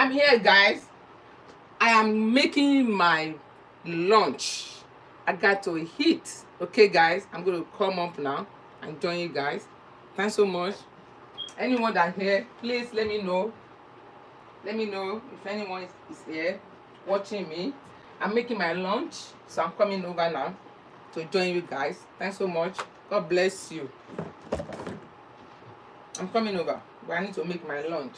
I'm here, guys. I am making my lunch. I got to eat. Okay, guys, I'm going to come up now and join you guys. Thanks so much. Anyone that here, please let me know. Let me know if anyone is here watching me. I'm making my lunch, so I'm coming over now to join you guys. Thanks so much. God bless you. I'm coming over, but I need to make my lunch.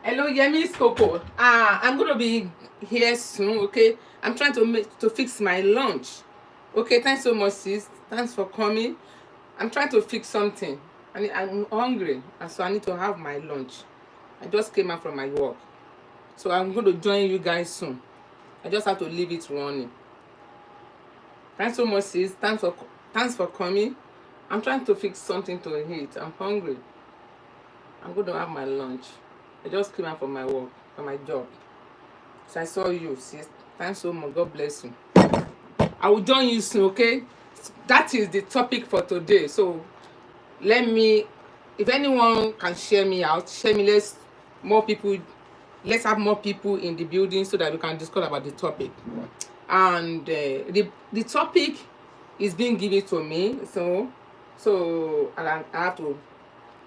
Hello, Yemi's Coco. I'm gonna be here soon. Okay, I'm trying to fix my lunch. Okay, thanks so much, sis. Thanks for coming. I'm trying to fix something. I'm hungry, and so I need to have my lunch. I just came out from my work, so I'm going to join you guys soon. I just have to leave it running. Thanks so much, sis. Thanks for coming. I'm trying to fix something to eat. I'm hungry. I'm going to have my lunch. I just came out from my work, from my job. So I saw you, sis. Thanks so much. God bless you. I will join you soon, okay? That is the topic for today. So if anyone can share me out, share me. Let's have more people in the building so that we can discuss about the topic. And the topic is being given to me, so I have to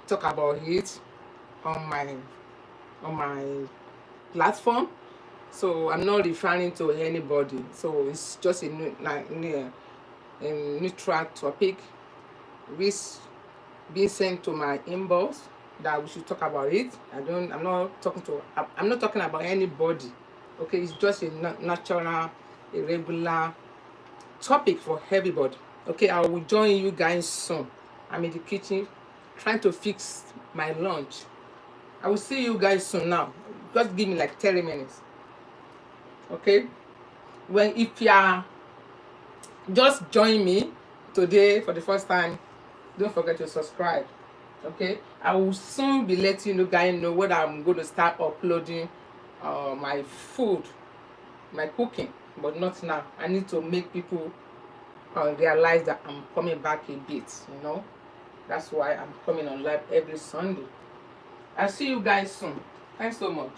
talk about it on my platform. So I'm not referring to anybody. So it's just a neutral topic which being sent to my inbox that we should talk about it. I'm not talking about anybody. Okay, it's just a natural, a regular topic for everybody. Okay, I will join you guys soon. I'm in the kitchen trying to fix my lunch. I will see you guys soon now. Just give me like 30 minutes. Okay, if you are just join me today for the first time, don't forget to subscribe. Okay, I will soon be letting you guys know when I'm going to start uploading my food, my cooking, but not now. I need to make people realize that I'm coming back a bit, that's why I'm coming on live every Sunday. I'll see you guys soon. Thanks so much.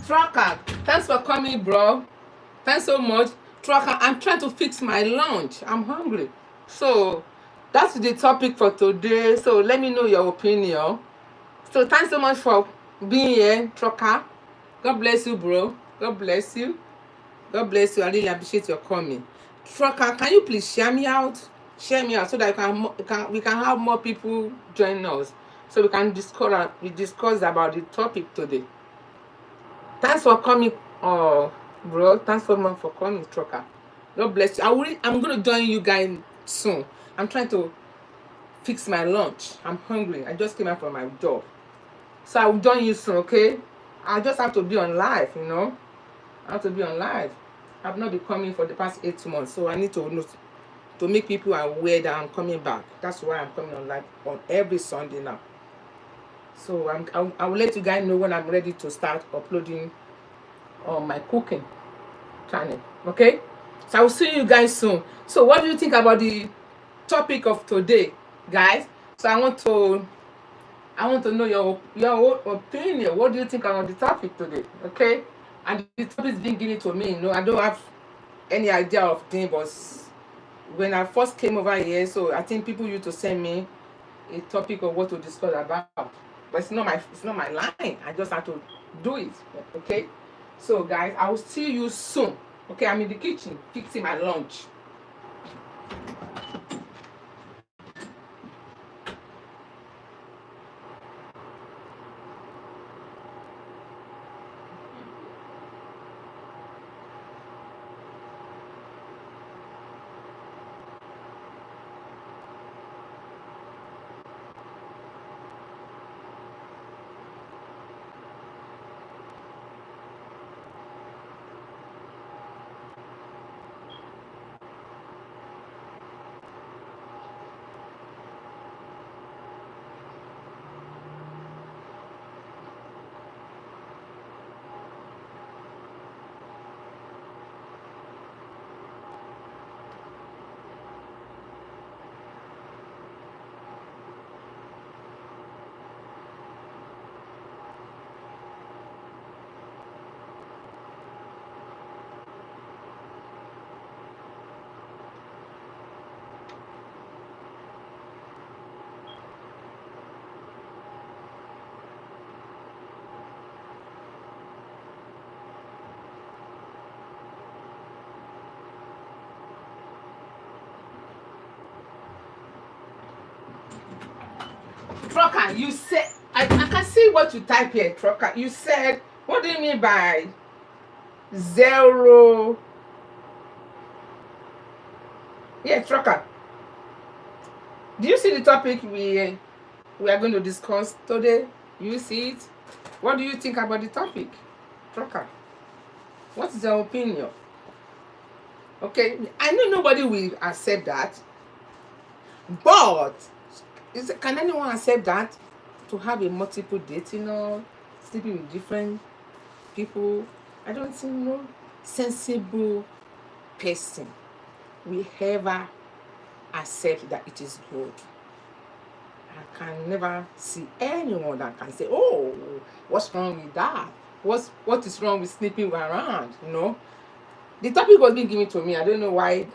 Tracker, thanks for coming, bro. Thanks so much. Tracker, I'm trying to fix my lunch. I'm hungry. So that's the topic for today. So let me know your opinion. So thanks so much for being here, Tracker. God bless you, bro. God bless you. God bless you. I really appreciate your coming. Tracker, can you please share me out? Share me out so that we can have more people join us. So we discuss about the topic today. Thanks for coming, bro. Thanks so much for coming, Trucker. God bless you. I'm gonna join you guys soon. I'm trying to fix my lunch. I'm hungry. I just came out from my job, so I will join you soon. Okay? I just have to be on live. I have to be on live. I've not been coming for the past 8 months, so I need to make people aware that I'm coming back. That's why I'm coming on live on every Sunday now. So I will let you guys know when I'm ready to start uploading on my cooking channel. Okay, so I will see you guys soon. So what do you think about the topic of today, guys? So I want to know your opinion. What do you think about the topic today? Okay, and the topic is being given to me. I don't have any idea of thing, but when I first came over here, so I think people used to send me a topic of what to discuss about, but it's not my line. I just have to do it. Okay, so guys, I will see you soon. Okay, I'm in the kitchen fixing my lunch. Trucker, you said, I can see what you type here, Trucker. You said, what do you mean by zero? Yeah, Trucker. Do you see the topic we are going to discuss today? You see it? What do you think about the topic, Trucker? What is your opinion? Okay, I know nobody will accept that, but can anyone accept that? To have a multiple dating or sleeping with different people? I don't think no sensible person will ever accept that it is good. I can never see anyone that can say, oh, what's wrong with that? What is wrong with sleeping around? You know, the topic was being given to me. I don't know why.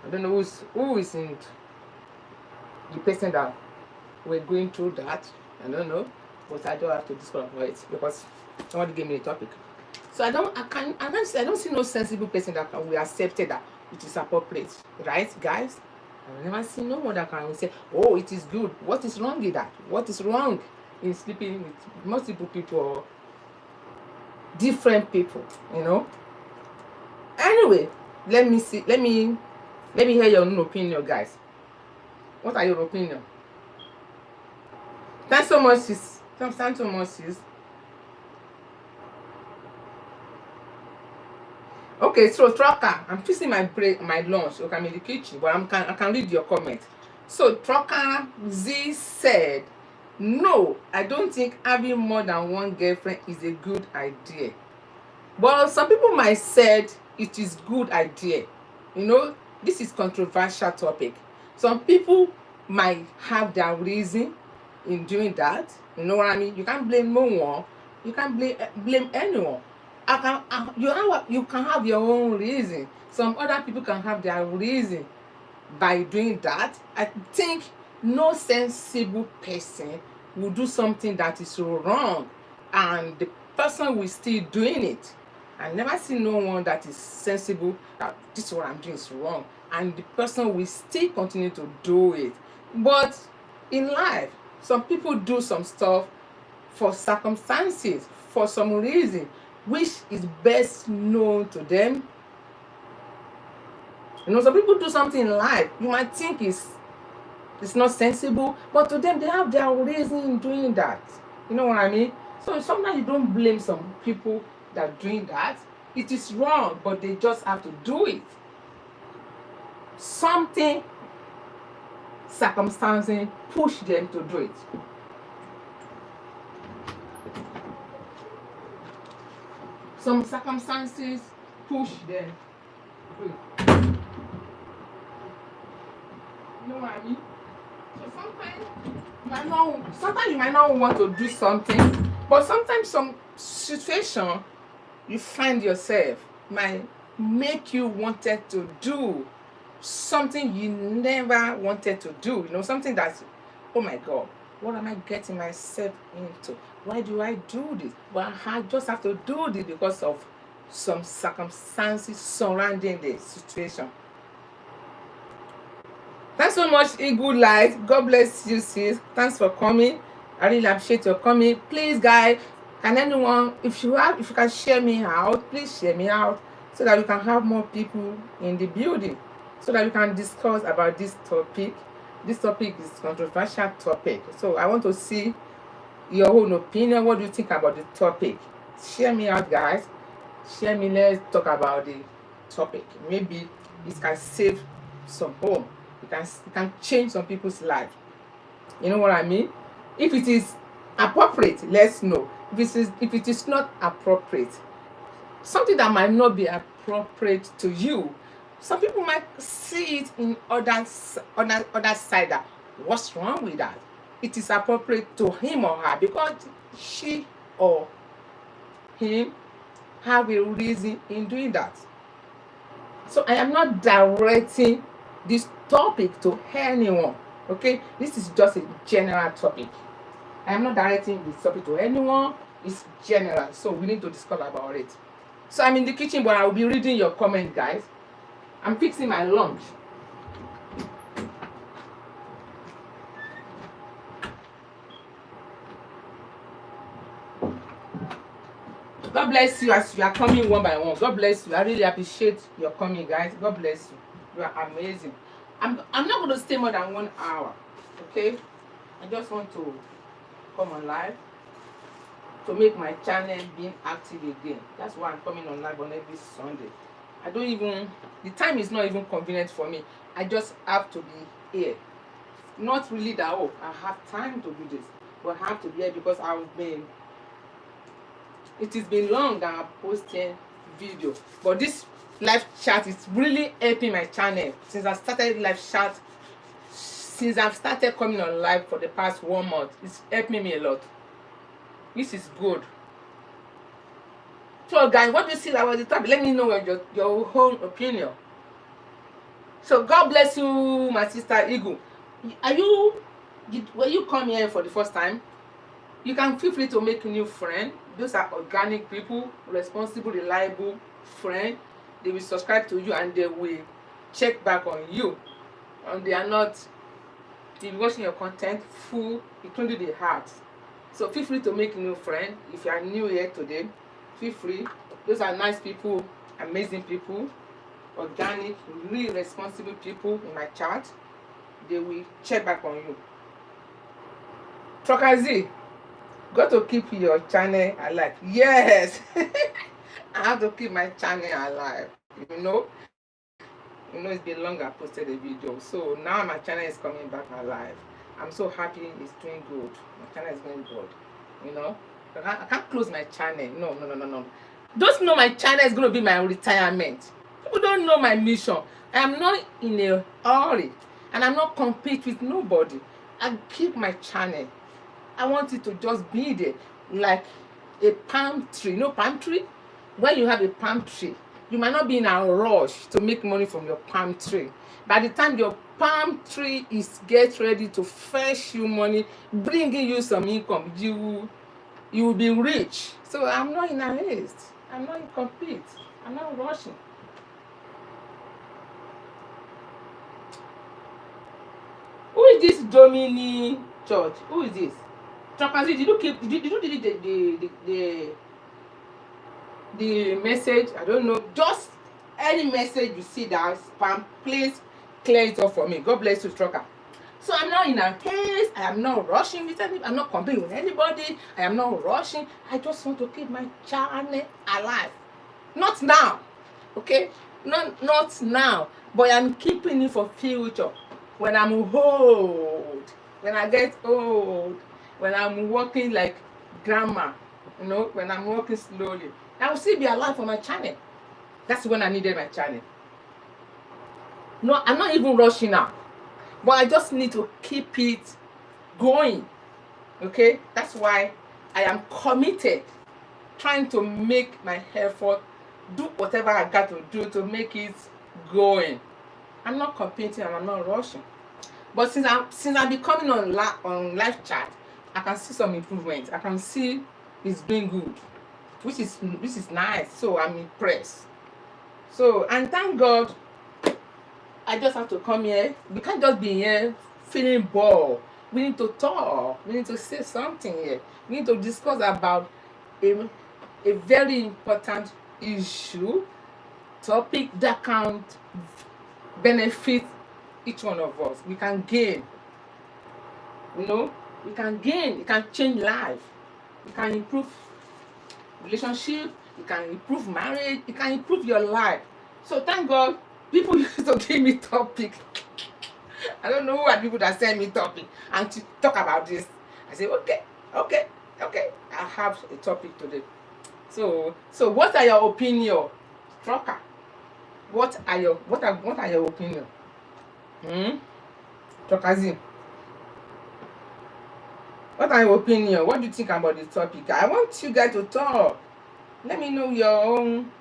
I don't know who is in the person that we're going through that. I don't know, but I don't have to discuss about it because somebody gave me the topic. So I don't see no sensible person that will accept it that it is appropriate, right, guys? I will never see no one that can say, oh, it is good. What is wrong with that? What is wrong in sleeping with multiple people or different people? You know. Anyway, let me hear your own opinion, guys. What are your opinion? Thanks so much, sis. Thanks so much, sis. Okay, so Trucker, I'm fixing my lunch. Okay, I'm in the kitchen, but I can read your comment. So Trucker Z said, no, I don't think having more than one girlfriend is a good idea. But some people might said it is good idea. You know, this is controversial topic. Some people might have their reason in doing that. You know what I mean? You can't blame no one. You can't blame anyone. You can have your own reason. Some other people can have their reason by doing that. I think no sensible person will do something that is so wrong and the person will still doing it. I never see no one that is sensible that this is what I'm doing is wrong and the person will still continue to do it. But in life, some people do some stuff for circumstances, for some reason, which is best known to them. You know, some people do something in life you might think it's not sensible, but to them they have their reason in doing that. You know what I mean? So sometimes you don't blame some people that are doing that. It is wrong, but they just have to do it. Something, circumstances push them to do it. Some circumstances push them to do it. You know what I mean? So sometimes you might not want to do something, but sometimes some situation you find yourself might make you wanted to do something you never wanted to do. You know, something that's, oh my God, what am I getting myself into? Why do I do this? Well, I just have to do this because of some circumstances surrounding the situation. Thanks so much, Eagle Light. God bless you, sis. Thanks for coming. I really appreciate your coming. Please, guys, can anyone, if you can share me out, please share me out so that we can have more people in the building, so that we can discuss about this topic. This topic is a controversial topic. So I want to see your own opinion. What do you think about the topic? Share me out, guys. Share me. Let's talk about the topic. Maybe it can save some home. It can change some people's life. You know what I mean? If it is appropriate, let's know. If it is not appropriate, something that might not be appropriate to you, some people might see it in other side. That what's wrong with that? It is appropriate to him or her because she or him have a reason in doing that. So I am not directing this topic to anyone. Okay, this is just a general topic. I am not directing this topic to anyone. It's general, so we need to discuss about it. So I'm in the kitchen, but I will be reading your comment, guys. I'm fixing my lunch. God bless you as you are coming one by one. God bless you. I really appreciate your coming, guys. God bless you. You are amazing. I'm not going to stay more than 1 hour. Okay? I just want to come on live to make my channel being active again. That's why I'm coming on live on every Sunday. I don't even, the time is not even convenient for me. I just have to be here. Not really that, oh, I have time to do this, but I have to be here because it has been long that I'm posting video. But this live chat is really helping my channel. Since I started live chat, since I've started coming on live for the past 1 month, it's helping me a lot. This is good. So guys, what do you see about the topic? Let me know your own opinion. So God bless you, my sister Eagle. When you come here for the first time, you can feel free to make a new friend. Those are organic people, responsible, reliable friend. They will subscribe to you and they will check back on you. And they are not, they'll be watching your content full, including the heart. So feel free to make a new friend. If you are new here today, feel free. Those are nice people, amazing people, organic, really responsible people in my chat. They will check back on you. Trokazi, got to keep your channel alive. Yes, I have to keep my channel alive. You know it's been long I posted a video, so now my channel is coming back alive. I'm so happy it's doing good. My channel is going good. You know, I can't close my channel. No. Just know my channel is going to be my retirement. People don't know my mission. I am not in a hurry, and I'm not compete with nobody. I keep my channel. I want it to just be there, like a palm tree. You know palm tree? When you have a palm tree, you might not be in a rush to make money from your palm tree. By the time your palm tree get ready to fetch you money, bringing you some income, you will be rich. So I'm not in a haste. I'm not in compete. I'm not rushing. Who is this Domini Church? Who is this? Trokazi, did you delete the message? I don't know. Just any message you see that spam, please clear it up for me. God bless you, Troka. So I'm not in a haste. I am not rushing with anybody. I'm not competing with anybody. I am not rushing. I just want to keep my channel alive. Not now, okay? Not now, but I'm keeping it for future. When I'm old, when I get old, when I'm walking like grandma, you know, when I'm walking slowly, I will still be alive for my channel. That's when I needed my channel. No, I'm not even rushing now, but I just need to keep it going. Okay, that's why I am committed, trying to make my effort, do whatever I got to do to make it going. I'm not competing and I'm not rushing. But since I'm becoming on live chat, I can see some improvement. I can see it's doing good, which is nice. So I'm impressed. So, and thank God, I just have to come here. We can't just be here feeling bored. We need to talk. We need to say something here. We need to discuss about a very important issue, topic that can benefit each one of us. We can gain. You know, we can gain. It can change life. It can improve relationship. It can improve marriage. It can improve your life. So thank God, people used to give me topic. I don't know who are people that send me topic and to talk about this. I say okay. I have a topic today. So what are your opinion, Trucker? What are your opinion? Truckerzi, what are your opinion? What do you think about the topic? I want you guys to talk. Let me know your own.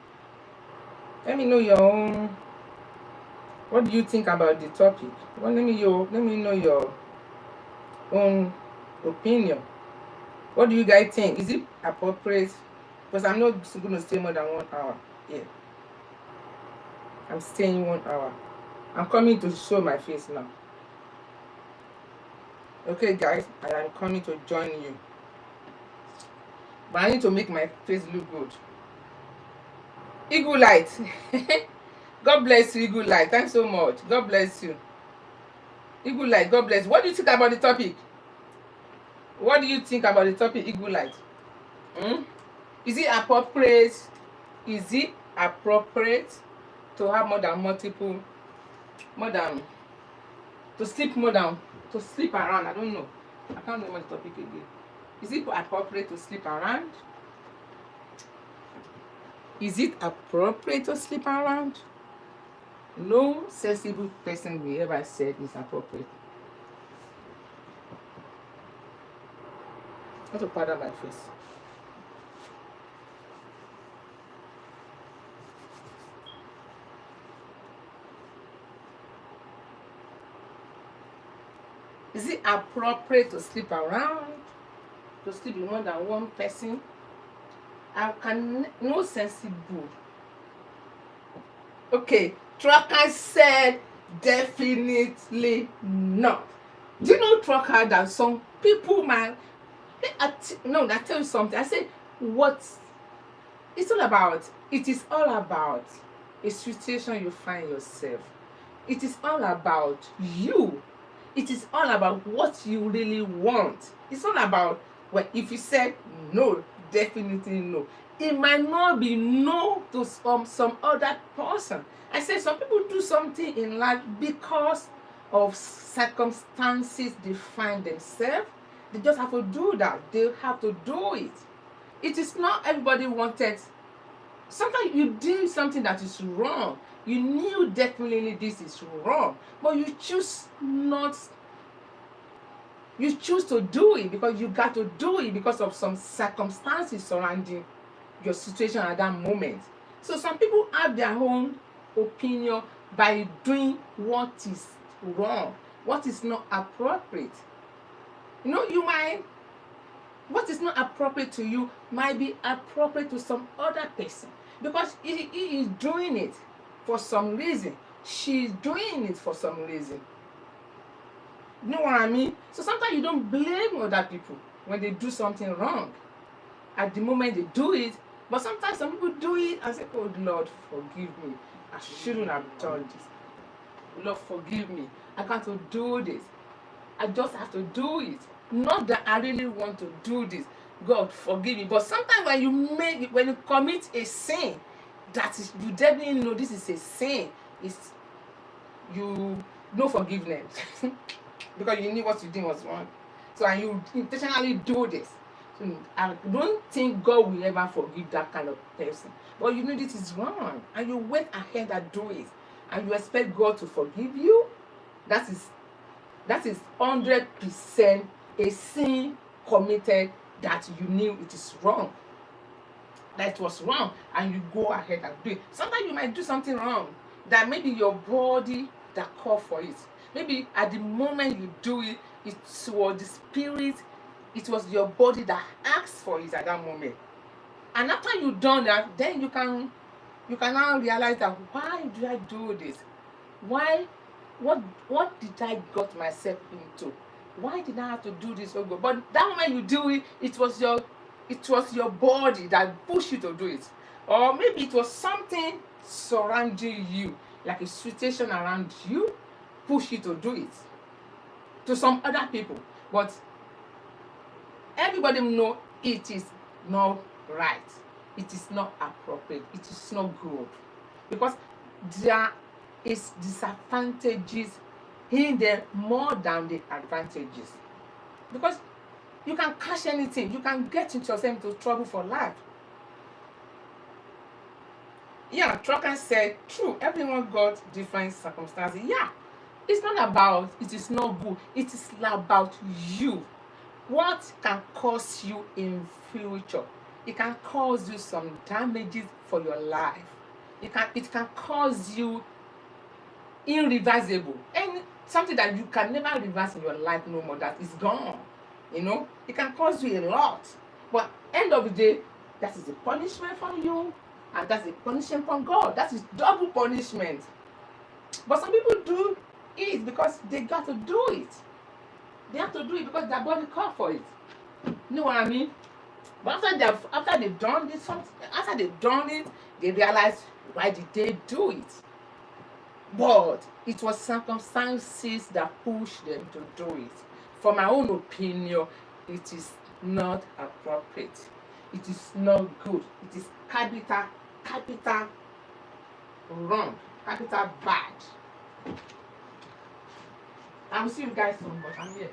What do you think about the topic? Well, let me know your own opinion. What do you guys think? Is it appropriate? Because I'm not going to stay more than 1 hour. Yeah, I'm staying 1 hour. I'm coming to show my face now. Okay, guys, I am coming to join you. but I need to make my face look good. Eagle Light. God bless you, Eagle Light. Thanks so much. God bless you. Eagle Light, God bless you. What do you think about the topic? What do you think about the topic, Eagle Light? Hmm? Is it appropriate? Is it appropriate to have more than, to sleep to sleep around? I don't know. I can't remember the topic again. Is it appropriate to sleep around? Is it appropriate to sleep around? No sensible person will ever said it's appropriate. I have to powder my face. Is it appropriate to sleep around? To sleep with more than one person? I can no sensible. Okay, Trucker said definitely not. Do you know, Trucker, that some people might no, I tell you something. I said what it's all about. It is all about a situation you find yourself. It is all about you. It is all about what you really want. It's not about, well, if you said no, definitely no. It might not be no to some other person. I said some people do something in life because of circumstances they find themselves. They just have to do that. They have to do it. It is not everybody wanted. Sometimes you do something that is wrong. You knew definitely this is wrong, but you choose not. You choose to do it because you got to do it because of some circumstances surrounding your situation at that moment. So some people have their own opinion by doing what is wrong, what is not appropriate. You know, what is not appropriate to you might be appropriate to some other person because he is doing it for some reason. She's doing it for some reason. You know what I mean? So sometimes you don't blame other people when they do something wrong. At the moment they do it, but sometimes some people do it and say, oh Lord, forgive me. I shouldn't have done this. Lord, forgive me. I got to do this. I just have to do it. Not that I really want to do this. God, forgive me. But sometimes when you commit a sin, that is, you definitely know this is a sin. It's you no forgiveness because you knew what you did was wrong. So and you intentionally do this. So I don't think God will ever forgive that kind of person. But you know this is wrong, and you went ahead and do it, and you expect God to forgive you. That is 100% a sin committed that you knew it is wrong. That was wrong, and you go ahead and do it. Sometimes you might do something wrong that maybe your body that called for it. Maybe at the moment you do it, it was the spirit, it was your body that asked for it at that moment. And after you've done that, then you can now realize that why do I do this? Why? What did I got myself into? Why did I have to do this? Oh God. But that moment you do it, it was your body that pushed you to do it. Or maybe it was something surrounding you, like a situation around you, push you to do it. To some other people. But everybody know it is not right. It is not appropriate. It is not good. Because there is disadvantages in there more than the advantages. Because you can catch anything. You can get yourself into trouble for life. Yeah, Trucker said, true, everyone got different circumstances. Yeah, it's not about, it is not good. It is about you. What can cause you in future? It can cause you some damages for your life. It can cause you irreversible. And something that you can never reverse in your life no more, that is gone. You know, it can cause you a lot. But end of the day, that is a punishment from you, and that's a punishment from God. That is double punishment. But some people do it because they got to do it. They have to do it because their body called for it. You know what I mean? But after they've done this something, after they've done it, they realize, why did they do it? But it was circumstances that pushed them to do it. For my own opinion, it is not appropriate. It is not good. It is capital wrong, capital bad. I will see you guys soon, but I'm here.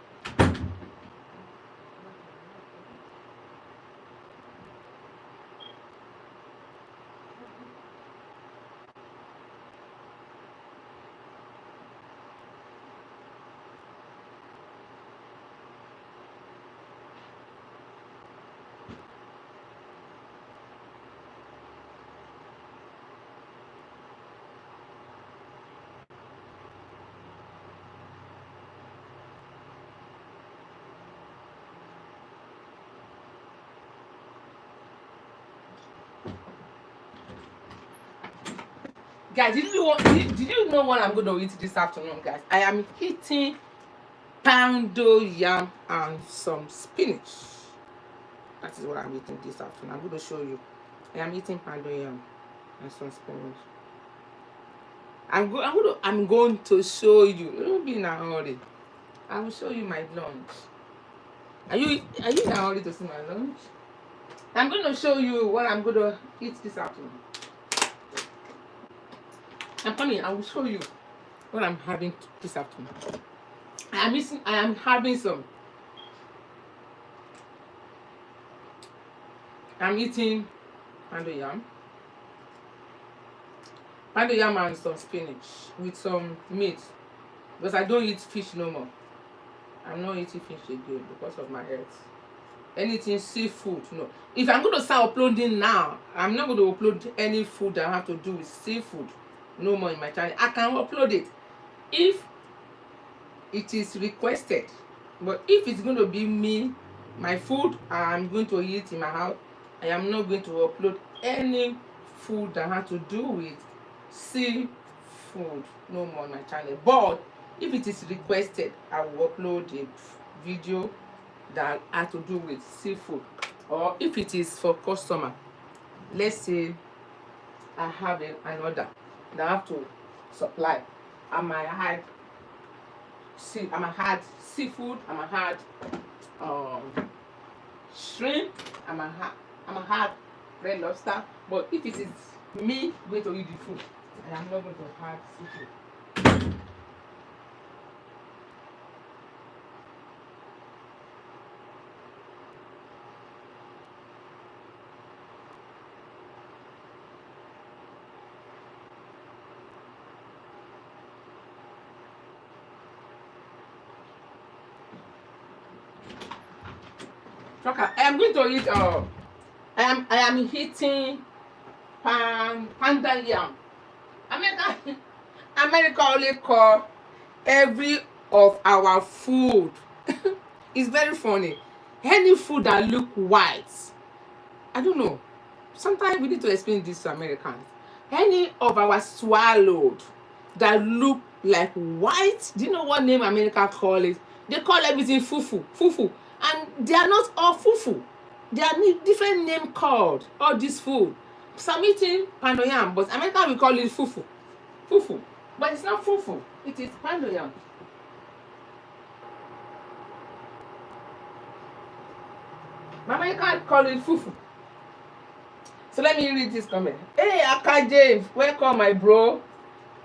Guys, did you know what I'm going to eat this afternoon, guys? I am eating poundo yam and some spinach. That is what I'm eating this afternoon. I'm going to show you. I am eating poundo yam and some spinach. I'm going to show you. Don't be in a hurry. I will show you my lunch. Are you in a hurry to see my lunch? I'm going to show you what I'm going to eat this afternoon. I'm coming. I will show you what I'm having this afternoon. I am having some. I'm eating poundo yam and some spinach with some meat, because I don't eat fish no more. I'm not eating fish again because of my health. Anything seafood, no. If I'm going to start uploading now, I'm not going to upload any food that have to do with seafood no more in my channel. I can upload it if it is requested, but if it's going to be me, my food I'm going to eat in my house, I am not going to upload any food that has to do with seafood no more on my channel. But if it is requested, I will upload a video that has to do with seafood. Or if it is for customer, let's say I have an order that I have to supply, I might add seafood, I might add shrimp, I might add red lobster. But if it is me going to eat the food, I am not going to add seafood. I am going to eat. I am eating panda yam. America only call every of our food. It's very funny. Any food that look white, I don't know. Sometimes we need to explain this to Americans. Any of our swallowed that look like white, do you know what name America call it? They call everything fufu, fufu. And they are not all fufu. They are different name called all this food. Some eating poundo yam, but America will call it fufu, fufu. But it's not fufu. It is poundo yam. America call it fufu. So let me read this comment. Hey, Aka James, welcome my bro.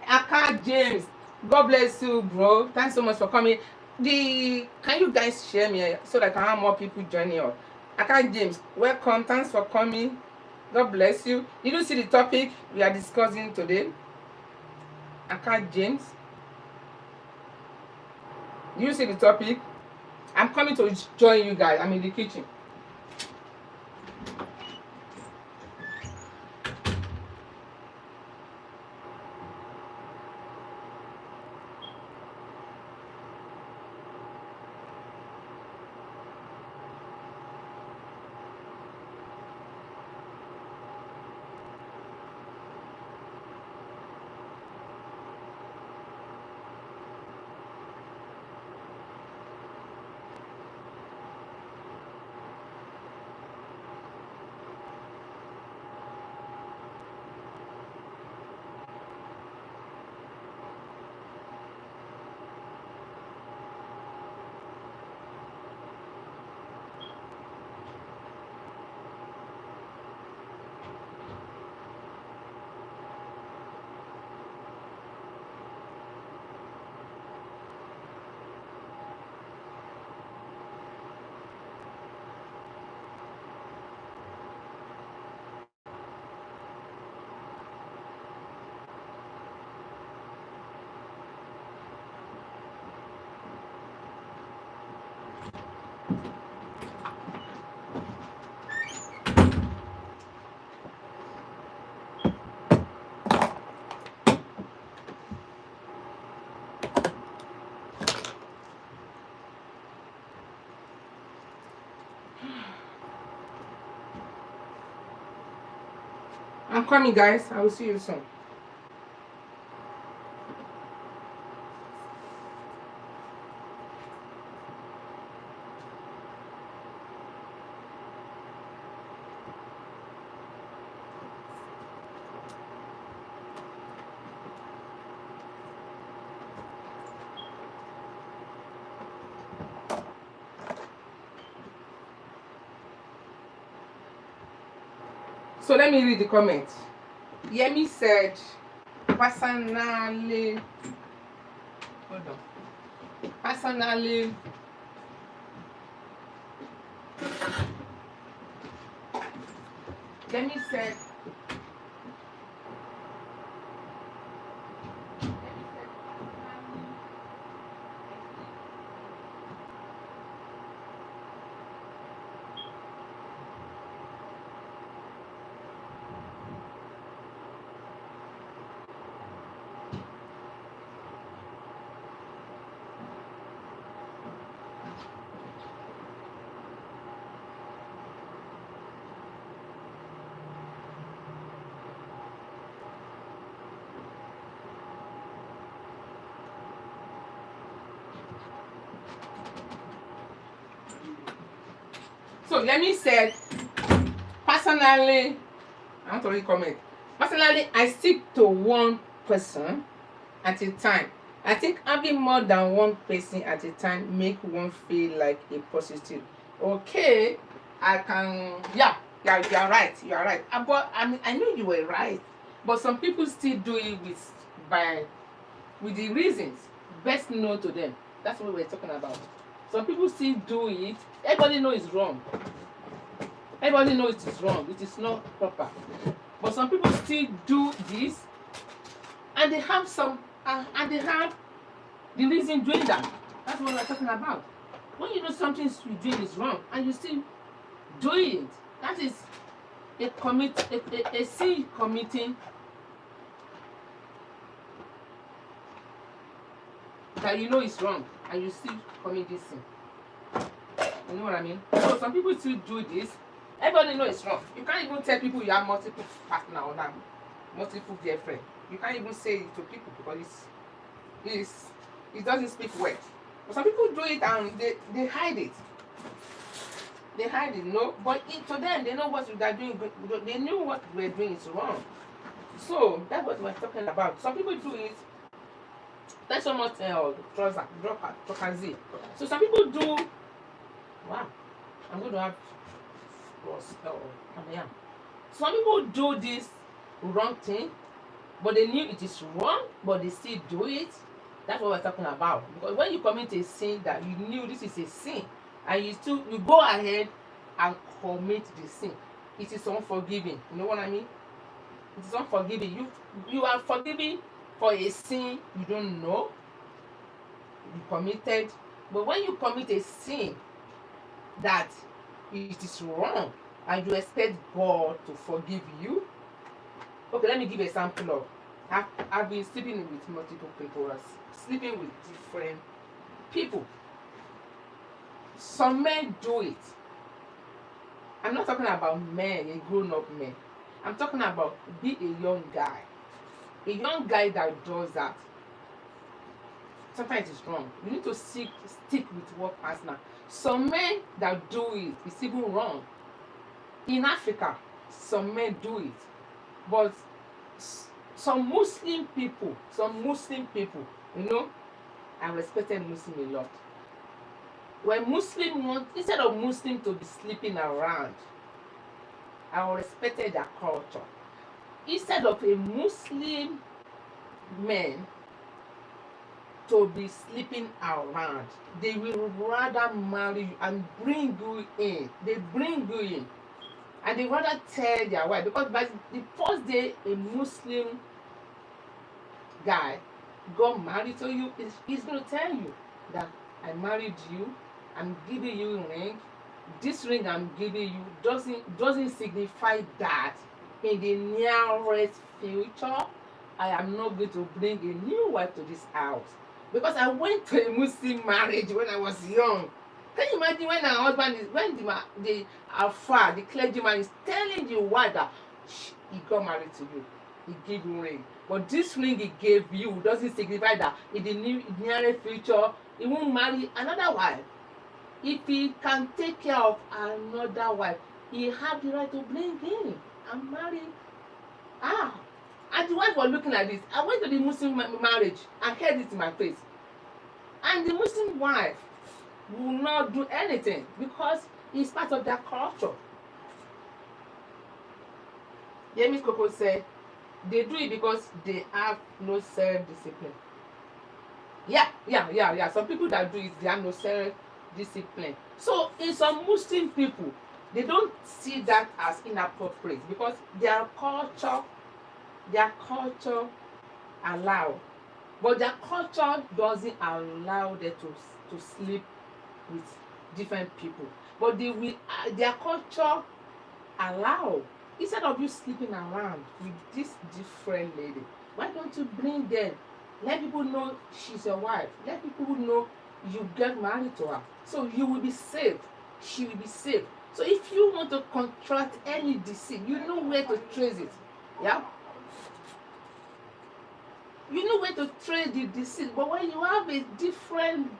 Aka James, God bless you, bro. Thanks so much for coming. Can you guys share me so that I can have more people joining us? Aka James, welcome. Thanks for coming. God bless you. Did you see the topic we are discussing today? Aka James, did you see the topic? I'm coming to join you guys. I'm in the kitchen. I'm coming, guys. I will see you soon. So let me read the comments. Yemi said, personally, hold on. Personally, Yemi said, so Yemi said, personally, I want to read comment. Personally, I stick to one person at a time. I think having more than one person at a time make one feel like a positive. Okay, I can, yeah, you are right. You are right. But I mean, I know you were right. But some people still do it with the reasons best known to them. That's what we're talking about. Some people still do it. Everybody knows it's wrong. Everybody knows it is wrong. It is not proper. But some people still do this, and they have and they have the reason doing that. That's what we're talking about. When you know something you're doing is wrong, and you still do it, that is a sin committing that you know is wrong, and you still commit this sin. You know what I mean? So some people still do this. Everybody knows it's wrong. You can't even tell people you have multiple partner or multiple girlfriend. You can't even say it to people because it doesn't speak well. But some people do it and they hide it. They hide it, no. But to them, they know what they're doing. They knew what we're doing is wrong. So that's what we're talking about. Some people do it. That's so much trouser, Z. So some people do. Wow, I'm going to have. Some people do this wrong thing, but they knew it is wrong, but they still do it. That's what we're talking about. Because when you commit a sin that you knew this is a sin, and you go ahead and commit the sin, it is unforgiving. You know what I mean? It is unforgiving. You are forgiving for a sin you don't know you committed, but when you commit a sin that it is wrong and you expect God to forgive you. Okay, let me give an example of I've been sleeping with multiple people, sleeping with different people. Some men do it. I'm not talking about men, a grown-up man. I'm talking about be a young guy. A young guy that does that. Sometimes it's wrong. You need to stick with what partner. Some men that do it, it's even wrong. In Africa, some men do it. But some Muslim people, you know, I respected Muslim a lot. When Muslim want, instead of Muslim to be sleeping around, I respected their culture. Instead of a Muslim man to be sleeping around, they will rather marry you and bring you in. They bring you in. And they rather tell their wife, because by the first day a Muslim guy got married to you, he's going to tell you that I married you I'm giving you a ring. This ring I'm giving you doesn't signify that in the nearest future I am not going to bring a new wife to this house. Because I went to a Muslim marriage when I was young. Can you imagine when our husband is when the alpha, the clergyman is telling the wife that he got married to you, he gave you ring. But this ring he gave you doesn't signify that in the nearest future he won't marry another wife. If he can take care of another wife, he have the right to bring in and marry her. And the wife was looking like this. I went to the Muslim marriage and heard it in my face. And the Muslim wife will not do anything because it's part of their culture. Yemi Koko said they do it because they have no self-discipline. Yeah. Some people that do it, they have no self-discipline. So in some Muslim people, they don't see that as inappropriate because their culture allow, but their culture doesn't allow them to sleep with different people. But their culture allow. Instead of you sleeping around with this different lady, why don't you bring them? Let people know she's your wife. Let people know you get married to her. So you will be safe. She will be safe. So if you want to contract any disease, you know where to trace it. Yeah? You know where to trace the disease. But when you have a different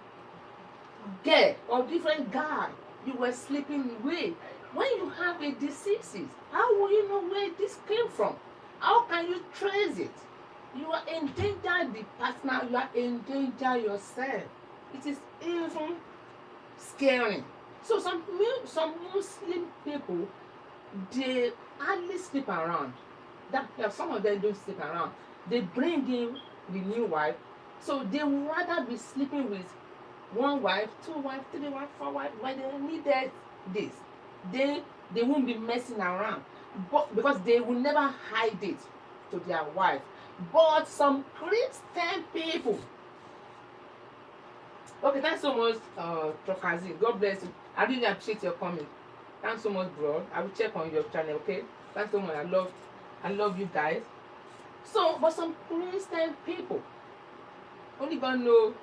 girl or different guy you were sleeping with, when you have a disease, how will you know where this came from? How can you trace it? You are endanger the partner, you are endanger yourself. It is even scary. So some Muslim people, they hardly sleep around. Some of them don't sleep around. They bring in the new wife, so they would rather be sleeping with one wife, two wives, three wives, four wives. When they needed this, they won't be messing around, but because they will never hide it to their wife. But some Christian people, okay, thanks so much, Trokazi. God bless you. I really appreciate your comment. Thanks so much, bro. I will check on your channel, okay? Thanks so much. I love you guys. So, but some Christian people only God know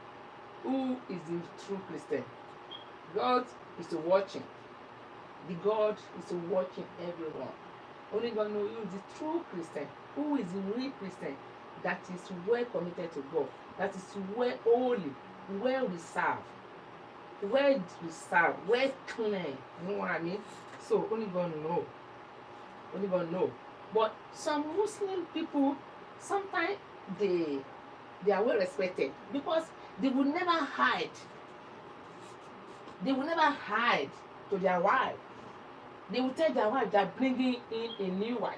who is the true Christian. God is watching. The God is watching everyone. Only God knows who is the true Christian, who is the real Christian, that is well committed to God, that is well holy, well reserved, well clean. You know what I mean? So only God know. Only God know. But some Muslim people, sometimes they are well respected because they will never hide. They will never hide to their wife. They will tell their wife they're bringing in a new wife,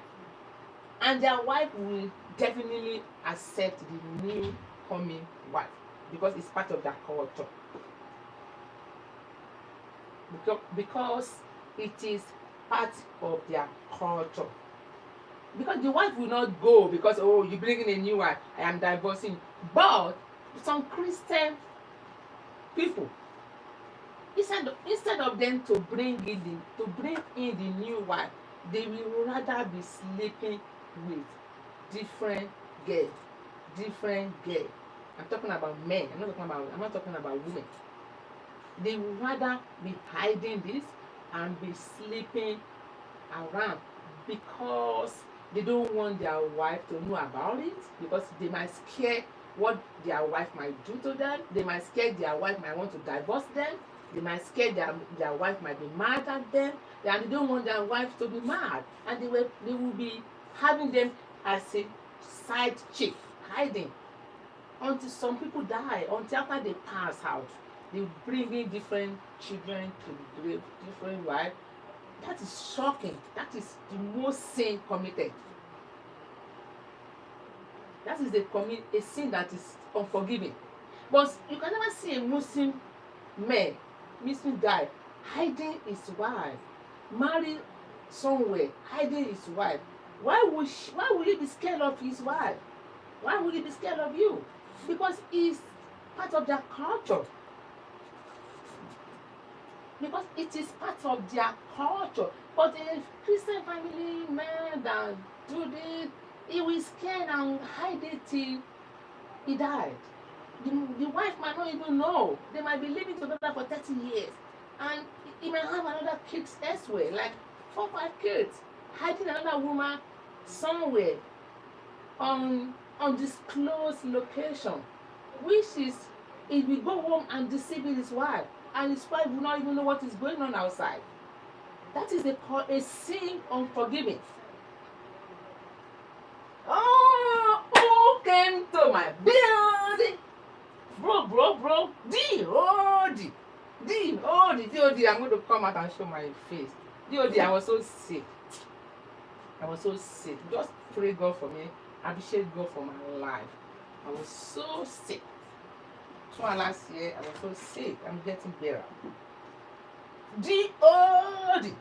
and their wife will definitely accept the new coming wife because it's part of their culture. Because it is part of their culture. Because the wife will not go because, oh, you bring in a new wife, I am divorcing. But some Christian people, instead of them to bring in the new wife, they will rather be sleeping with different girls. I'm talking about men. I'm not talking about women. They would rather be hiding this and be sleeping around because they don't want their wife to know about it, because they might scare what their wife might do to them. They might scare their wife might want to divorce them. They might scare their wife might be mad at them, and they don't want their wife to be mad, and they will be having them as a side chick, hiding until some people die, until after they pass out. They bring in different children to the grave, different wives. That is shocking. That is the most sin committed. That is a sin that is unforgiving. But you can never see a Muslim guy hiding his wife, married somewhere, hiding his wife. Why will he be scared of his wife? Why will he be scared of you? Because it's part of their culture. because it is part of their culture. But a Christian family man that do this, he will scare and hide it till he died. The wife might not even know. They might be living together for 30 years. And he might have another kids elsewhere, like 4 or 5 kids, hiding another woman somewhere on undisclosed location. Which is, if we go home and deceive his wife, and his wife will not even know what is going on outside. That is a sin unforgiving. Oh, who came to my building? Bro. D.O.D. I'm going to come out and show my face. D.O.D. I was so sick. Just pray God for me. Appreciate God for my life. I was so sick. So last year, I was so sick. I'm getting better. D.O.D.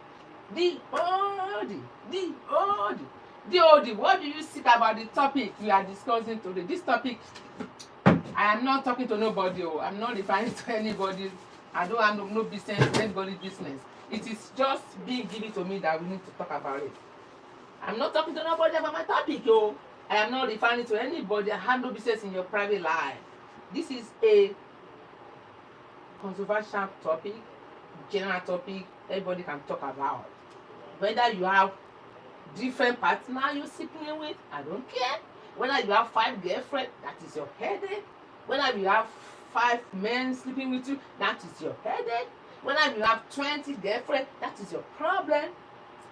What do you think about the topic we are discussing today? This topic, I am not talking to nobody. I'm not referring to anybody. I don't have no business, anybody's business. It is just being given to me that we need to talk about it. I'm not talking to nobody about my topic, yo. I am not referring to anybody. I have no business in your private life. This is a controversial topic, general topic, everybody can talk about. Whether you have different partner you're sleeping with, I don't care. Whether you have 5 girlfriends, that is your headache. Whether you have 5 men sleeping with you, that is your headache. Whether you have 20 girlfriends, that is your problem.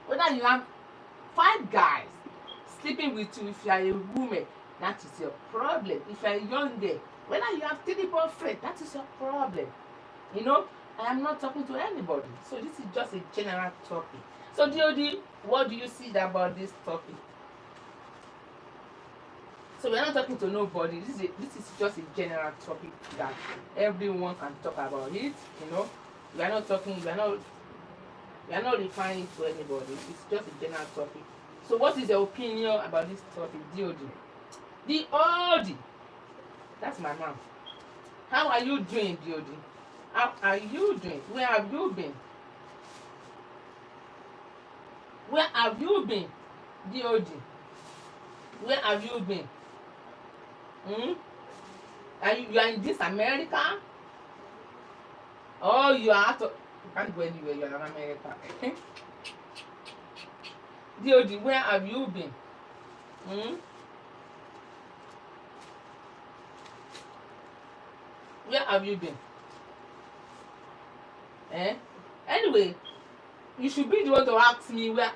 Whether you have 5 guys sleeping with you, if you are a woman, that is your problem. If you are a young girl, whether you have 3 boyfriends, that is your problem. You know, I am not talking to anybody. So this is just a general topic. So D.O.D., what do you see about this topic? So we're not talking to nobody. This is just a general topic that everyone can talk about it. You know, we are not referring to anybody. It's just a general topic. So what is your opinion about this topic, D.O.D.? D.O.D. That's my mom. How are you doing, D.O.D.? How are you doing? Where have you been? Where have you been, D.O.D.? Where have you been? You are in this America? Oh, you are out of... You can't go anywhere, you are in America. D.O.D., where have you been? Where have you been? Anyway, you should be the one to ask me where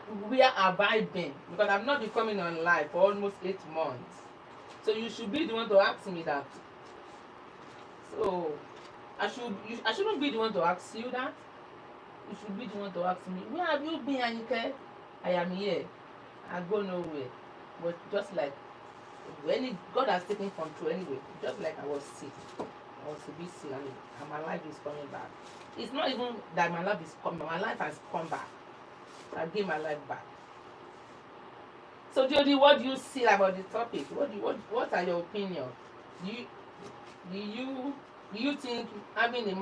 have I been, because I've not been coming on live for almost 8 months. So you should be the one to ask me that. So I shouldn't be the one to ask you that. You should be the one to ask me, where have you been, Anike? I am here. I go nowhere. But just like when God has taken control anyway, just like I was sick. I was a bit sick and my life is coming back. It's not even that my life is coming, my life has come back. I give my life back. So Jody, what do you see about the topic? What are your opinions? Do you think having a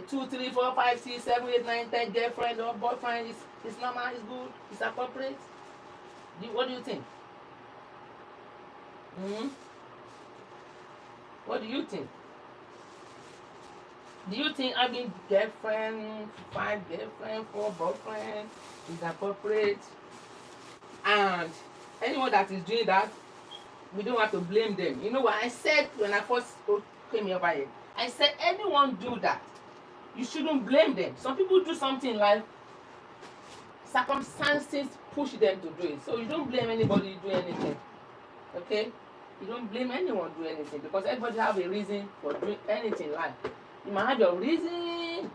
2, 3, 4, 5, 6, 7, 8, 9, 10 girlfriend or boyfriend is normal, is good, is appropriate? What do you think? What do you think? Do you think having girlfriend, 5 girlfriend, 4 boyfriend is appropriate? And anyone that is doing that, we don't have to blame them. You know what I said when I first came over here? I said anyone do that, you shouldn't blame them. Some people do something in life, circumstances push them to do it. So you don't blame anybody do anything. Okay? You don't blame anyone do anything, because everybody have a reason for doing anything in life. You might have your reason.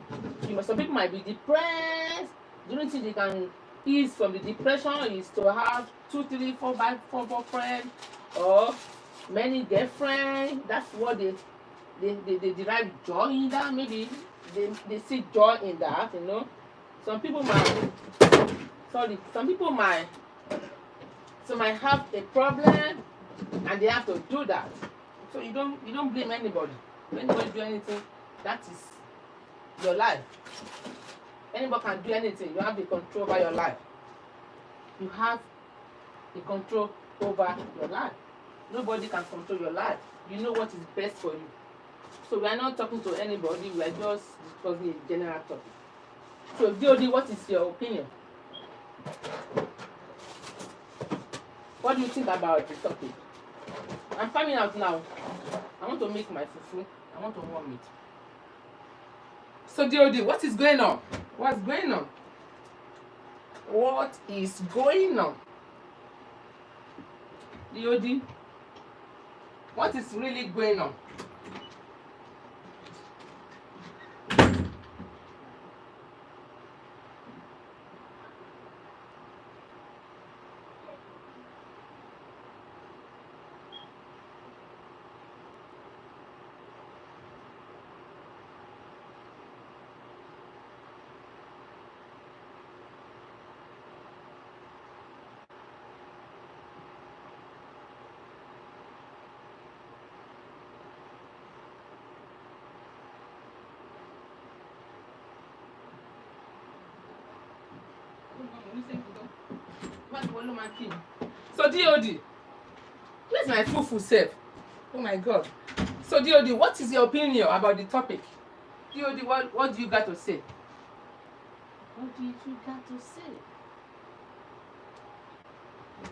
Some people might be depressed. The only thing they can ease from the depression is to have 2, 3, 4, 5, 4 boyfriends or many girlfriends. That's what they derive joy in that. Maybe they see joy in that, you know. Some people might have a problem and they have to do that. So you don't blame anybody. When anybody do anything, that is your life. Anybody can do anything. You have the control over your life. You have the control over your life. Nobody can control your life. You know what is best for you. So we are not talking to anybody. We are just discussing a general topic. So DOD, what is your opinion? What do you think about the topic? I'm coming out now. I want to make my fufu. I want to warm it. So DOD, what is going on? What's going on? What is going on? DOD, what is really going on? So DOD, where's my fufu self? Oh my God. So DOD, what is your opinion about the topic? DOD, what do you got to say? What did you got to say?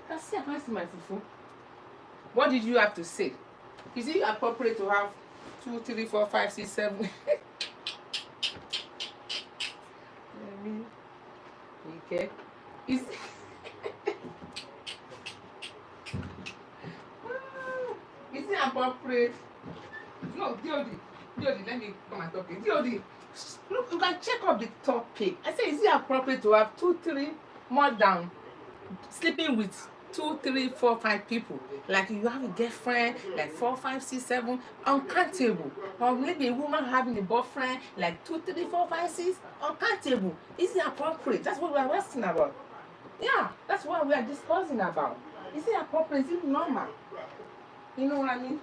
I can't see my fufu. What did you have to say? Is it appropriate to have 2, 3, 4, 5, 6, 7? Okay. Is it appropriate? No, DOD, let me come and talk to you. DOD, look, you can check up the topic. I say, is it appropriate to have 2, 3 more than sleeping with 2, 3, 4, 5 people? Like you have a girlfriend, like 4, 5, 6, 7, uncountable. Or maybe a woman having a boyfriend, like 2, 3, 4, 5, 6, uncountable. Is it appropriate? That's what we are asking about. Yeah, that's what we are discussing about. Is it appropriate? Is it normal? You know what I mean?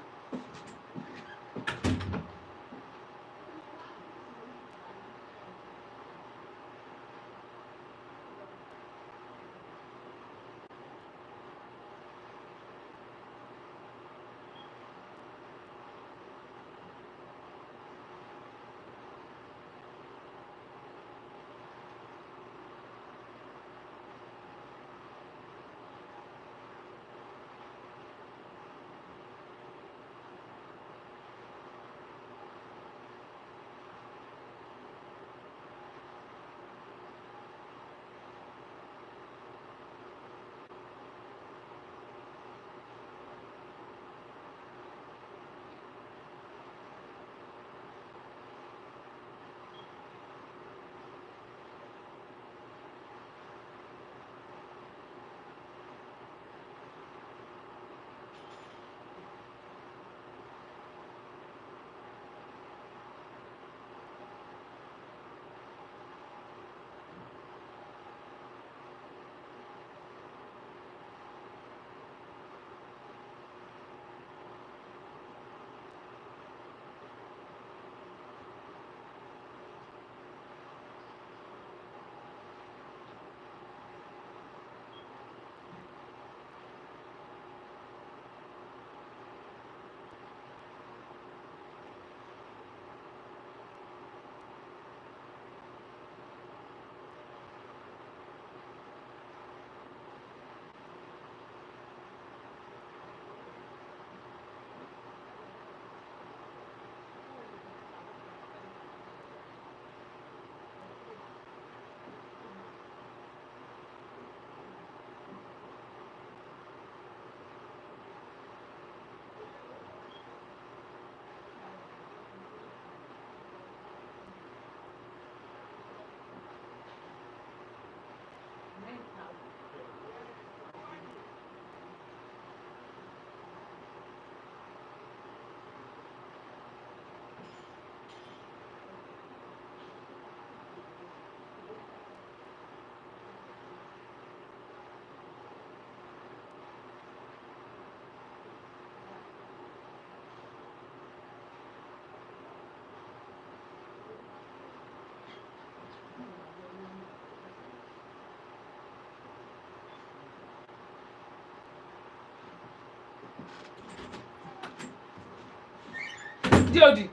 DOD,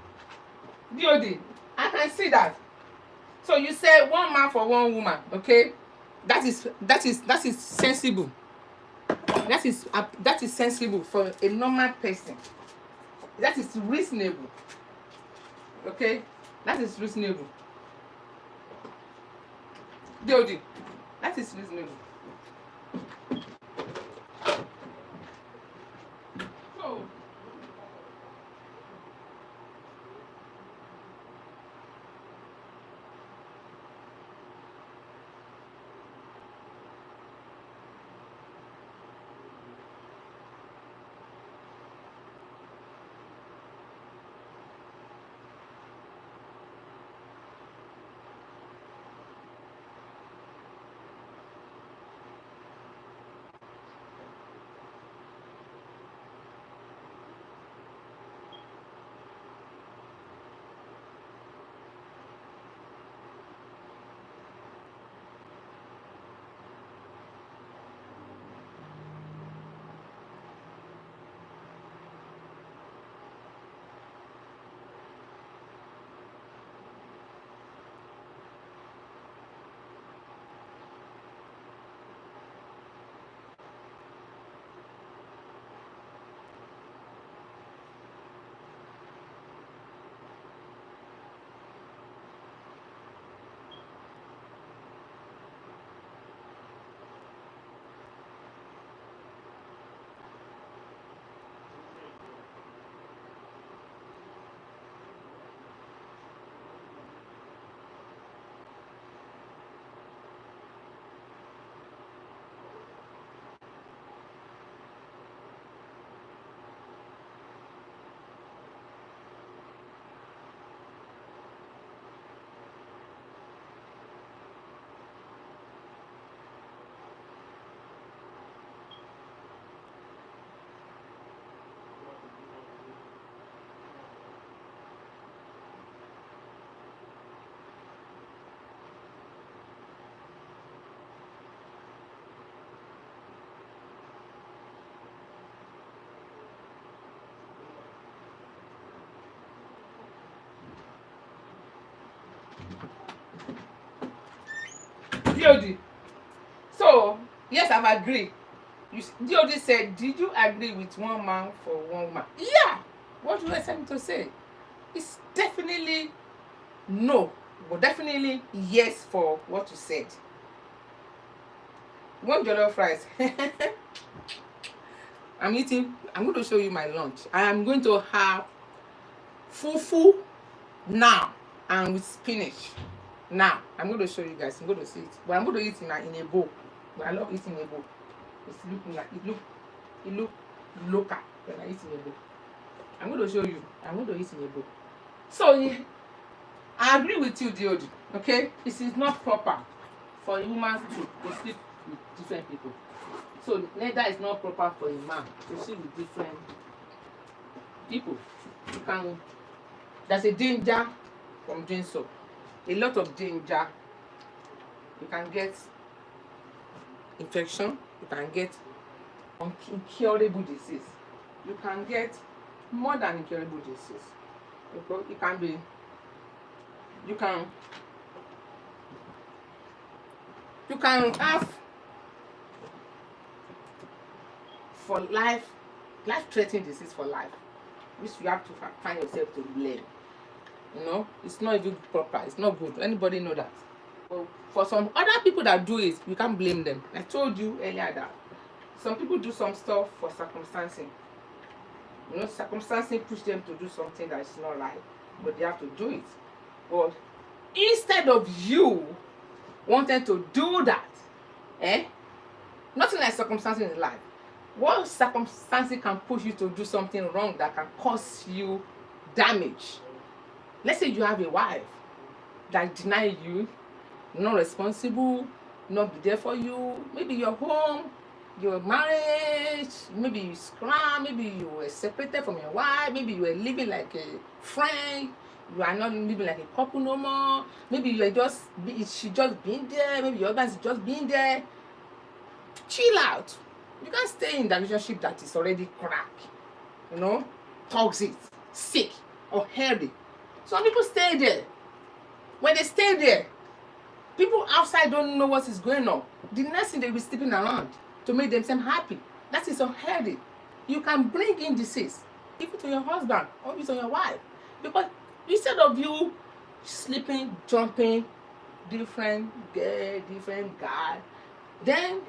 DOD, I can see that. So you say one man for one woman, okay? That is sensible. That is sensible for a normal person. That is reasonable. Okay? That is reasonable. DOD, that is reasonable. So DOD. So yes, I've agreed. DOD said, did you agree with one man for one woman? Yeah. What do you expect me to say? It's definitely no, but definitely yes for what you said. One jollof rice. I'm going to show you my lunch. I am going to have fufu now and with spinach. Now, I'm going to show you guys. I'm going to see it. But I'm going to eat in a bowl. But I love eating in a bowl. It's looking like it look local when I eat in a bowl. I'm going to show you. I'm going to eat in a bowl. So I agree with you, DOD. Okay, it is not proper for a woman to sleep with different people. So neither is not proper for a man to sleep with different people. There's a danger from doing so. A lot of danger. You can get infection. You can get incurable disease. You can get more than incurable disease. It can be. You can have for life-threatening disease for life, which you have to find yourself to blame. You know, it's not even proper. It's not good. Anybody know that? But for some other people that do it, you can't blame them. I told you earlier that some people do some stuff for circumstancing. You know, circumstancing push them to do something that is not right, but they have to do it. But instead of you wanting to do that, nothing like circumstances in life. What circumstances can push you to do something wrong that can cause you damage? Let's say you have a wife that deny you, not responsible, not be there for you. Maybe you're home, your marriage, maybe you scram, maybe you were separated from your wife, maybe you were living like a friend, you are not living like a couple no more. Maybe she just been there, maybe your husband's just been there. Chill out. You can't stay in that relationship that is already cracked, toxic, sick, unhealthy. Some people stay there. When they stay there, people outside don't know what is going on. The next thing, they'll be sleeping around to make themselves happy. That is unhealthy. You can bring in disease, even to your husband or even to your wife. Because instead of you sleeping, jumping, different girl, different guy, then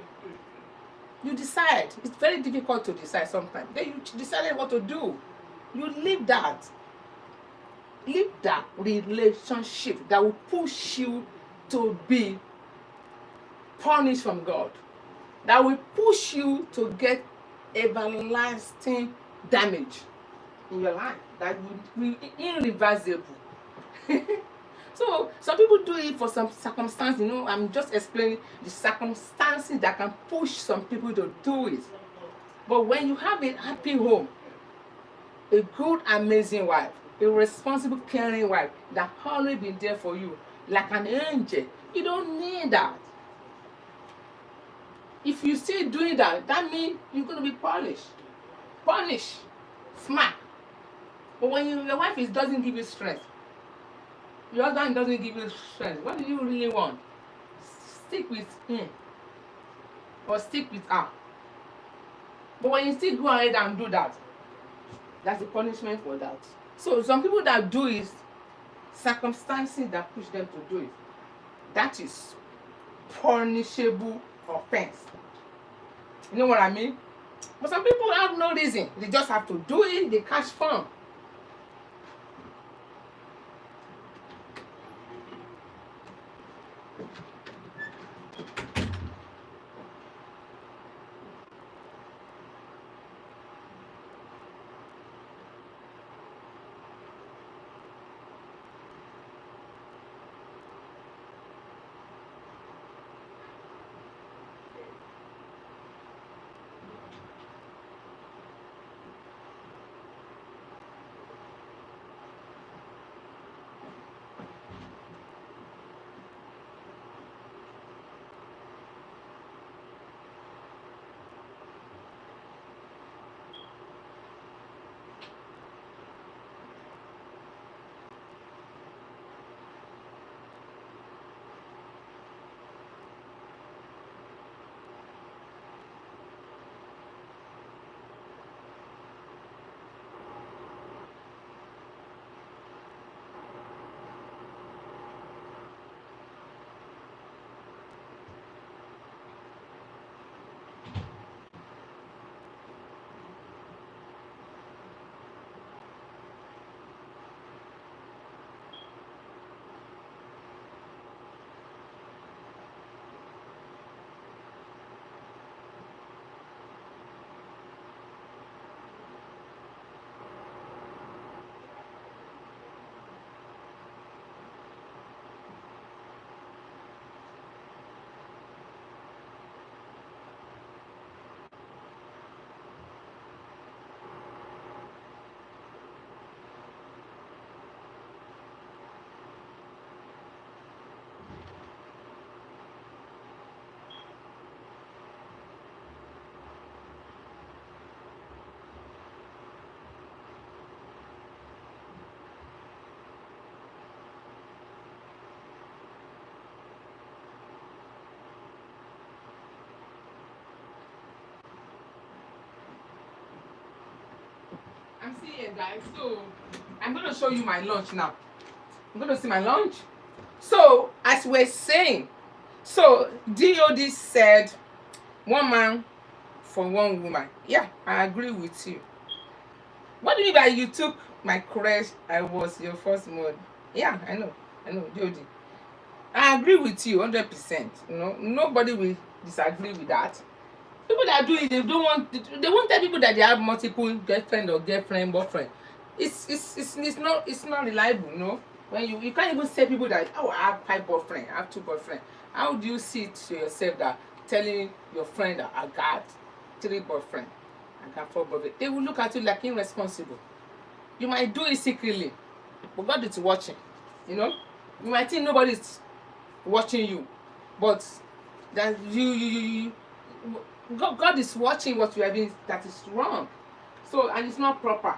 you decide. It's very difficult to decide sometimes. Then you decided what to do. You leave that relationship that will push you to be punished from God, that will push you to get everlasting damage in your life, that will be irreversible. So some people do it for some circumstance. I'm just explaining the circumstances that can push some people to do it. But when you have a happy home, a good, amazing wife, a responsible, caring wife that always been there for you like an angel, you don't need that. If you still doing that, that means you're going to be punished, smack. But when your wife doesn't give you strength, your husband doesn't give you strength, what do you really want? Stick with him or stick with her. But when you still go ahead and do that, that's the punishment for that. So some people that do it, circumstances that push them to do it, that is punishable offense. You know what I mean? But some people have no reason. They just have to do it. They catch fun. I'm seeing it, guys. So I'm going to show you my lunch now. I'm going to see my lunch. So as we're saying, so DOD said one man for one woman. Yeah, I agree with you. What do you mean by you took my crush? I was your first mod. Yeah, I know, DOD. I agree with you 100%. Nobody will disagree with that. People that do it, they won't tell people that they have multiple girlfriend or boyfriend. It's not reliable. When you can't even say people that, oh, I have 5 boyfriends, I have 2 boyfriends. How do you see it to yourself that telling your friend that I got 3 boyfriends, I got 4 boyfriends? They will look at you like irresponsible. You might do it secretly, but God is watching. You might think nobody's watching you, but that God is watching what you are doing that is wrong. So, and it's not proper.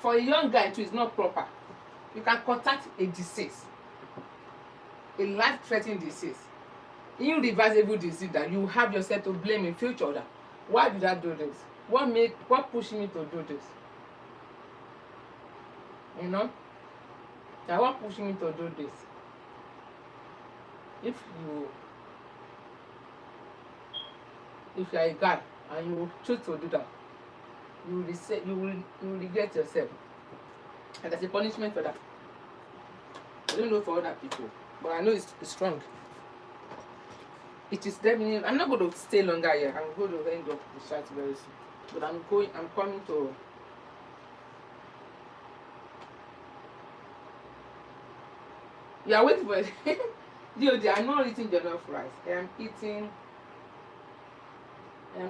For a young guy too, it's not proper. You can contact a disease, a life-threatening disease, irreversible disease that you have yourself to blame in future. That why did I do this? What pushed me to do this? You know? That what pushed me to do this? If you are a guy and you choose to do that, you will regret yourself. And there's a punishment for that. I don't know for other people, but I know it's strong. It is definitely. I'm not going to stay longer here. I'm going to end up the chat very soon. But I'm coming to. You are waiting for it. I'm not eating jollof rice. I'm eating. I'm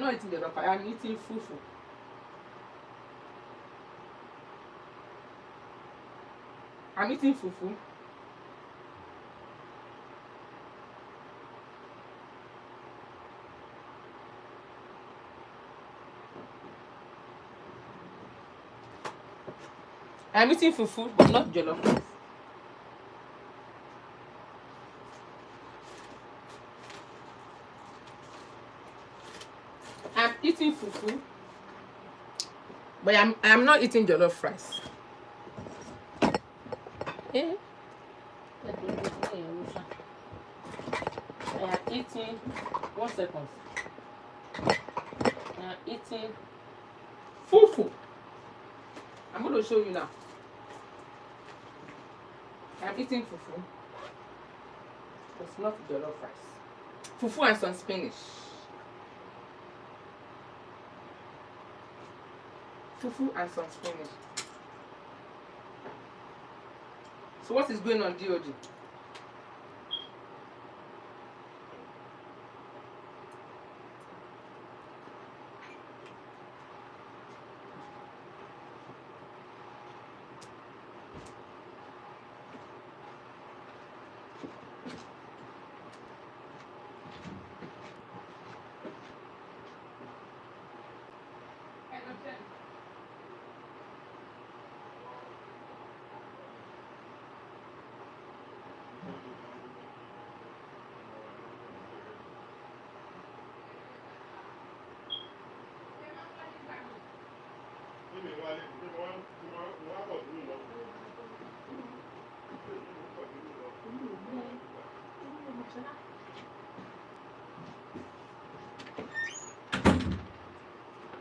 not eating jollof rice. I'm eating fufu. I'm eating fufu. I'm eating fufu, but not jollof rice. I'm eating fufu, but I'm not eating jollof rice. I am eating 1 second. I am eating fufu. I'm going to show you now. I'm eating fufu. It's not jollof rice. Fufu and some spinach. Fufu and some spinach. So what is going on, DOD?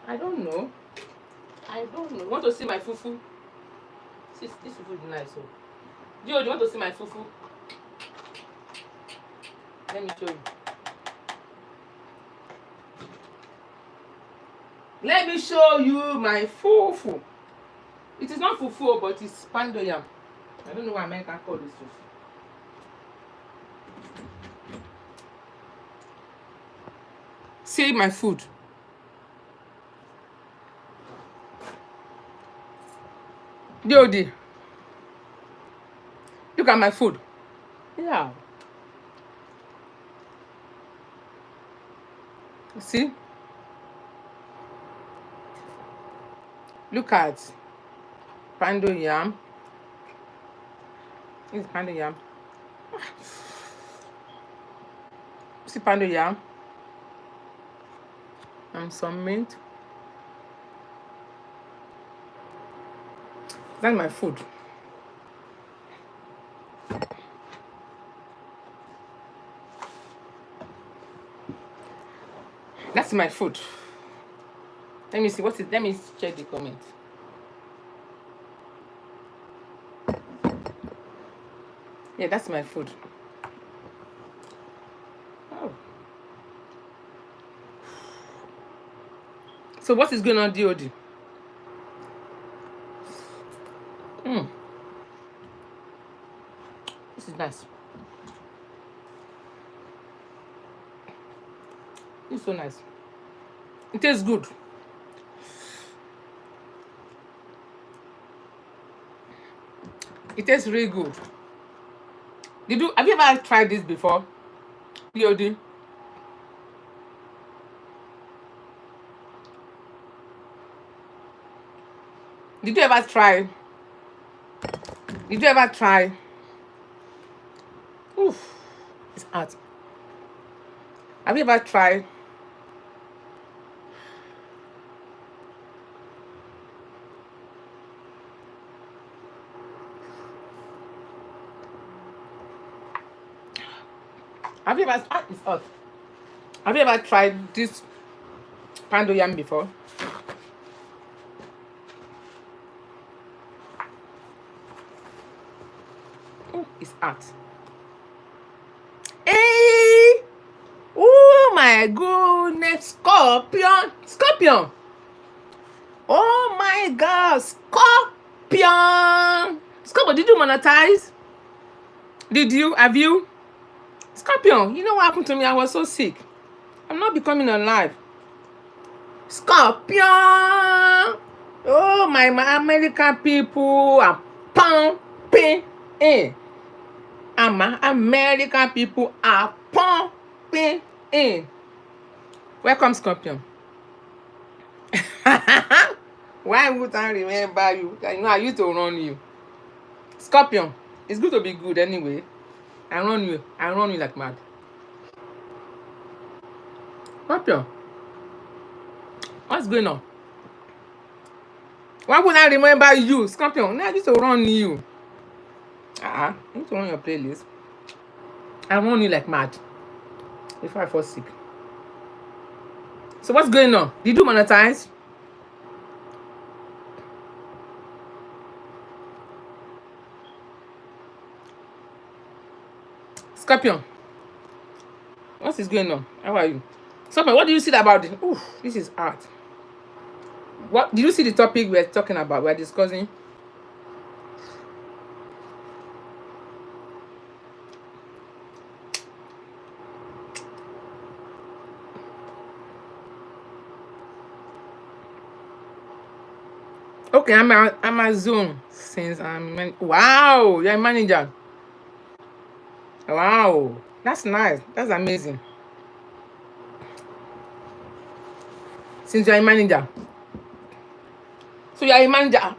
I don't know. Want to see my fufu? This fufu is nice. So, do you want to see my fufu? Let me show you. Let me show you my fufu. It is not fufu, but it's pando yam. I don't know why American call this fufu. See my food. DOD. Look at my food. Yeah. See? Look at pando yam. This is pando yam. See pando yam. And some mint. That's my food. That's my food. Let me see what is. Let me check the comment. Yeah, that's my food. Oh. So what is going on, DOD? This is nice. It's so nice. It tastes good. It tastes really good. Have you ever tried this before? DOD? Did you ever try? Did you ever try? Oof, it's hard. Have you ever tried? Have you ever? Ah, it's hot. Have you ever tried this pando yam before? Oh, it's hot. Hey! Oh my goodness, scorpion! Scorpion! Oh my God, scorpion! Scorpion, did you monetize? Did you? Have you? Scorpion, you know what happened to me? I was so sick. I'm not becoming alive. Scorpion! Oh, my American people are pumping in. American people are pumping in. Welcome, Scorpion. Why would I remember you? I know I used to run you. Scorpion, it's good to be good anyway. I run you like mad. Scorpion, what's going on? Why would I remember you? Scorpion, no, I used to run you. I need to run your playlist. I run you like mad before I fall sick. So what's going on? Did you monetize? Scorpion, what is going on? How are you? Scorpion, what do you see about it? Oof, this is art. What did you see the topic we're talking about? We're discussing. Okay, I'm Amazon since wow, you're a manager. Wow, that's nice. That's amazing. Since you're a manager, so you're a manager.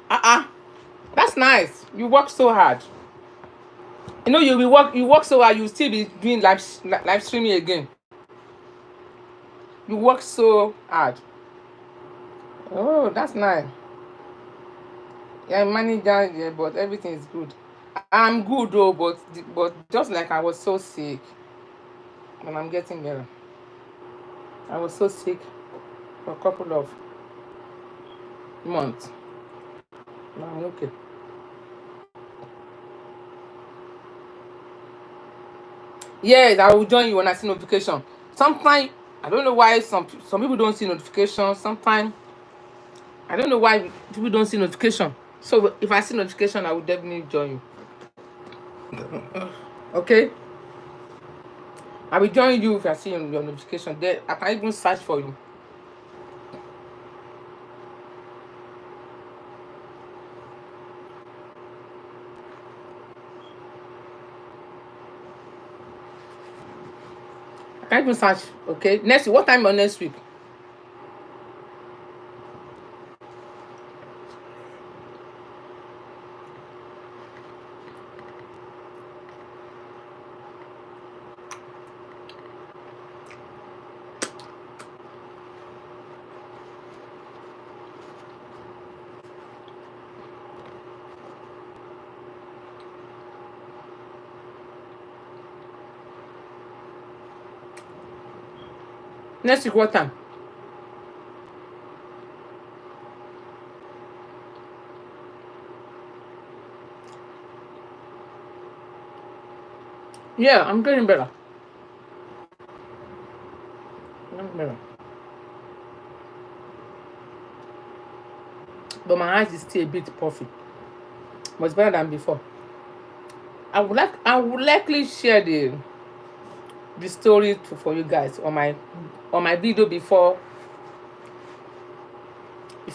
That's nice. You work so hard. You know you work so hard. You still be doing live streaming again. You work so hard. Oh, that's nice. Yeah, manager, yeah, but everything is good. I'm good though, but just like I was so sick, and I'm getting better. I was so sick for a couple of months. Now I'm okay. Yes, I will join you when I see notification. Sometimes I don't know why some people don't see notification. Sometimes I don't know why people don't see notification. So if I see notification, I will definitely join you. Okay, I will join you if I see your notification. There, I can even search for you. I can even search. Okay, next week. What time on next week? Next week, what time? Yeah, I'm getting better. I'm better. But my eyes is still a bit puffy. But it's better than before. I would likely share the story for you guys on my video before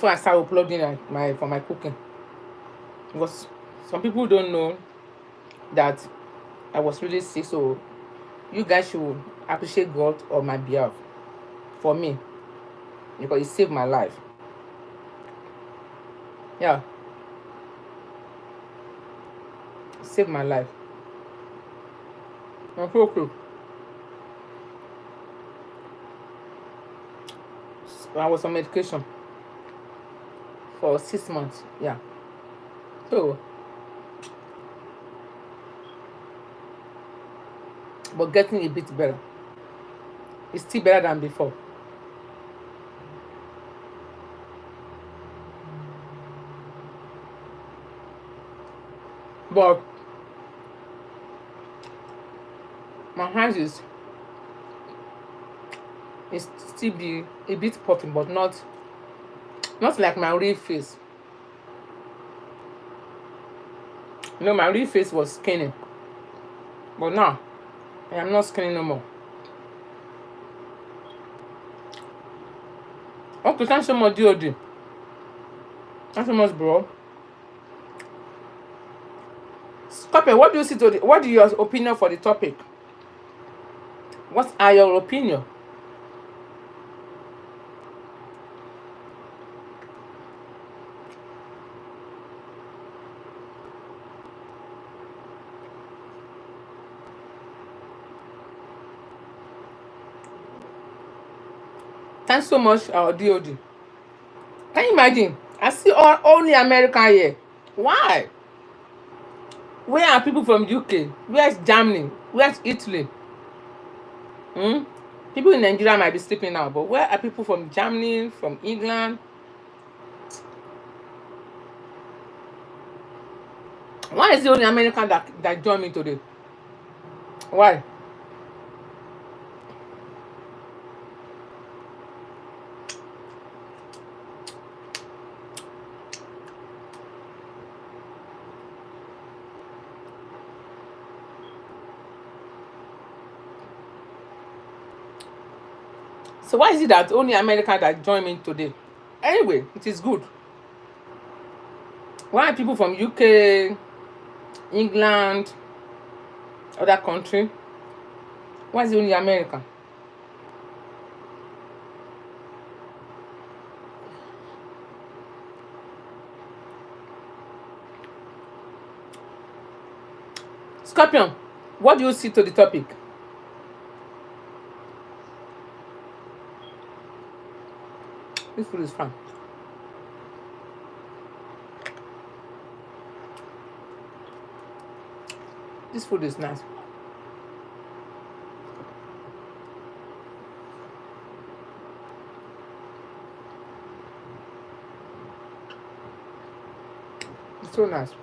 I start uploading for my cooking, because some people don't know that I was really sick. So you guys should appreciate God on my behalf for me, because it saved my life. Yeah, saved my life. Okay. So I was on medication for 6 months. Yeah. So, but getting a bit better. It's still better than before. But my hands is still be a bit popping, but not like my real face. You know, my real face was skinny, but now I am not skinny no more. Okay, thanks so much, DOD. Thanks so much, bro. Scorpio, what do you see to what is your opinion for the topic? What are your opinion? Thanks so much, DOD. Can you imagine? I see only American here. Why? Where are people from UK? Where's Germany? Where's Italy? Hmm? People in Nigeria might be sleeping now, but where are people from Germany, from England? Why is it only American that joined me today? Why? So why is it that only America that joined me today? Anyway, it is good. Why are people from UK, England, other country? Why is it only America? Scorpion, what do you see to the topic? This food is fun. This food is nice. It's so nice.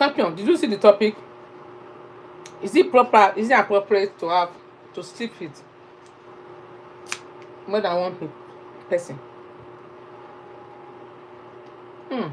Scorpion, did you see the topic? Is it proper? Is it appropriate to have to sleep with more than one person? Hmm.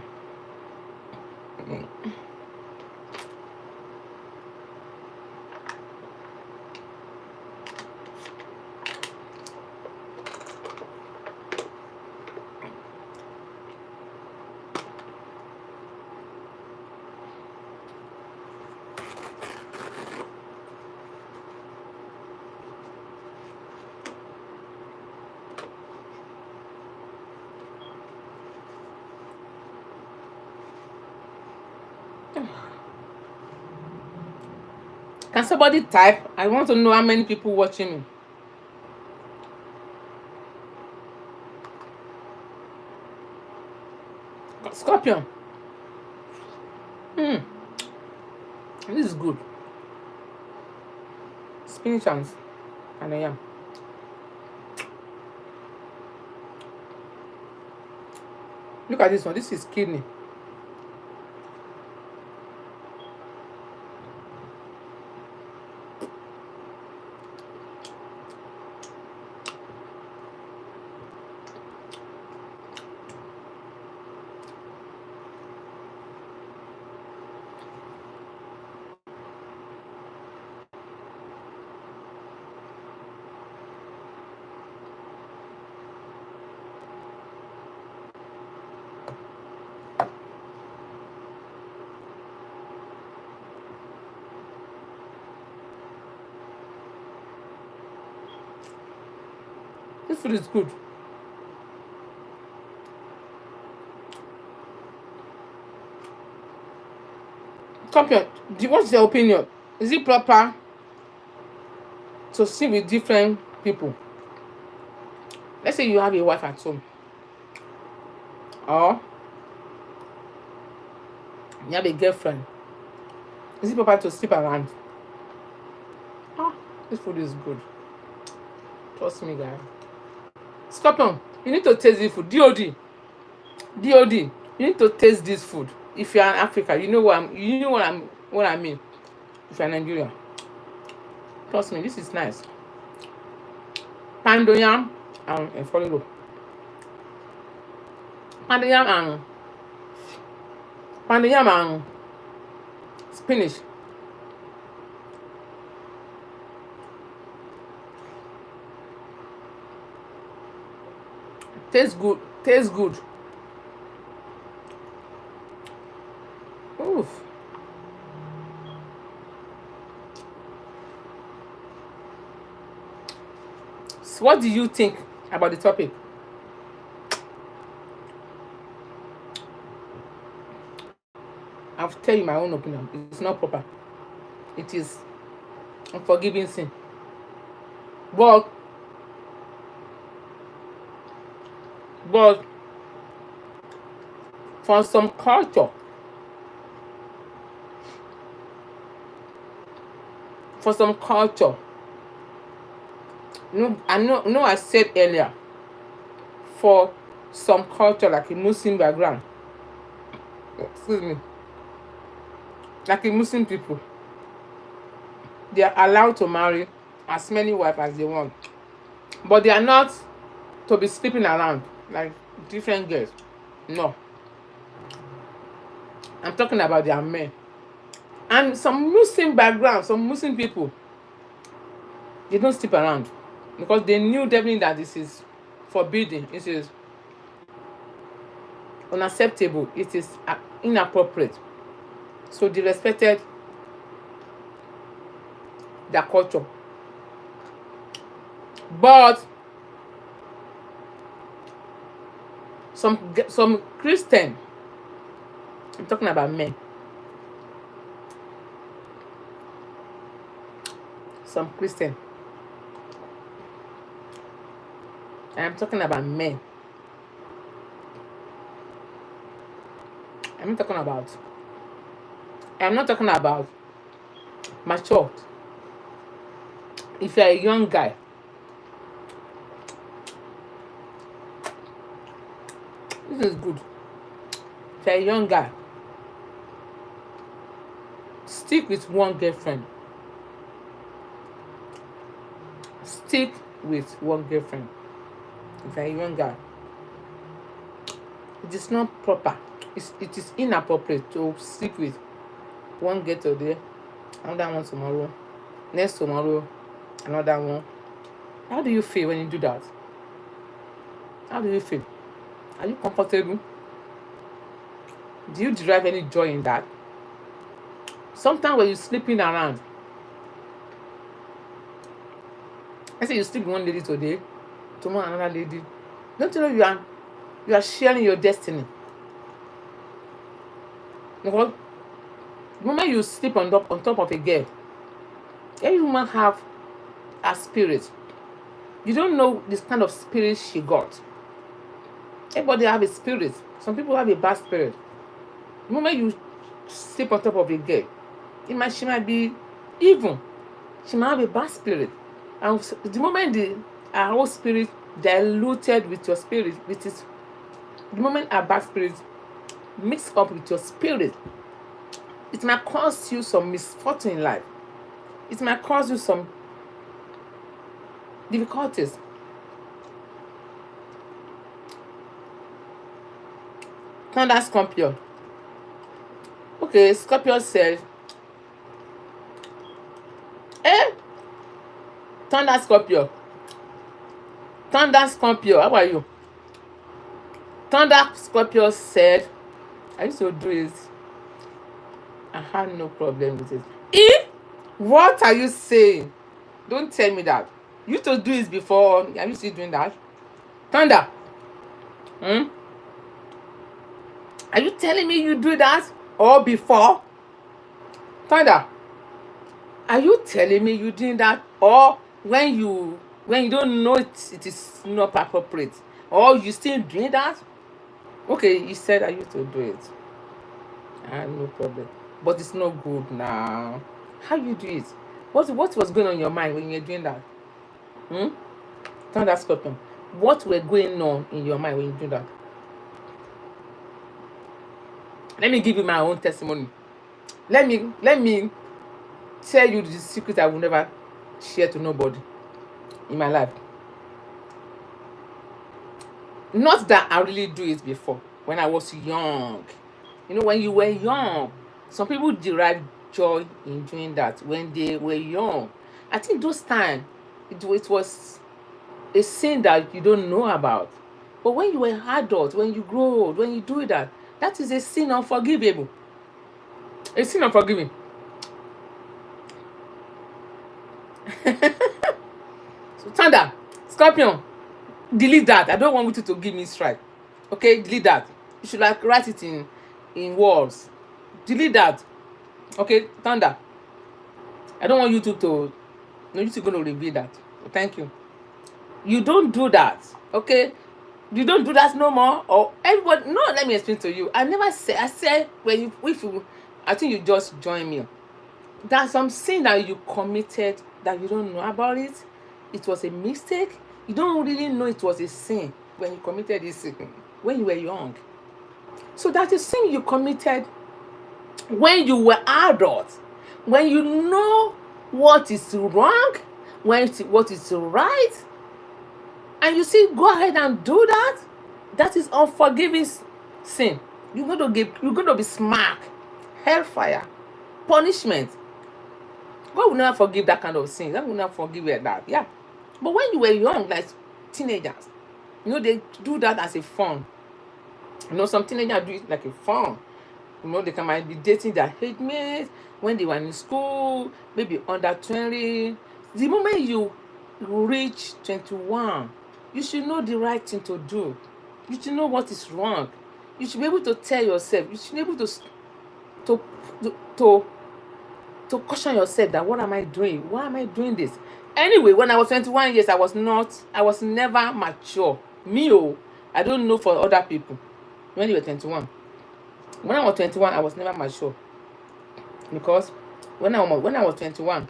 Can somebody type? I want to know how many people watching me. Scorpion. Hmm. This is good. Spinach and I am. Look at this one. This is kidney. This food is good. Scorpion, what's your opinion? Is it proper to sit with different people? Let's say you have a wife at home, or you have a girlfriend. Is it proper to sleep around? Ah, this food is good. Trust me, guys. Scorpion, you need to taste this food. DOD. DOD. You need to taste this food. If you are in Africa, you know what I mean. If you are in Nigeria. Trust me, this is nice. Pound yam and follow. Pound yam and spinach. Tastes good. Tastes good. Oof. So what do you think about the topic? I'll tell you my own opinion. It's not proper. It is unforgiving sin. But for some culture, I said earlier, for some culture like a Muslim background, excuse me, like a Muslim people, they are allowed to marry as many wives as they want, but they are not to be sleeping around like different girls. No, I'm talking about their men. And some Muslim background, some Muslim people, they don't sleep around because they knew definitely that this is forbidden, it is unacceptable, it is inappropriate. So they respected their culture. But some Christian, I'm talking about men, some Christian, I'm talking about men. I'm not talking about mature. If you're a young guy, this is good. If you're a young guy, stick with one girlfriend. Stick with one girlfriend. If you're a young guy, it is not proper. It is inappropriate to sleep with one girl today, another one tomorrow, next tomorrow, another one. How do you feel when you do that? How do you feel? Are you comfortable? Do you derive any joy in that? Sometimes when you're sleeping around, let's say you sleep with one lady today, tomorrow another lady, don't you know you are sharing your destiny? Because the moment you sleep on top of a girl, Every woman have a spirit. You don't know this kind of spirit she got. Everybody have a spirit. Some people have a bad spirit. The moment you sleep on top of a girl, she might be evil. She might have a bad spirit. And the moment her whole spirit diluted with your spirit, the moment her bad spirit mixed up with your spirit, it might cause you some misfortune in life. It might cause you some difficulties. Thunder Scorpio. Okay, Scorpio said, eh? Thunder Scorpio. Thunder Scorpio, how are you? Thunder Scorpio said, I used to do it. I had no problem with it. What are you saying? Don't tell me that. You used to do it before. Are you still doing that? Thunder. Are you telling me you do that? Or before? Thunder. Are you telling me you doing that? Or when you don't know it is not appropriate? Or you still doing that? Okay, you said I used to do it. I have no problem. But it's not good now. How you do it? What was going on in your mind when you're doing that? Thunder Scorpion. What were going on in your mind when you do that? Let me give you my own testimony. Let me tell you the secret I will never share to nobody in my life. Not that I really do it before, when I was young. You know, when you were young, some people derive joy in doing that when they were young. I think those times, it was a sin that you don't know about. But when you were adult, when you grow old, when you do that, that is a sin unforgivable. A sin unforgiving. So Thunder, Scorpion, delete that. I don't want you to give me strike. Okay, delete that. You should like write it in words. Delete that. Okay, Thunder. I don't want you to no, you're going to reveal that. Thank you. You don't do that. Okay, you don't do that no more. Or everybody. No, let me explain to you. I never say. I said when you if you. I think you just join me. There's some sin that you committed that you don't know about it. It was a mistake. You don't really know it was a sin when you committed this sin when you were young. So that's a sin you committed when you were adult. When you know what is wrong, what is right, and you still go ahead and do that, that is unforgiving sin. You're going to be smacked, hellfire, punishment. God will never forgive that kind of sin. God will never forgive you that. Yeah. But when you were young, like teenagers, you know, they do that as a fun. You know, some teenagers do it like a fun. You know, they might be dating their age mates when they were in school, maybe under 20. The moment you reach 21, you should know the right thing to do. You should know what is wrong. You should be able to tell yourself. You should be able to caution yourself that what am I doing? Why am I doing this? Anyway, when I was 21 years, I was never mature. I don't know for other people. When you were 21. When I was 21, I was never mature. Because when I was 21,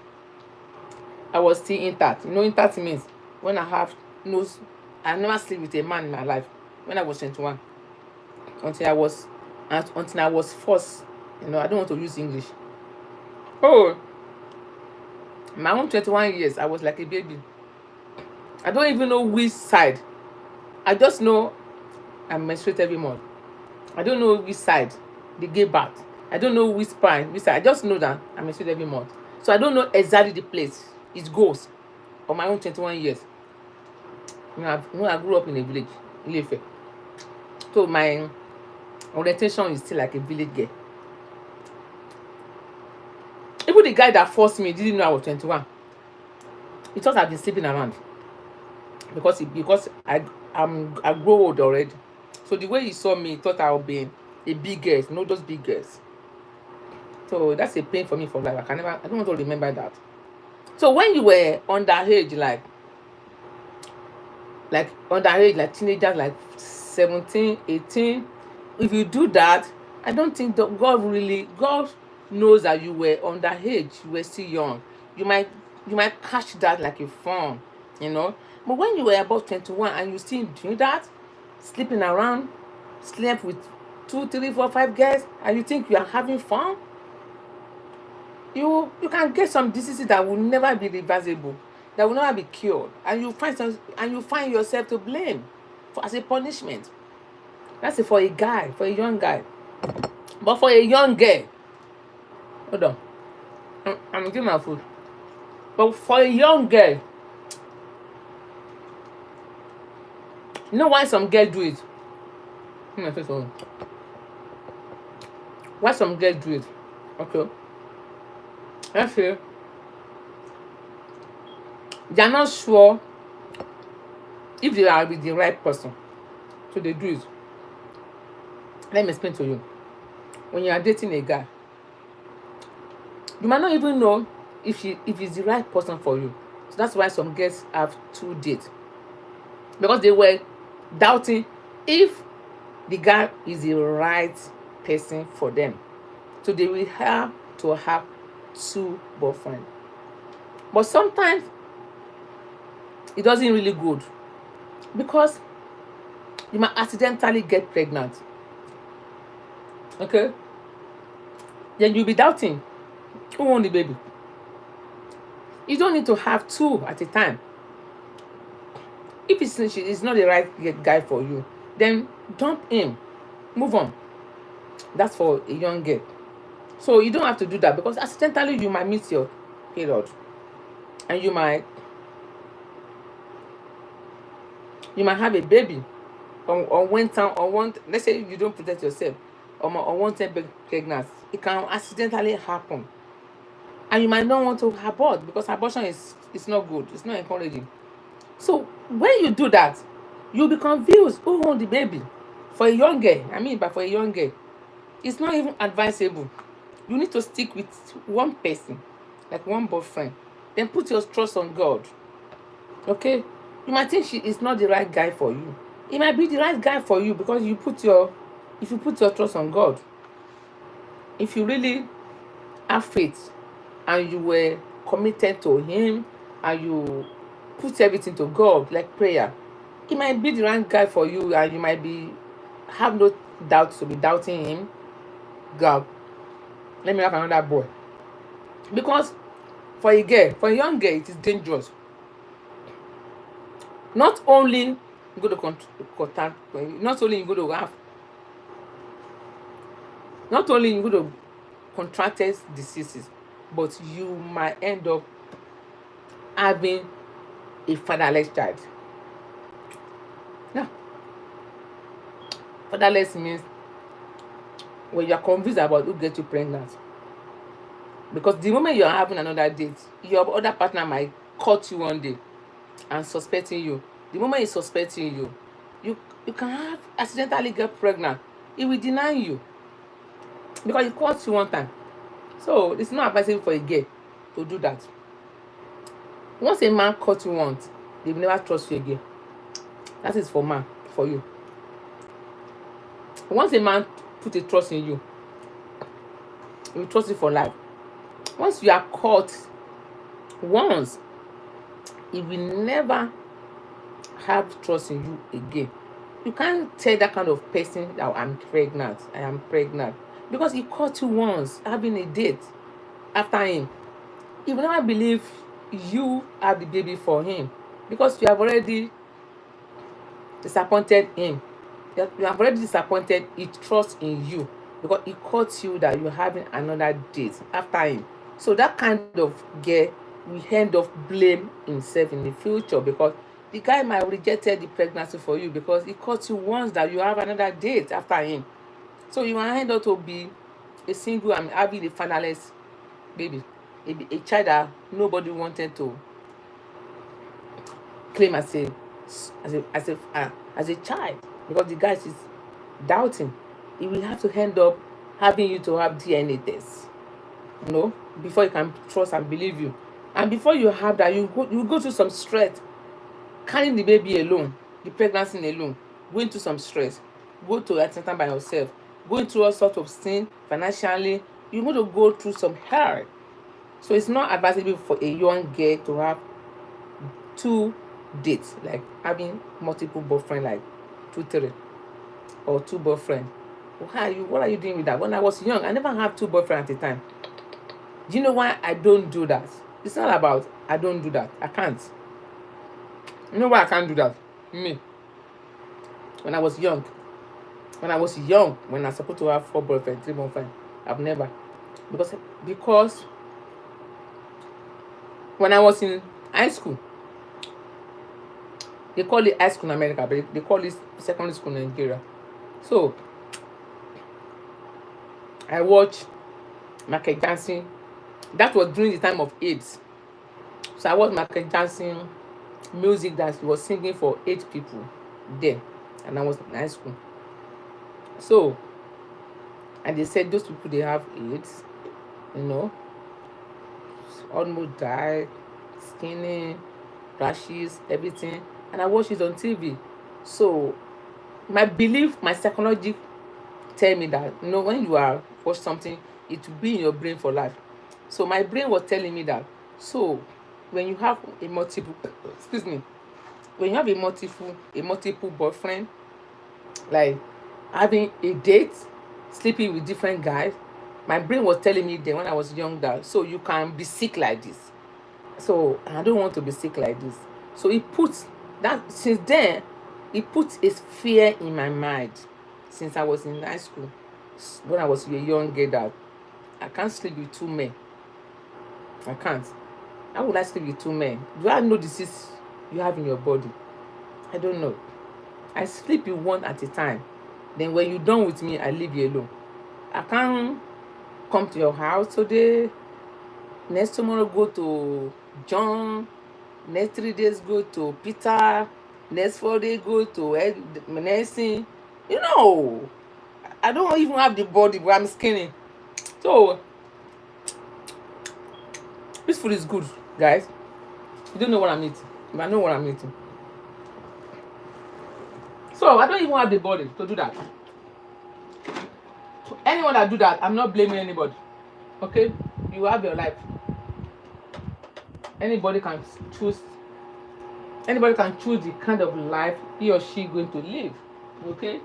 I was still intact. You know, intact means when I never sleep with a man in my life. When I was 21, until I was forced. You know, I don't want to use English. Oh, my own 21 years, I was like a baby. I don't even know which side. I just know I menstruate every month. I don't know which side they gave birth. I don't know which side. I just know that I menstruate every month. So I don't know exactly the place it goes on my own 21 years. I grew up in a village, Ilefe. So my orientation is still like a village girl. Even the guy that forced me didn't know I was 21. He thought I'd been sleeping around. Because I grow old already. So the way he saw me, he thought I would be a big girl. You know those big girls. So that's a pain for me for life. I don't want to remember that. So when you were underage, like underage, like teenagers, like 17, 18, if you do that, I don't think that God knows that you were underage, you were still young. You might you might catch that like a fun, you know. But when you were about 21 and you still do that, sleeping around, slept with two, three, four, five girls, and you think you are having fun, you can get some diseases that will never be reversible, that will never be cured, and you find yourself to blame for as a punishment. That's it for a guy, for a young guy. But for a young girl, hold on, I'm eating my food. But for a young girl, you know why some girls do it? Why some girls do it? Okay, let's say they are not sure if they are with the right person, so they do it. Let me explain to you. When you are dating a guy, you might not even know if he's the right person for you. So that's why some girls have two dates, because they were doubting if the guy is the right person for them. So they will have to have two boyfriends. But sometimes it doesn't really good, because you might accidentally get pregnant. Okay? Then you'll be doubting who won the baby. You don't need to have two at a time. If it's not the right guy for you, then dump him. Move on. That's for a young girl. So you don't have to do that, because accidentally you might miss your period, and you might have a baby on one time, on one, let's say you don't protect yourself, on one time pregnancy. It can accidentally happen, and you might not want to abort, because abortion is not good, it's not encouraging. So when you do that, you'll be confused who owned the baby. For a young girl, but for a young girl, it's not even advisable. You need to stick with one person, like one boyfriend. Then put your trust on God. Okay? You might think she is not the right guy for you. It might be the right guy for you, because if you put your trust on God, if you really have faith, and you were committed to him, and you put everything to God, like prayer, it might be the right guy for you, and you might have no doubts to be doubting him. God, let me have another boy. Because for a young girl, it is dangerous. Not only you go to contact, not only you go to have, not only you go to contracted diseases, but you might end up having a fatherless child. Yeah. Fatherless means when you are confused about who gets you pregnant. Because the moment you are having another date, your other partner might cut you one day and suspecting you. The moment he's suspecting you, you can have accidentally get pregnant. He will deny you, because he caught you one time. So it's not advisable for a girl to do that. Once a man caught you once, they will never trust you again. That is for man, for you. Once a man put a trust in you, he will trust you for life. Once you are caught once, he will never have trust in you again. You can't tell that kind of person that I am pregnant, because he caught you once having a date after him. He will never believe you have the baby for him, because you have already disappointed him. You have already disappointed his trust in you, because he caught you that you're having another date after him. So that kind of girl will end up blame himself in the future, because the guy might have rejected the pregnancy for you, because he caught you once that you have another date after him. So you might end up to be a single and having a fatherless baby, a child that nobody wanted to claim as a child, because the guy is doubting. He will have to end up having you to have DNA tests, before he can trust and believe you And before you have that, you go through some stress, carrying the baby alone, the pregnancy alone, going through some stress, go to antenatal by yourself, going through all sorts of things financially. You're going to go through some hell. So it's not advisable for a young girl to have two dates, like having multiple boyfriend, like 2, 3, or two boyfriend. What are you doing with that? When I was young, I never had two boyfriends at a time. Do you know why I don't do that? It's not about I don't do that. I can't. You know why I can't do that? Me. When I was young, when I was supposed to have 4 boyfriends, 3 boyfriends, I've never. Because when I was in high school, they call it high school in America, but they call it secondary school in Nigeria. So I watched Michael Jackson. That was during the time of AIDS. So I watched Michael Jackson music that he was singing for 8 people there, and I was in high school. So, and they said those people, they have AIDS, you know, almost died, skinny, rashes, everything. And I watched it on TV. So my belief, my psychology tell me that, you know, when you are watch something, it will be in your brain for life. So my brain was telling me that. So when you have a multiple excuse me, when you have a multiple boyfriend, like having a date, sleeping with different guys, my brain was telling me then when I was young that so you can be sick like this. So I don't want to be sick like this. So it puts that, since then it puts a fear in my mind since I was in high school, when I was a young girl, that I can't sleep with 2 men. I can't. How would I sleep with 2 men? Do I know disease you have in your body? I don't know. I sleep with one at a time. Then when you're done with me, I leave you alone. I can't come to your house today. Next tomorrow go to John. Next 3 days go to Peter. Next 4 days go to Menacing. You know, I don't even have the body, but I'm skinny. So this food is good, guys. You don't know what I'm eating, but I know what I'm eating. So I don't even have the body to do that. So anyone that do that, I'm not blaming anybody. Okay, you have your life. Anybody can choose. Anybody can choose the kind of life he or she going to live. Okay,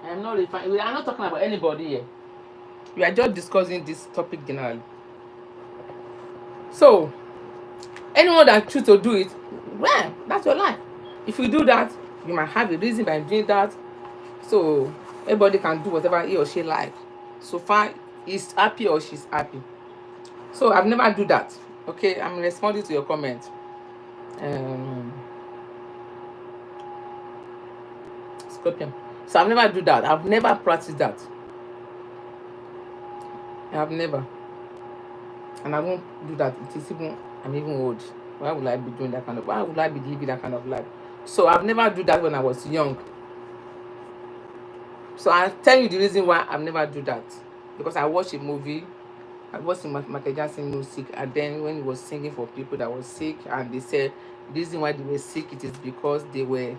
I'm not referring. We are not talking about anybody here. We are just discussing this topic generally. So anyone that choose to do it, well, that's your life. If you do that, you might have a reason by doing that. So everybody can do whatever he or she likes. So far, he's happy or she's happy. So I've never do that. Okay, I'm responding to your comment. Scorpion. So I've never do that. I've never practiced that. I've never. And I won't do that. It is even, I'm even old. Why would I be doing that kind of, why would I be living that kind of life? So I've never do that when I was young. So I'll tell you the reason why I've never do that. Because I watched a movie. I watched Michael Jackson music, and then when he was singing for people that were sick, and they said the reason why they were sick, it is because they were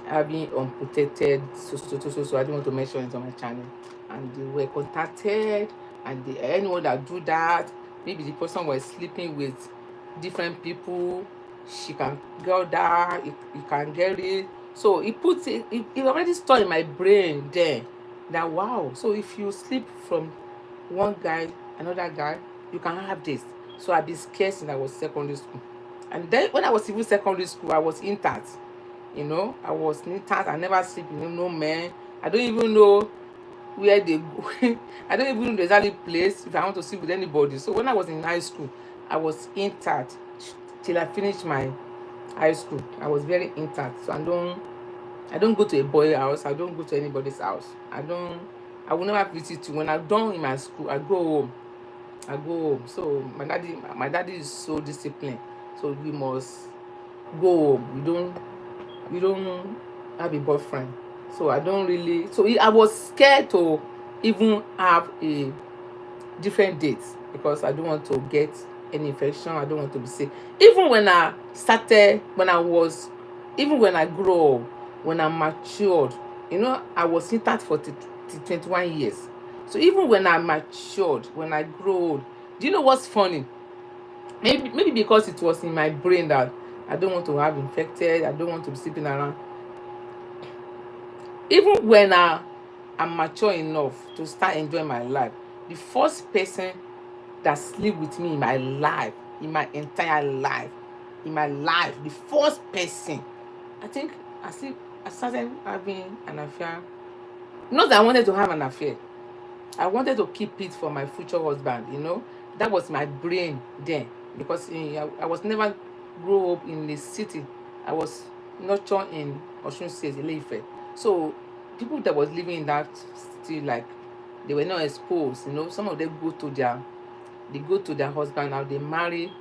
having unprotected so I don't want to mention it on my channel, and they were contacted, and anyone that do that, maybe the person was sleeping with different people, she can get that, you can get it. So it already stored in my brain there that wow, so if you sleep from one guy, another guy, you can have this. So I be scared since I was secondary school. And then when I was even secondary school, I was intact. You know, I was intact. I never sleep with no man. I don't even know where they go. I don't even know the exact place if I want to sleep with anybody. So when I was in high school, I was intact till I finished my high school. I was very intact. So I don't go to a boy house. I don't go to anybody's house. I will never visit you. When I'm done in my school, I go home. So my daddy is so disciplined. So we must go home. We don't have a boyfriend. So I don't really. So I was scared to even have a different date because I don't want to get any infection. I don't want to be sick. Even when I started, even when I grew up, when I matured, I was intern for 21 years. So even when I matured, when I grew old, do you know what's funny? Maybe because it was in my brain that I don't want to have infected, I don't want to be sleeping around. Even when I'm mature enough to start enjoying my life, the first person that sleep with me in my life, in my entire life, the first person, I think I started having an affair. Not that I wanted to have an affair. I wanted to keep it for my future husband. That was my brain then, because I was never grow up in the city. I was nurtured in Osun State, Ile-Ife. So people that was living in that city, like, they were not exposed. Some of them they go to their husband now, they marry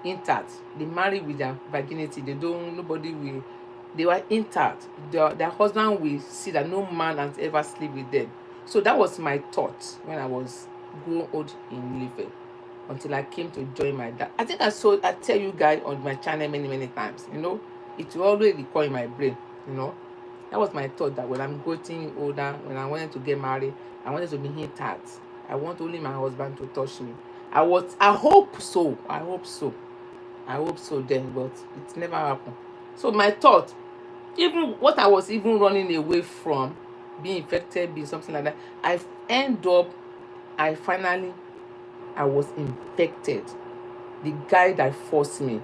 intact. They marry with their virginity. They were intact. Their husband will see that no man has ever slept with them. So that was my thought when I was growing old in Life, until I came to join my dad. I think I tell you guys on my channel many, many times, it will always recall in my brain, That was my thought, that when I'm getting older, when I wanted to get married, I wanted to be intact. I want only my husband to touch me. I hope so. I hope so then, but it never happened. So my thought, even what I was even running away from, being infected, being something like that, I was infected. The guy that forced me,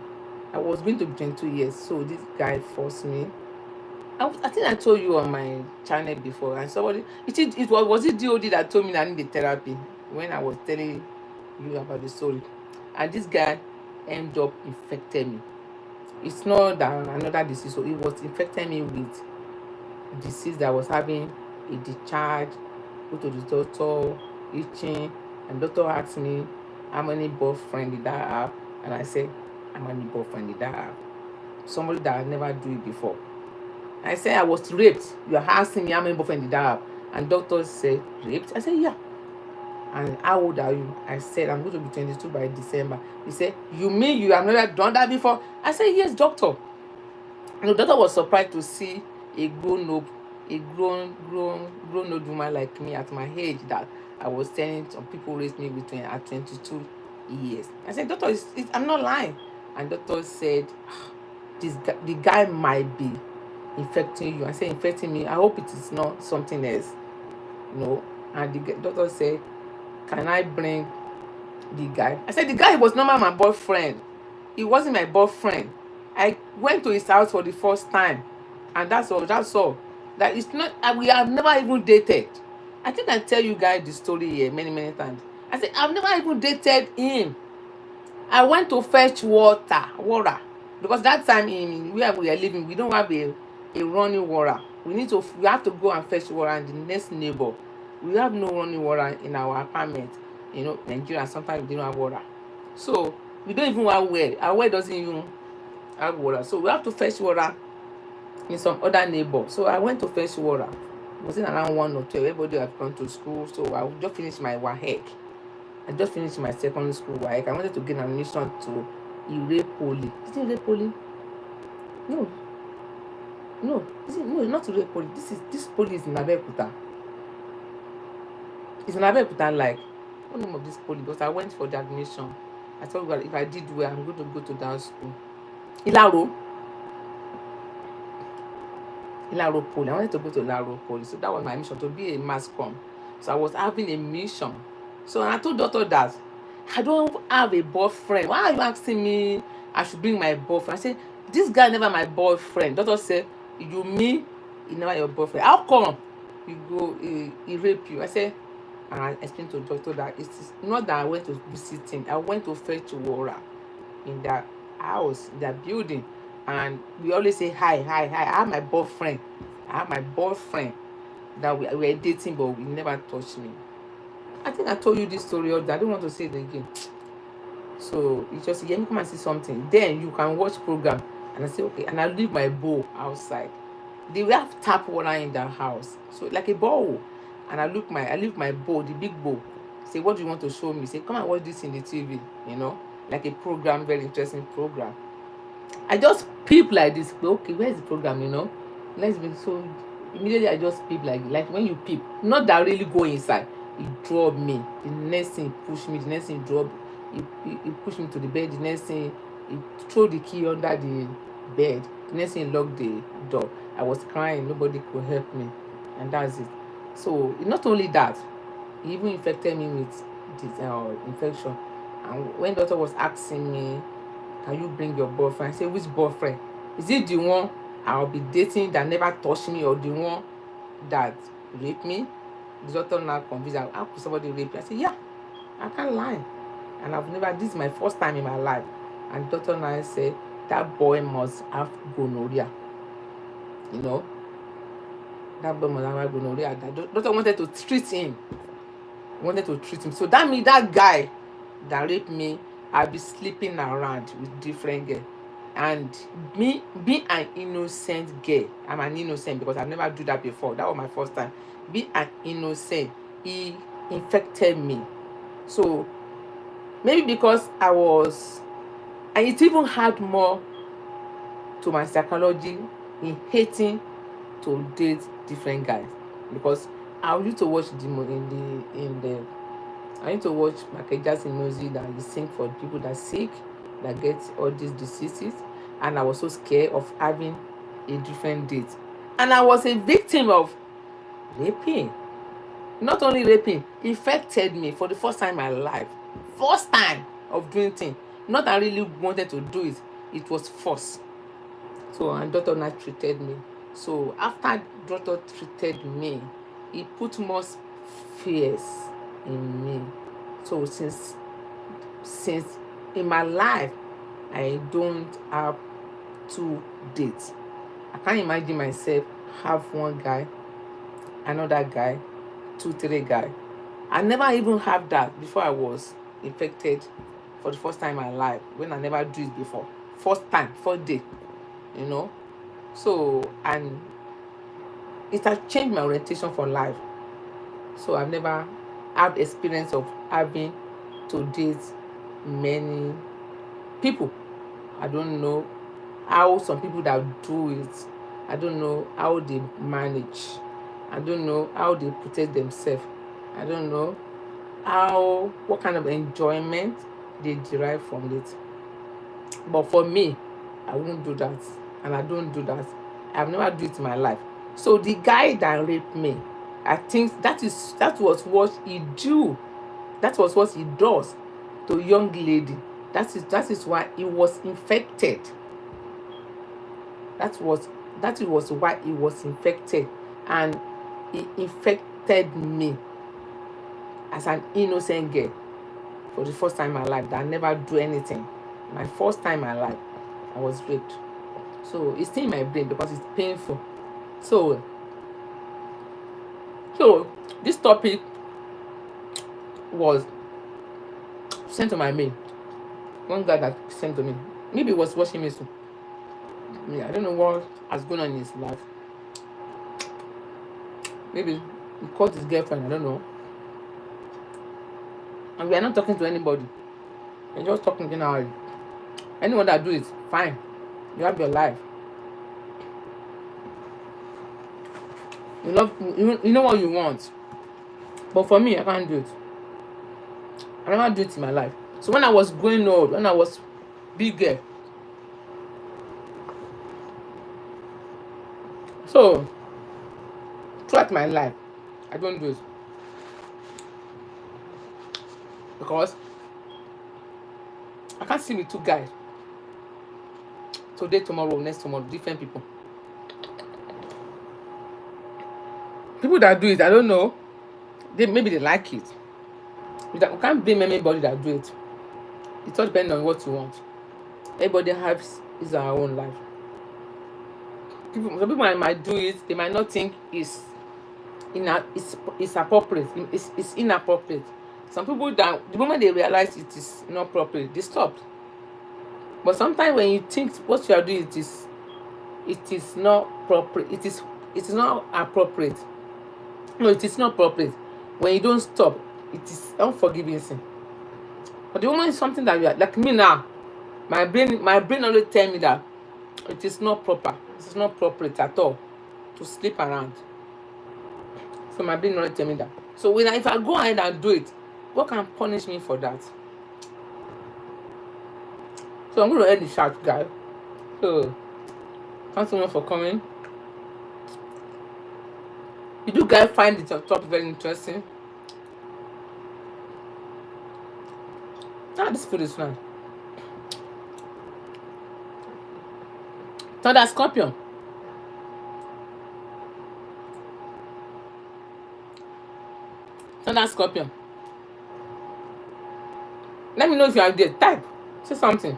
I was going to be 22 years, so this guy forced me. I think I told you on my channel before, and somebody, was it DOD that told me that I need the therapy when I was telling you about the story, and this guy ended up infected me. It's not that another disease, so it was infecting me with disease that was having a discharge. Go to the doctor, itching, and doctor asked me how many boyfriend did I have, and I said, how many boyfriend did I have? Somebody that I never do it before. I said I was raped. You are asking me how many boyfriend did I have, and doctor said raped. I said yeah. And how old are you? I said I'm going to be 22 by December. He said, you mean you have never done that before? I said yes, doctor. And the doctor was surprised to see a grown old woman like me at my age, that I was telling some people raised me at 22 years. I said, doctor, I'm not lying. And doctor said, the guy might be infecting you. I said, infecting me? I hope it is not something else. No. And the doctor said, can I bring the guy? I said, the guy was not my boyfriend. He wasn't my boyfriend. I went to his house for the first time, and that's all. That it's not. We have never even dated. I think I tell you guys the story here many, many times. I said I've never even dated him. I went to fetch water, because that time in where we are living, we don't have a running water. We have to go and fetch water, and the next neighbor. We have no running water in our apartment. Nigeria, sometimes we don't have water. So we don't even have well. Our well doesn't even have water. So we have to fetch water in some other neighbor. So I went to fetch water. It was in around 1 or 2. Everybody had gone to school. So I just finished my WAEC. I just finished my secondary school WAEC. I wanted to get admission to Ire Poly. Is it Ire Poly? No. No, not Ire Poly. This poly is in Abeokuta. It's in Abeokuta, like, what name of this poly? Because I went for the admission. I thought, well, if I did well, I'm going to go to that school. Ilaro Poly. I wanted to go to Ilaro Poly. So that was my mission, to be a mass comm. So I was having a mission. So I told doctor that I don't have a boyfriend. Why are you asking me I should bring my boyfriend? I said, this guy never my boyfriend. Doctor said, you mean he never your boyfriend? How come you go, he rape you? I said, and I explained to the doctor that it's not that I went to visit him. I went to fetch water in their house, in their building. And we always say, hi. I have my boyfriend. That we were dating, but we never touched me. I think I told you this story already. I don't want to say it again. So you just say, yeah, come and see something. Then you can watch program. And I say, okay. And I leave my bowl outside. They will have tap water in their house. So like a bowl. And I leave my bowl, the big bowl. Say, what do you want to show me? Say, come and watch this in the TV, like a program, very interesting program. I just peep like this. Okay, where's the program? Let's be so. Immediately, I just peep like when you peep, not that really go inside. He drop me. The next thing, he push me. The next thing, he drop. He push me to the bed. The next thing, he throw the key under the bed. The next thing, he lock the door. I was crying. Nobody could help me, and that's it. So not only that, he even infected me with this infection. And when doctor was asking me, can you bring your boyfriend? I say, which boyfriend? Is it the one I'll be dating that never touched me, or the one that raped me? The doctor now convinced, how could somebody rape me? I say, yeah, I can't lie. And I've never, this is my first time in my life. And doctor now said, that boy must have gonorrhea. That boy must have gonorrhea. That doctor wanted to treat him. So that means that guy that raped me, I'll be sleeping around with different girls. And me being an innocent girl, I'm an innocent because I've never do that before. That was my first time. Be an innocent, he infected me. So maybe because I was, and it even had more to my psychology in hating to date different guys, because I used to watch I need to watch Michael Jackson music that he sing for people that sick, that get all these diseases, and I was so scared of having a different date. And I was a victim of raping. Not only raping, infected me for the first time in my life. First time of doing things. Not I really wanted to do it. It was forced. So, and doctor now treated me. So after doctor treated me, he put more fears in me. So since in my life, I don't have 2 dates. I can't imagine myself have one guy, another guy, 2, 3 guys. I never even have that before I was infected for the first time in my life, when I never do it before. First time, first day, So, and it has changed my orientation for life. So I've never had experience of having to date many people. I don't know how some people that do it, I don't know how they manage. I don't know how they protect themselves. I don't know what kind of enjoyment they derive from it. But for me, I won't do that, and I don't do that. I've never do it in my life. So the guy that raped me, I think that was what he do. That was what he does to a young lady. That is why he was infected. That was why he was infected, and he infected me as an innocent girl for the first time in my life that I never do anything. My first time in my life, I was raped. So it's still in my brain because it's painful. So this topic was sent to my mail. One guy that sent to me, maybe he was watching me soon. I don't know what has gone on in his life. Maybe he called his girlfriend, I don't know. And we are not talking to anybody. We're just talking generally. Anyone that do it, fine. You have your life. You know what you want. But for me, I can't do it. I never do it in my life. So when I was growing old, when I was bigger, so throughout my life, I don't do it. Because I can't see with 2 guys. Today, tomorrow, next tomorrow, different people. People that do it, I don't know. Maybe they like it. We can't blame anybody that do it. It all depends on what you want. Everybody has his or her own life. Some people might do it. They might not think it's appropriate. It's inappropriate. Some people that the moment they realize it is not appropriate, they stop. But sometimes when you think what you are doing, it is not proper. It is not appropriate. No, it is not appropriate. When you don't stop, it is unforgiving sin. But the woman is something that you are like me now. My brain always tell me that it is not proper. It is not appropriate at all to sleep around. So my brain always tell me that. So if I go ahead and do it, God can punish me for that. So I'm going to end the chat, guys. So thanks so much for coming. Did you guys find the topic very interesting? This food is nice. Thunder Scorpion. Thunder Scorpion. Let me know if you are there. Type. Say something.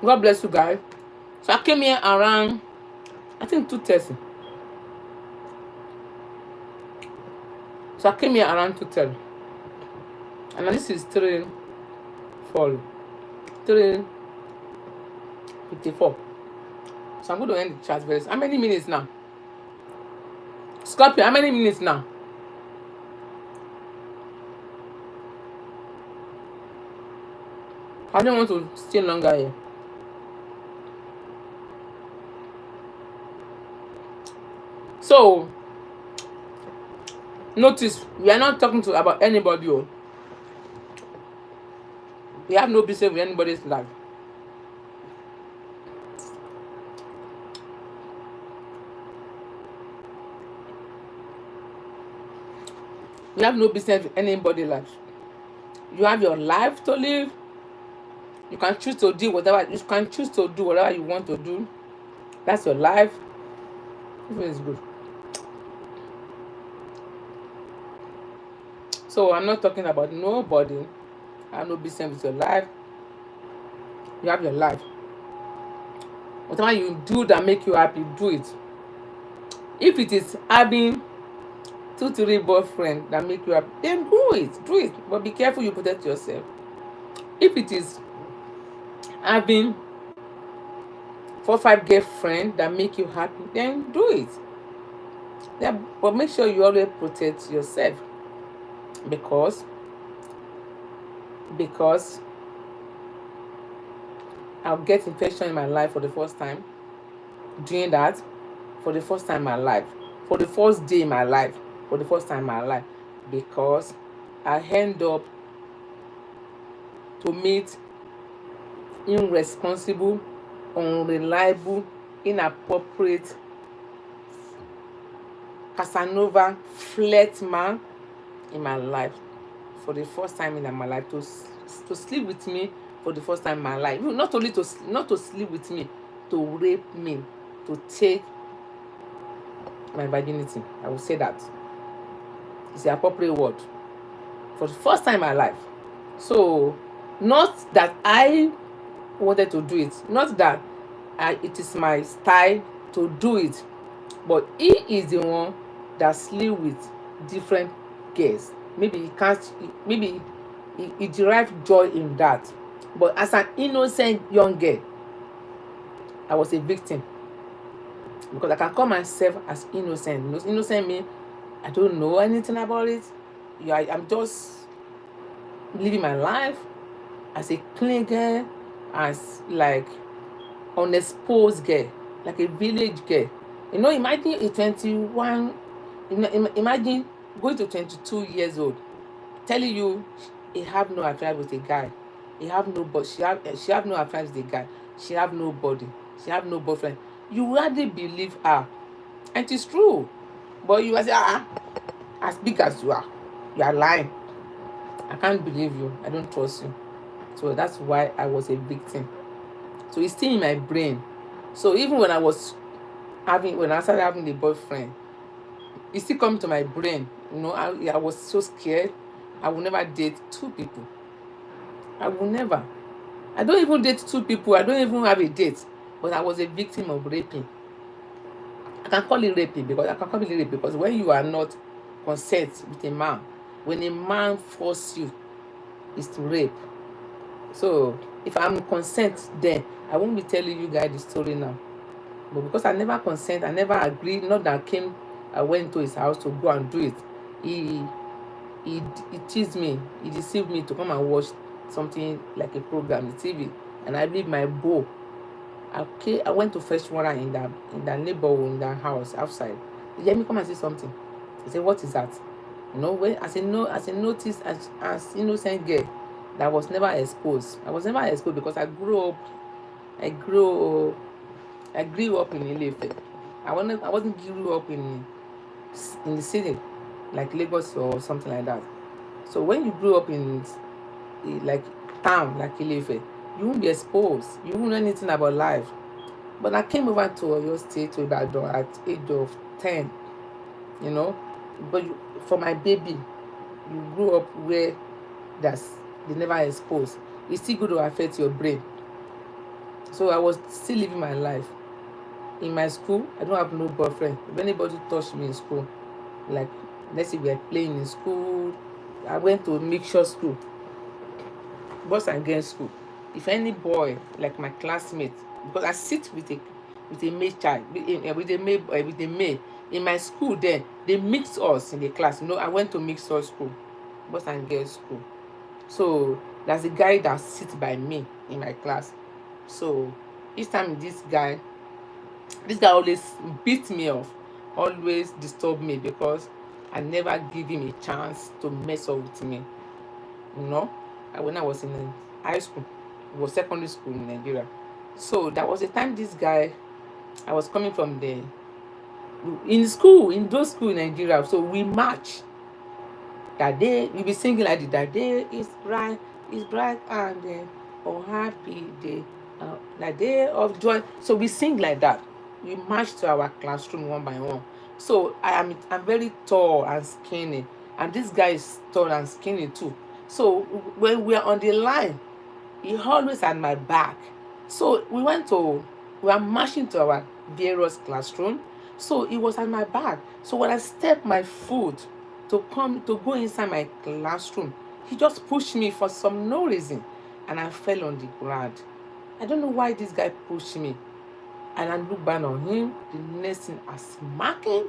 God bless you guys. So I came here around, I think 2:30. So I came here around 2:30. And this is 3:54. So I'm going to end the chat very soon. How many minutes now? Scorpio, how many minutes now? I don't want to stay longer here. So, notice, we are not talking about anybody. We have no business with anybody's life. You have no business with anybody's life. You have your life to live. You can choose to do whatever. You can choose to do whatever you want to do. That's your life. This is good. So I'm not talking about nobody. I have no business with your life. You have your life. Whatever you do that make you happy, do it. If it is having 2-3 boyfriends that make you happy, then do it. But be careful you protect yourself. If it is having 4-5 girlfriends that make you happy, then do it. Yeah, but make sure you always protect yourself, because I'll get infection in my life for the first time. Doing that for the first time in my life, for the first day in my life, for the first time in my life, because I end up to meet irresponsible, unreliable, inappropriate, Casanova, flirt man in my life for the first time in my life, to sleep with me for the first time in my life. Not only to sleep with me, to rape me, to take my virginity. I will say that. It's the appropriate word. For the first time in my life. So, not that I wanted to do it, not that it is my style to do it, but he is the one that sleep with different girls. Maybe he can't, maybe he derived joy in that. But as an innocent young girl, I was a victim, because I can call myself as innocent. Innocent means I don't know anything about it. I'm just living my life as a clean girl, as like unexposed girl, like a village girl. Imagine a 21, imagine going to 22 years old, telling you he have no affair with a guy. He have no, but she have no affair with a guy. She have nobody. She have no boyfriend. You hardly believe her, and it is true. But you say, as big as you are lying. I can't believe you. I don't trust you. So that's why I was a victim. So it's still in my brain. So even when I started having a boyfriend, it still come to my brain. I was so scared. I will never date 2 people. I will never. I don't even date 2 people. I don't even have a date. But I was a victim of raping. I can call it raping because when you are not consent with a man, when a man force you, it's to rape. So if I'm consent, then I won't be telling you guys the story now. But because I never consent, I never agreed, not that I went to his house to go and do it. He he he teased me, he deceived me to come and watch something like a program, the TV, and I leave my bowl. Okay, I went to fetch water in that neighborhood, in that house outside. Let me come and see something. I said, what is that? You know, when as a no as a notice as innocent girl that was never exposed. I was never exposed because I grew I grew up in Ilefe. I wasn't grew up in the city like Lagos or something like that. So when you grew up in like town like Ilefe, you won't be exposed. You won't know anything about life. But I came over to Oyo State to Ibadan at age of 10, you know. But for my baby, you grew up where that's they never exposed. It's still going to affect your brain. So I was still living my life. In my school, I don't have no boyfriend. If anybody touched me in school, like let's say we are playing in school, I went to mixture school, boys and girls school. If any boy like my classmate, because I sit with a male child, with a male in my school, then they mix us in the class. You know, I went to mixture school, boys and girls school. So there's a guy that sits by me in my class. So each time this guy always beat me off, always disturb me because I never give him a chance to mess up with me. You know, when I was in high school, it was secondary school in Nigeria. So that was the time this guy, I was coming from the in school, in those school in Nigeria. So we march that day, we be singing like this, that day is bright and oh happy day, the day of joy. So we sing like that. We march to our classroom one by one. So I'm very tall and skinny, and this guy is tall and skinny too. So when we are on the line, he always had my back. So we were marching to our various classroom. So he was at my back. So when I stepped my foot to go inside my classroom, he just pushed me for some no reason, and I fell on the ground. I don't know why this guy pushed me, and I look back on him. The next thing, I smack him.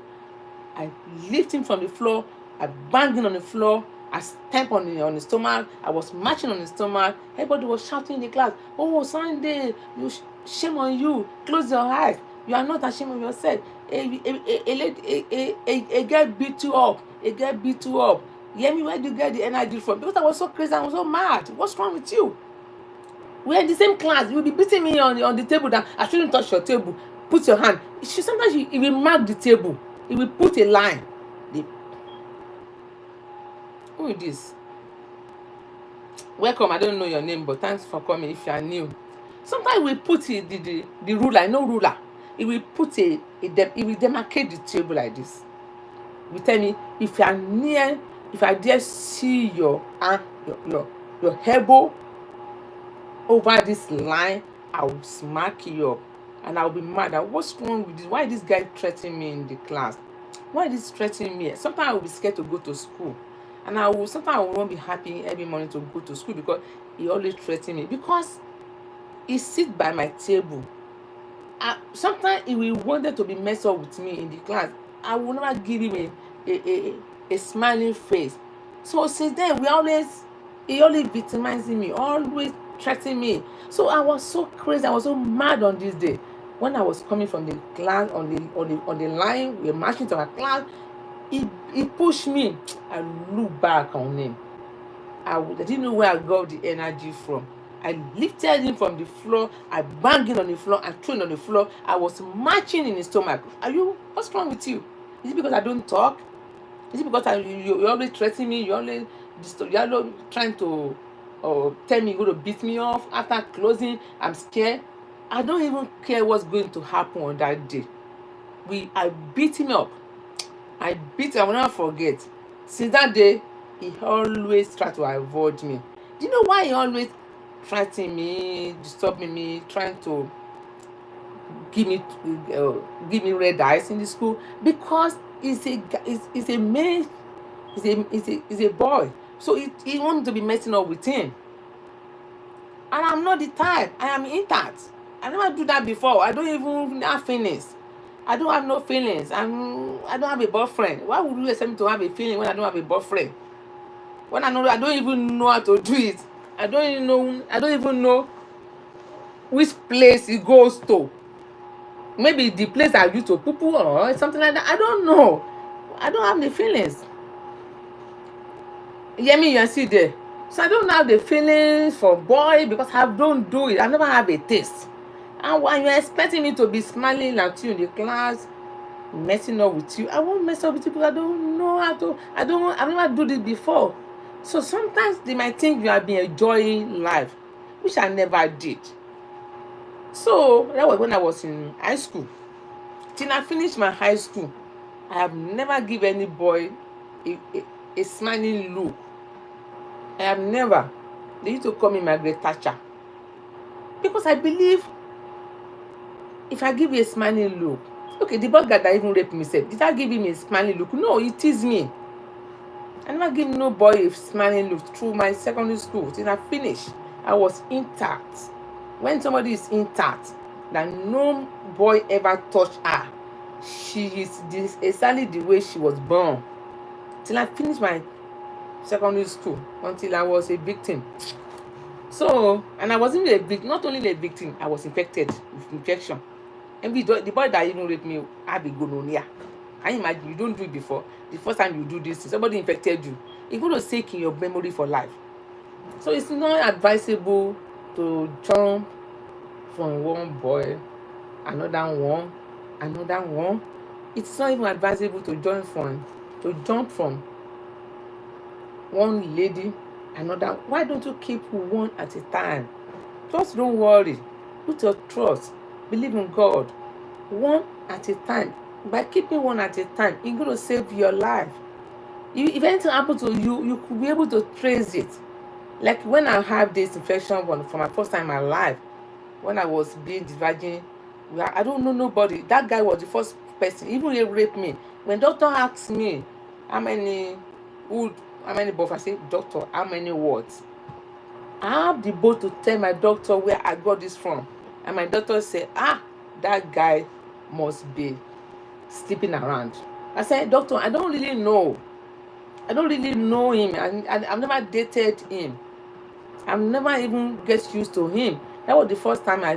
I lift him from the floor. I bang him on the floor. I stamp on his stomach. I was marching on his stomach. Everybody was shouting in the class, "Oh, Sunday, shame on you. Close your eyes. You are not ashamed of yourself. A girl beat you up. A girl beat you up. Hear me, where do you get the energy from?" Because I was so crazy. I was so mad. What's wrong with you? We're in the same class. You will be beating me on the table that I shouldn't touch your table. Put your hand. Sometimes he will mark the table. He will put a line. Who is this? Welcome. I don't know your name, but thanks for coming if you are new. Sometimes we put the ruler, no ruler. It will put it will demarcate the table like this. You tell me if I dare see your elbow over this line, I will smack you up, and I'll be mad at what's wrong with this. Why is this guy threatening me in the class? Why is this threatening me? Sometimes I will be scared to go to school, and sometimes I won't be happy every morning to go to school because he always threaten me because he sit by my table. Sometimes he will wanted to be messed up with me in the class. I will never give him a smiling face. So since then he always victimizing me, always threatening me. So I was so crazy, I was so mad on this day. When I was coming from the class on the line, we were marching to our class, he pushed me. I look back on him. I didn't know where I got the energy from. I lifted him from the floor. I banged him on the floor and threw him on the floor. I was marching in his stomach. What's wrong with you? Is it because I don't talk? Is it because you always threaten me? You're always trying to tell me you're going to beat me off after closing? I'm scared. I don't even care what's going to happen on that day. I beat him up. I will never forget. Since that day, he always tried to avoid me. Do you know why he always threatening me, disturbing me, trying to give me red eyes in the school? Because he's a man, he's a boy. So he wants to be messing up with him. And I'm not the type. I am intact. I never do that before. I don't even have feelings. I don't have no feelings. I don't have a boyfriend. Why would you expect me to have a feeling when I don't have a boyfriend? When I don't even know how to do it. I don't even know which place it goes to. Maybe the place I used to poo poo or something like that. I don't know. I don't have the feelings. Hear me, you see there. So I don't have the feelings for boy because I don't do it. I never have a taste. And when you're expecting me to be smiling at you in the class, messing up with you, I won't mess up with you because I don't know how to. I've never do this before. So sometimes they might think you have been enjoying life, which I never did. So that was when I was in high school. Till I finished my high school, I have never given any boy a smiling look. I have never. They used to call me Margaret Thatcher. Because I believe if I give you a smiling look, okay, the boy guy that even raped me said, did I give him a smiling look? No, it is me. I never give no boy a smiling look through my secondary school. Till I finished, I was intact. When somebody is intact, that no boy ever touched her, she is exactly the way she was born. Till I finished my secondary school, until I was a victim. So, and I wasn't a victim, not only a victim, I was infected with infection. And the boy that even raped me had a gonorrhea. Can you imagine? You don't do it before. The first time you do this, somebody infected you. It's going to stick in your memory for life. So it's not advisable to jump from one boy, another one. It's not even advisable to jump from one lady, another. Why don't you keep one at a time? Just don't worry. Put your trust. Believe in God. One at a time. By keeping one at a time, it's going to save your life. If anything happens to you, you could be able to trace it. Like when I had this infection for my first time in my life, when I was being diverging, I don't know nobody. That guy was the first person. Even he raped me. When doctor asked me how many buff, I say, doctor, how many words? I have the bold to tell my doctor where I got this from. And my doctor said, that guy must be sleeping around. I said, doctor, I don't really know him. I've never dated him. I've never even get used to him. That was the first time I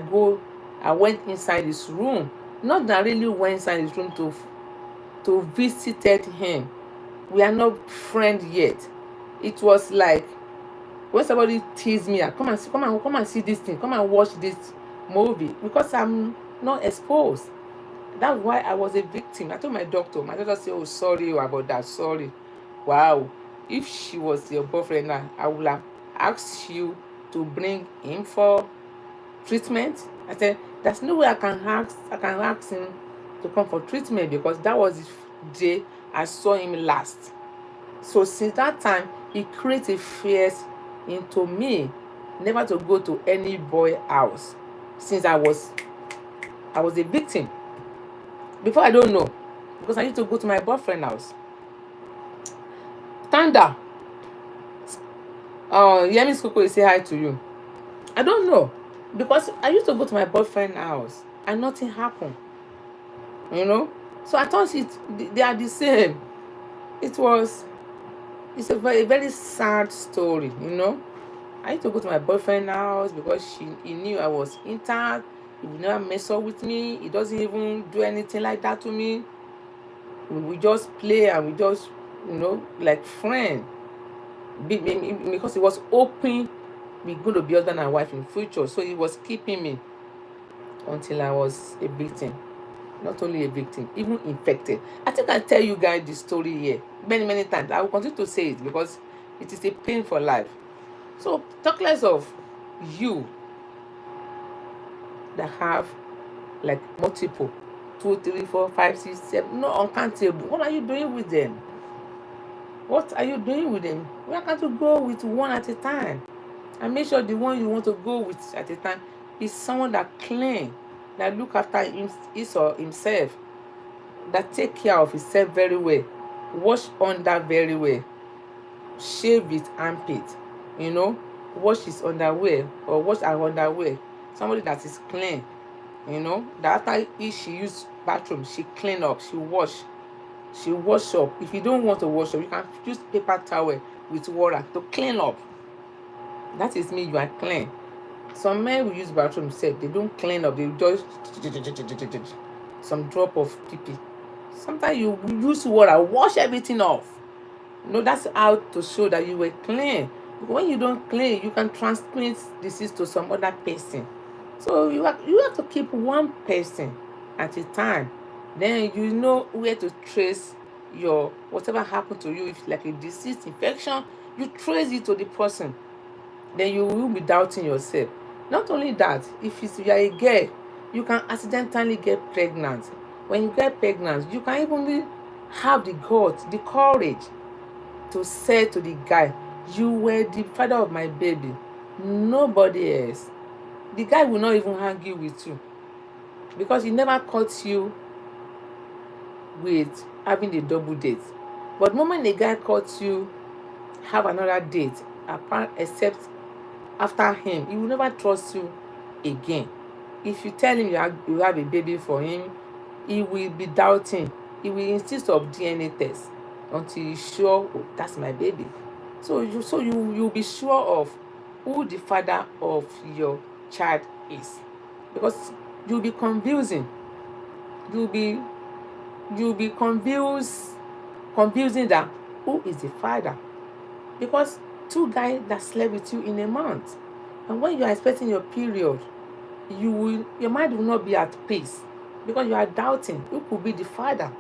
went inside his room. Not that I really went inside his room to visited him. We are not friends yet. It was like when somebody teased me, come and see this thing, come and watch this movie, because I'm not exposed. That's why I was a victim. I told my doctor said, oh, sorry about that, sorry. Wow, if she was your boyfriend now, I would have asked you to bring him for treatment. I said, there's no way I can ask him to come for treatment, because that was the day I saw him last. So since that time, he created fears into me never to go to any boy house. Since I was a victim. Before, I don't know, because I used to go to my boyfriend's house. Thunder. Yemi Skoko is say hi to you. I don't know, because I used to go to my boyfriend's house and nothing happened. So I thought they are the same. It's a very, very sad story. I used to go to my boyfriend's house because he knew I was intact. He would never mess up with me. He doesn't even do anything like that to me. We just play and we just, like friends. Because he was hoping we're going to be husband and wife in future. So he was keeping me until I was a victim. Not only a victim, even infected. I think I tell you guys the story here many, many times. I will continue to say it because it is a pain for life. So talk less of you that have like multiple 2, 3, 4, 5, 6, 7, no uncountable. What are you doing with them? Why can't you go with one at a time? And make sure the one you want to go with at a time is someone that clean, that look after his or himself, that take care of himself very well, wash under very well, shave his armpit, wash his underwear or wash her underwear. Somebody that is clean, that after she use bathroom, she clean up, she wash up. If you don't want to wash up, you can use paper towel with water to clean up. That is me, you are clean. Some men will use bathroom set, they don't clean up, they just some drop of pee. Sometimes you use water, wash everything off. That's how to show that you were clean. When you don't clean, you can transmit disease to some other person. So you have to keep one person at a time. Then you know where to trace your whatever happened to you. If like a disease, infection, you trace it to the person. Then you will be doubting yourself. Not only that, if you are a girl, you can accidentally get pregnant. When you get pregnant, you can even have the guts, the courage to say to the guy, you were the father of my baby, nobody else. The guy will not even argue with you because he never caught you with having a double date. But the moment the guy caught you have another date, apart except after him, he will never trust you again. If you tell him you have a baby for him, he will be doubting. He will insist of DNA test until he's sure, oh, that's my baby. So you'll be sure of who the father of your child is, because you'll be confusing. You'll be confusing that who is the father, because two guys that slept with you in a month, and when you are expecting your period, your mind will not be at peace because you are doubting who could be the father.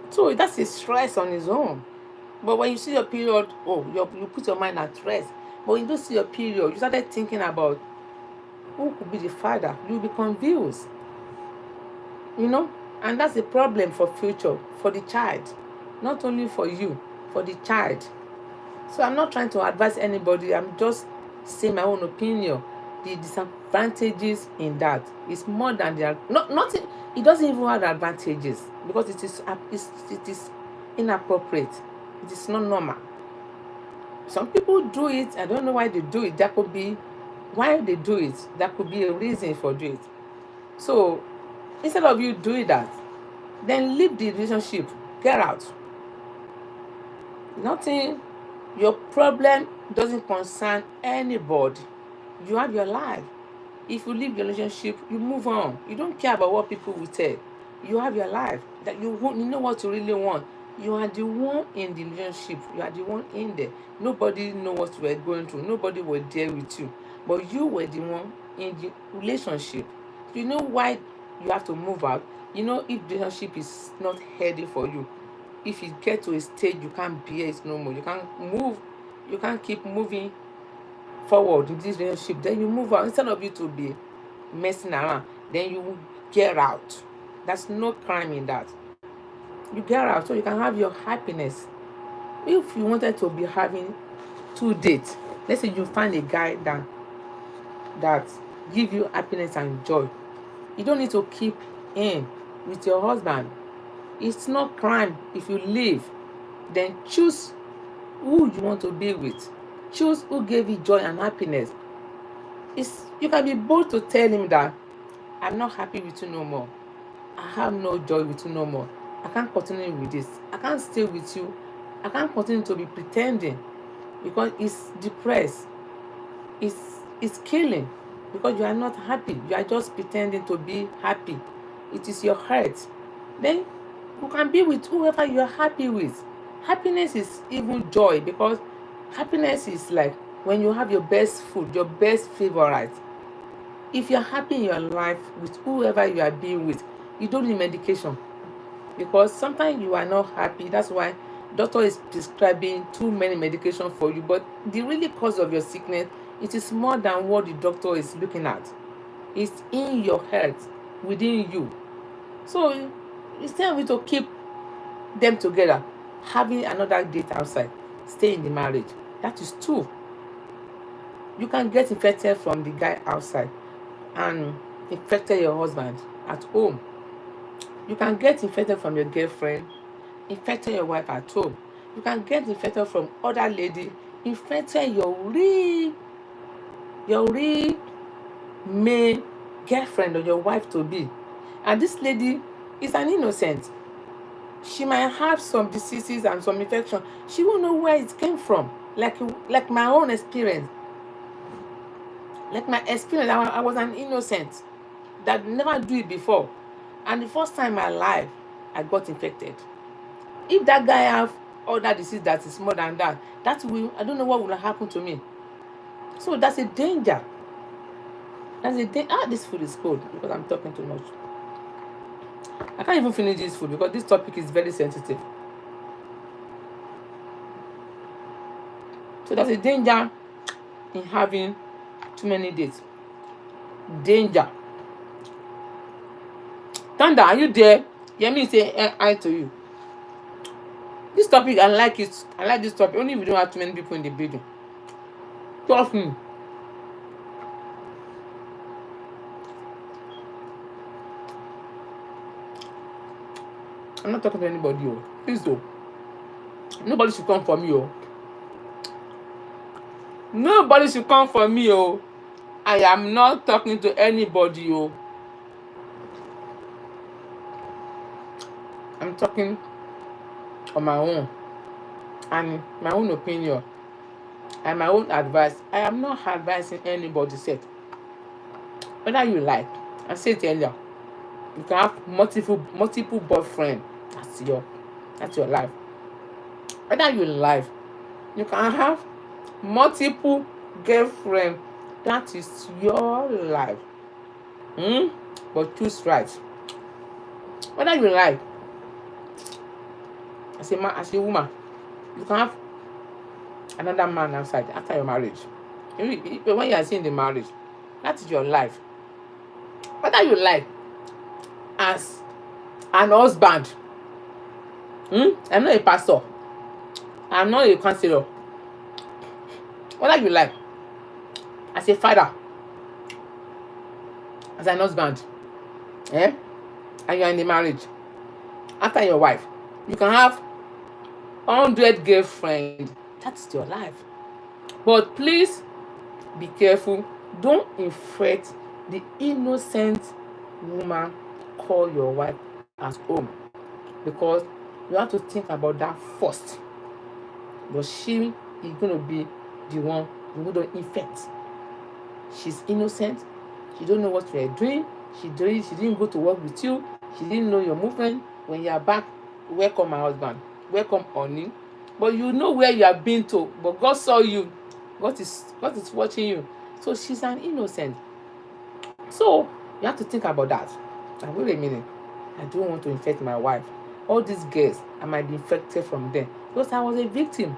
So that's a stress on its own. But when you see your period, you put your mind at rest. But when you don't see your period, you started thinking about who could be the father. You'll be confused. And that's the problem for future, for the child. Not only for you, for the child. So I'm not trying to advise anybody. I'm just saying my own opinion. The disadvantages in that is more than nothing. It doesn't even have advantages because it is inappropriate. It is not normal. Some people do it. I don't know why they do it. That could be why they do it. That could be a reason for doing it. So instead of you doing that, then leave the relationship. Get out. Nothing. Your problem doesn't concern anybody. You have your life. If you leave your relationship, you move on. You don't care about what people will tell. You have your life. That you know what you really want. You are the one in the relationship. You are the one in there. Nobody knows what you were going through. Nobody was there with you. But you were the one in the relationship. You know why you have to move out. If the relationship is not healthy for you. If you get to a stage you can't bear it no more. You can't move. You can't keep moving forward in this relationship. Then you move out. Instead of you to be messing around, then you get out. There's no crime in that. You get out so you can have your happiness. If you wanted to be having 2 dates, let's say you find a guy that give you happiness and joy, you don't need to keep in with your husband. It's not crime if you leave. Then choose who you want to be with. Choose who gave you joy and happiness. You can be bold to tell him that I'm not happy with you no more. I have no joy with you no more. I can't continue with this. I can't stay with you. I can't continue to be pretending because it's depressed. It's killing because you are not happy. You are just pretending to be happy. It is your hurt. Then you can be with whoever you are happy with. Happiness is even joy because happiness is like when you have your best food, your best favorite. If you're happy in your life with whoever you are being with, you don't need medication because sometimes you are not happy. That's why doctor is prescribing too many medication for you. But the really cause of your sickness, it is more than what the doctor is looking at. It's in your health, within you. So instead of you to keep them together, having another date outside, stay in the marriage. That is true. You can get infected from the guy outside and infected your husband at home. You can get infected from your girlfriend, infected your wife at home. You can get infected from other lady, infected your real male girlfriend or your wife to be, and this lady is an innocent. She might have some diseases and some infection. She won't know where it came from. Like my own experience. Like my experience, I was an innocent that never do it before. And the first time in my life, I got infected. If that guy have other disease that is more than that, I don't know what will happen to me. So that's a danger. This food is cold because I'm talking too much. I can't even finish this food because this topic is very sensitive. So there's a danger in having too many dates. Danger. Thunder, are you there? Hear me say hi to you. This topic, I like it. I like this topic. Only if we don't have too many people in the building. Trust me. I'm not talking to anybody, oh. Please do. Nobody should come for me, oh. Nobody should come for me, oh. I am not talking to anybody, oh. I'm talking on my own and my own opinion and my own advice. I am not advising anybody set. Whether you like, I said earlier, you can have multiple boyfriends. That's your life. Whether you like, you can have multiple girlfriends. That is your life. But choose right. Whether you like, as a woman, you can have another man outside after your marriage. When you are seeing the marriage, that is your life. Whether you like, as an husband, I'm not a pastor, I'm not a counselor. Whether you like, as a father, as an husband, and you are in the marriage, after your wife, you can have 100 girlfriends. That's your life. But please be careful. Don't infect the innocent woman call your wife at home, because you have to think about that first. But she is going to be the one who don't infect. She's innocent. She don't know what you are doing. She didn't go to work with you. She didn't know your movement. When you are back, welcome my husband, welcome honey. But you know where you have been to. But God saw you. God is watching you. So she's an innocent. So you have to think about that. And wait a minute, I don't want to infect my wife. All these girls, I might be infected from them because I was a victim.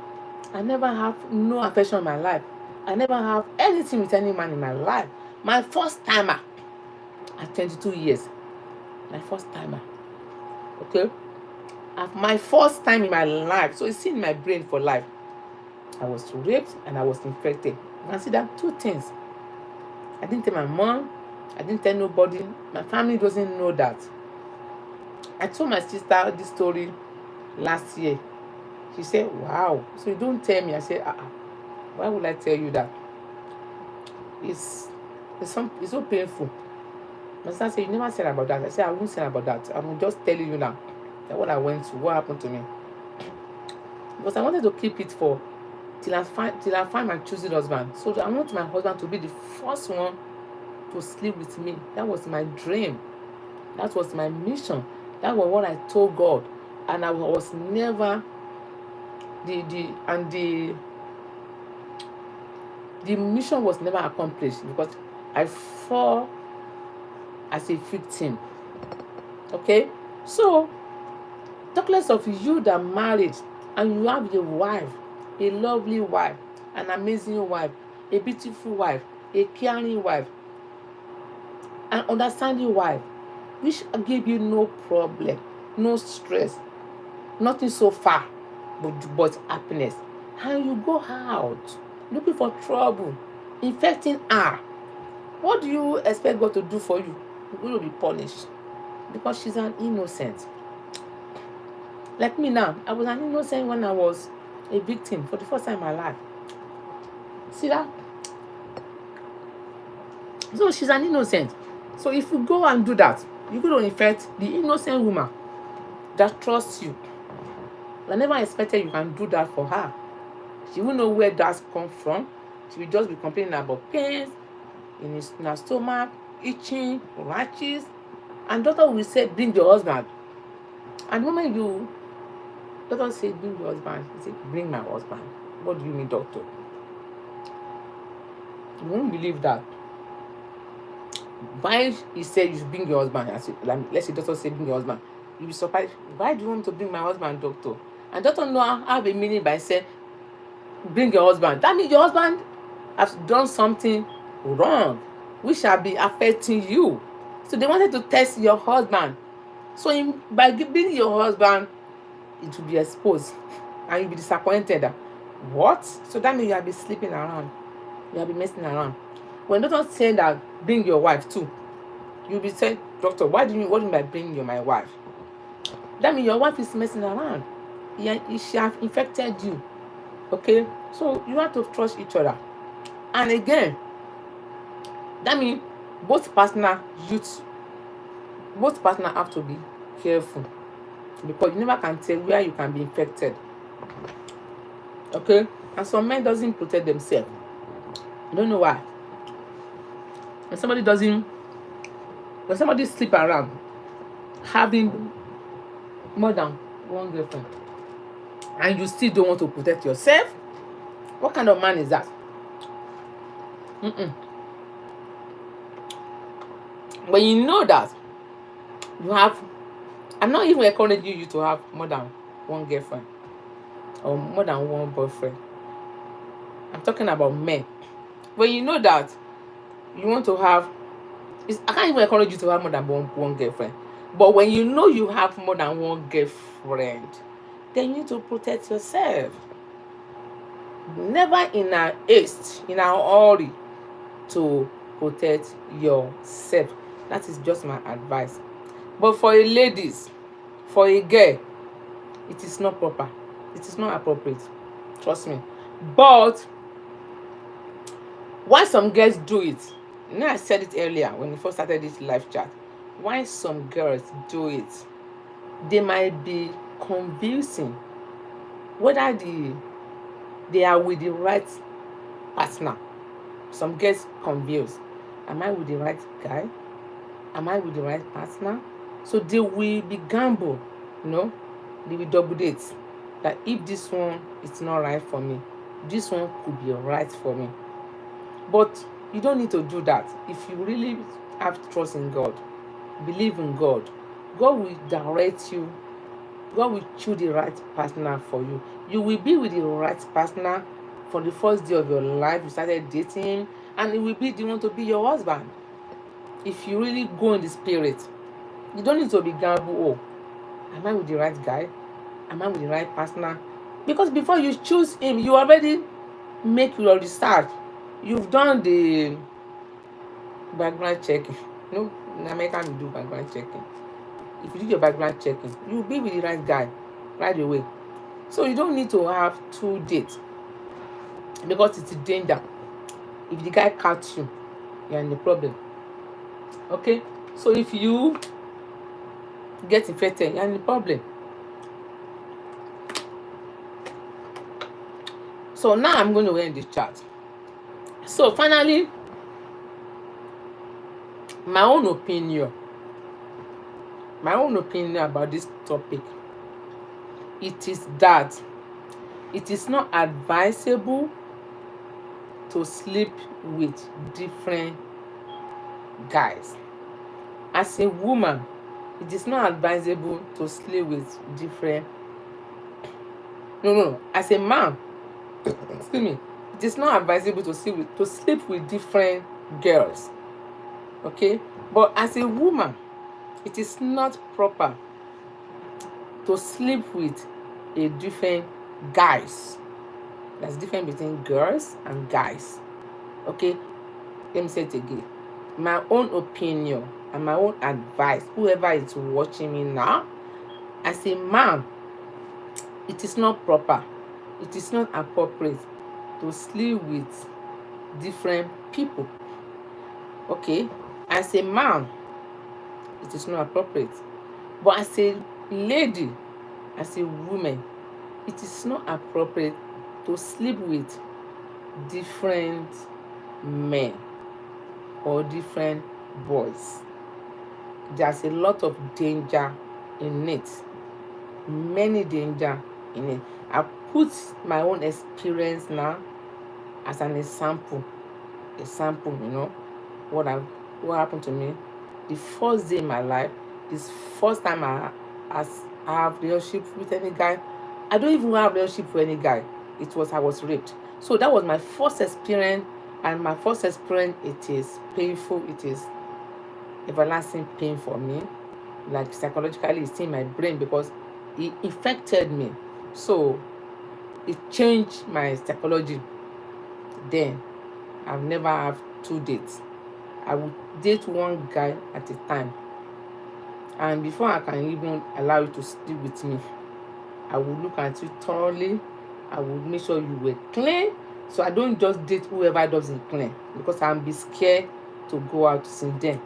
I never have no affection in my life. I never have anything with any man in my life. My first timer at 22 years. My first timer. Okay? At my first time in my life. So it's in my brain for life. I was raped and I was infected. Consider two things. I didn't tell my mom. I didn't tell nobody. My family doesn't know that. I told my sister this story last year. She said, wow. So you don't tell me. I said, why would I tell you that? It's so painful. My sister said, you never said about that. I said, I won't say about that. I'm just telling you now that what I went through, what happened to me. Because I wanted to keep it for till I find my choosing husband. So I want my husband to be the first one to sleep with me. That was my dream. That was my mission. That was what I told God. And I was never the mission was never accomplished because I fall as a victim. Okay? So, talk less of you that married and you have a wife, a lovely wife, an amazing wife, a beautiful wife, a caring wife, an understanding wife, which give you no problem, no stress, nothing so far, but happiness. And you go out looking for trouble, infecting her. What do you expect God to do for you? You're going to be punished because she's an innocent. Like me now, I was an innocent when I was a victim for the first time in my life. See that? So she's an innocent. So if you go and do that, you're going to infect the innocent woman that trusts you. I never expected you can do that for her. She won't know where that's come from. She will just be complaining about pains in her stomach, itching, rashes. And doctor will say, bring your husband. And the moment doctor say, bring your husband, he say, bring my husband. What do you mean, doctor? You won't believe that. Why he said you should bring your husband? Let's say doctor say bring your husband. You'll be surprised. Why do you want to bring my husband, doctor? And doctor know have a meaning by saying bring your husband. That means your husband has done something wrong, which shall be affecting you. So they wanted to test your husband. So by bringing your husband, it will be exposed, and you'll be disappointed. What? So that means you have been sleeping around. You have been messing around. When doctor say that bring your wife too, you'll be saying, doctor, what do you mean by bringing my wife? That means your wife is messing around. She has infected you. Okay? So you have to trust each other. And again, that means both partners have to be careful, because you never can tell where you can be infected. Okay? And some men doesn't protect themselves. I don't know why. When somebody sleep around having more than one girlfriend, and you still don't want to protect yourself, what kind of man is that? When you know that you have, I'm not even encouraging you to have more than one girlfriend or more than one boyfriend. I'm talking about men. When you know that you want to have, I can't even encourage you to have more than one girlfriend. But when you know you have more than one girlfriend, then you need to protect yourself. Never in a haste, in a hurry to protect yourself. That is just my advice. But for a ladies, for a girl, it is not proper. It is not appropriate. Trust me. But why some girls do it? You know, I said it earlier when we first started this live chat. Why some girls do it? They might be confusing whether they are with the right partner. Some girls confused. Am I with the right guy? Am I with the right partner? So they will be gamble, they will double date. That if this one is not right for me, this one could be right for me. But you don't need to do that. If you really have trust in God, believe in God, God will direct you. God will choose the right partner for you. You will be with the right partner for the first day of your life. You started dating him, and he will be the one to be your husband. If you really go in the spirit, you don't need to be gamble. Oh, am I with the right guy? Am I with the right partner? Because before you choose him, you already make your research. You've done the background checking. In America we do background checking. If you do your background checking, you'll be with the right guy right away. So you don't need to have 2 dates, because it's a danger. If the guy catch you, you're in the problem. Okay? So if you get infected, you're in the problem. So now I'm going to end this chat. So finally, my own opinion about this topic, it is that it is not advisable to sleep with different guys. As a woman, it is not advisable to sleep with different as a man, excuse me, it is not advisable to sleep with different girls. Okay? But as a woman, it is not proper to sleep with a different guys. There's difference between girls and guys. Okay? Let me say it again. My own opinion and my own advice, whoever is watching me now, as a man, it is not proper, it is not appropriate to sleep with different people. Okay, as a man, it is not appropriate. But as a lady, as a woman, it is not appropriate to sleep with different men or different boys. There's a lot of danger in it, many danger in it. I put my own experience now as an example, what I what happened to me. The first day in my life, this first time as I have relationship with any guy. I don't even have relationship with any guy. I was raped. So that was my first experience, and my first experience, it is painful. It is everlasting pain for me. Like psychologically, it's in my brain because it affected me. So it changed my psychology. Then I've never have two dates. I would date one guy at a time, and before I can even allow you to sleep with me, I would look at you thoroughly. I would make sure you were clean. So I don't just date whoever doesn't clean, because I'm be scared to go out since then.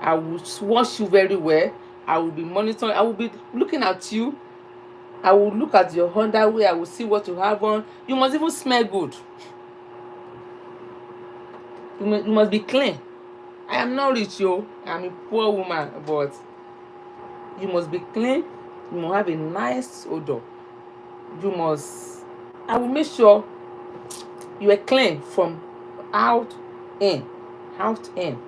I will wash you very well. I will be monitoring. I will be looking at you. I will look at your underwear. I will see what you have on. You must even smell good. You must be clean. I am not rich, yo. I am a poor woman, but you must be clean. You must have a nice odor. You must. I will make sure you are clean from out in, out in,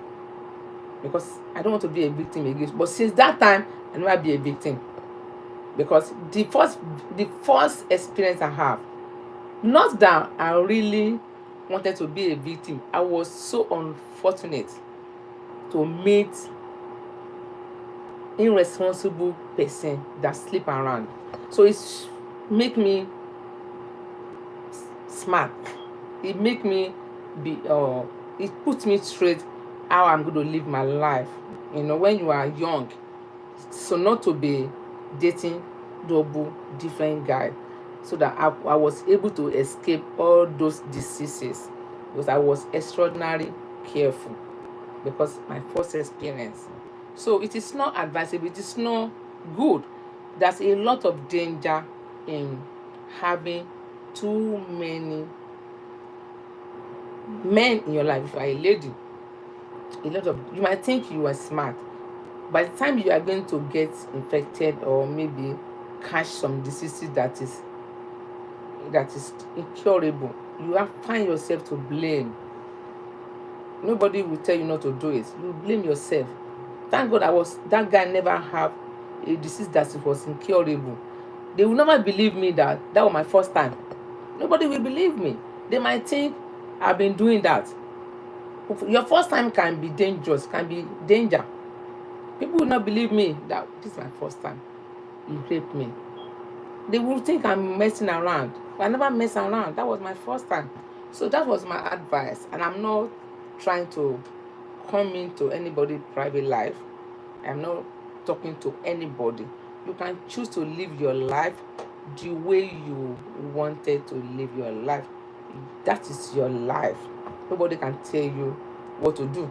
because I don't want to be a victim again. But since that time, I never be a victim, because the first experience I have, not that I really wanted to be a victim. I was so unfortunate to meet irresponsible person that sleep around. So it's make me smart. It make me be it puts me straight how I'm going to live my life. When you are young, so not to be dating double different guy, so that I was able to escape all those diseases, because I was extraordinarily careful, because my first experience. So it is not advisable, it is not good. There's a lot of danger in having too many men in your life. If you are a lady, you might think you are smart. By the time you are going to get infected or maybe catch some diseases that is incurable, you have find yourself to blame. Nobody will tell you not to do it. You blame yourself. Thank God that guy never have a disease that was incurable. They will never believe me that was my first time. Nobody will believe me. They might think I've been doing that. Your first time can be dangerous, can be danger. People will not believe me that this is my first time. You raped me. They will think I'm messing around. But I never mess around. That was my first time. So that was my advice. And I'm not trying to come into anybody's private life. I'm not talking to anybody. You can choose to live your life the way you wanted to live your life. That is your life. Nobody can tell you what to do.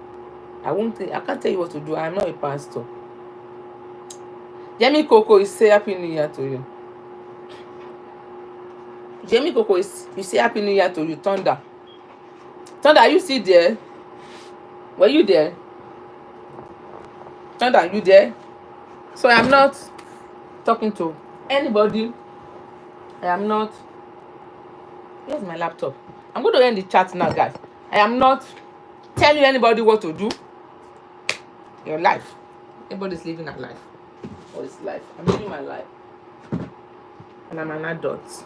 I can't tell you what to do. I'm not a pastor. Yemi Coco is say Happy New Year to you. Yemi Coco is you say Happy New Year to you. Thunder, are you still there? Were you there? Thunder, are you there? So I am not talking to anybody. I am not. Where's my laptop? I'm going to end the chat now, guys. I am not telling anybody what to do. Your life. Everybody's living a life. Or it's life. I'm living my life. And I'm an adult.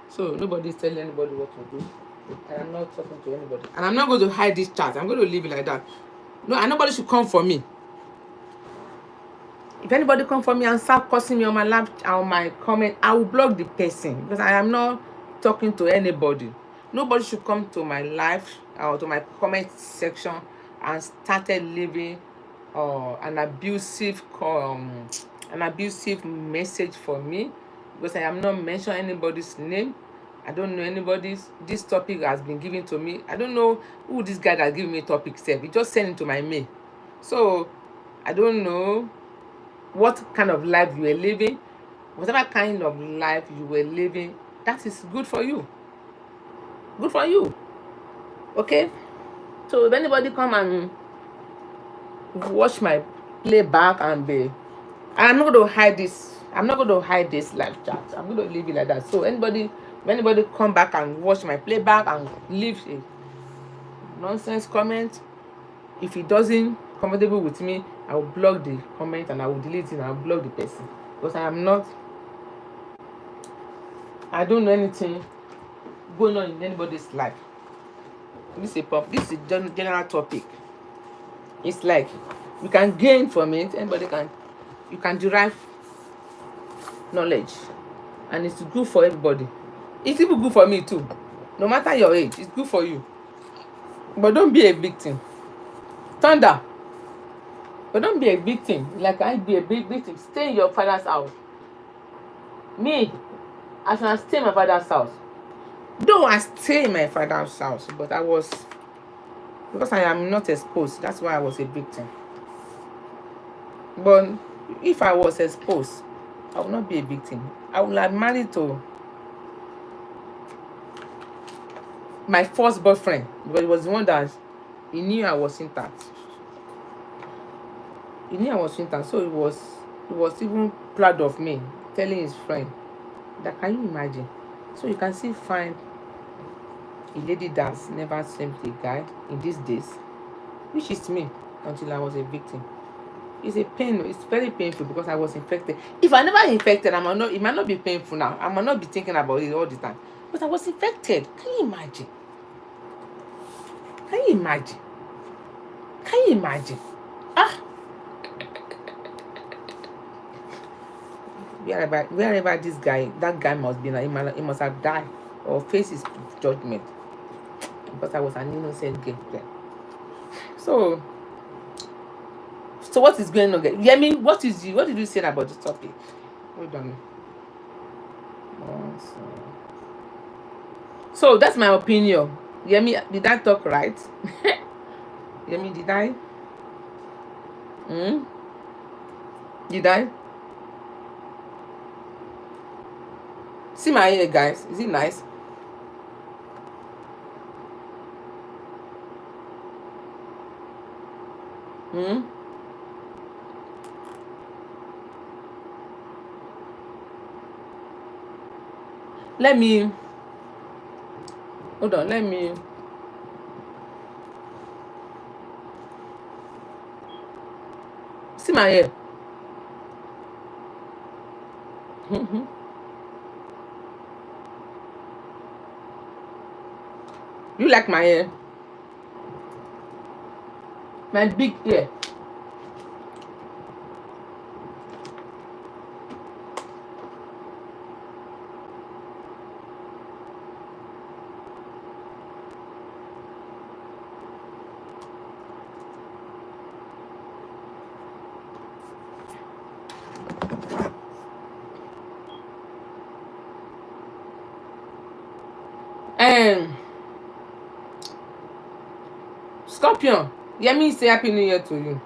So nobody's telling anybody what to do. I am not talking to anybody. And I'm not going to hide this chat. I'm going to leave it like that. No, and nobody should come for me. If anybody come for me and start cursing me on my lap, on my comment, I will block the person, because I am not talking to anybody. Nobody should come to my life or to my comment section and started leaving an abusive message for me, because I am not mentioning anybody's name. I don't know anybody's. This topic has been given to me. I don't know who this guy that gave me topic said. He just sent it to my mail. So I don't know what kind of life you were living. Whatever kind of life you were living, that is good for you. Good for you. Okay? So if anybody come and watch my playback and be, I'm not going to hide this. I'm not going to hide this live chat. I'm going to leave it like that. So anybody, when anybody come back and watch my playback and leave a nonsense comment, if it doesn't comfortable with me, I will block the comment and I will delete it and I will block the person, because I don't know anything going on in anybody's life. This is a general topic. It's like you can gain from it. You can derive knowledge, and it's good for everybody. It's even good for me too. No matter your age, it's good for you. But don't be a victim. Thunder. But don't be a victim. Like I be a big victim. Stay in your father's house. Me, I should stay in my father's house. Though I stay in my father's house, but because I am not exposed, that's why I was a victim. But if I was exposed, I would not be a victim. I would have married to my first boyfriend, but it was the one that he knew I was intact. So he was even proud of me, telling his friend that, can you imagine? So you can still find a lady that's never slept with a guy in these days, which is me, until I was a victim. It's very painful because I was infected. If I never infected, it might not be painful now. I might not be thinking about it all the time. But I was infected. Can you imagine? Ah, wherever that guy must be now, he must have died or face his judgment, because I was an innocent girl. So what is going on? Yemi, what did you say about the topic? Hold on. So that's my opinion. Yemi, did I talk right? Yemi, did I? Did I? See my hair, guys. Is it nice? Hold on, let me see my hair. You like my hair? My big hair. Scorpion, Yemi say happy new year to you.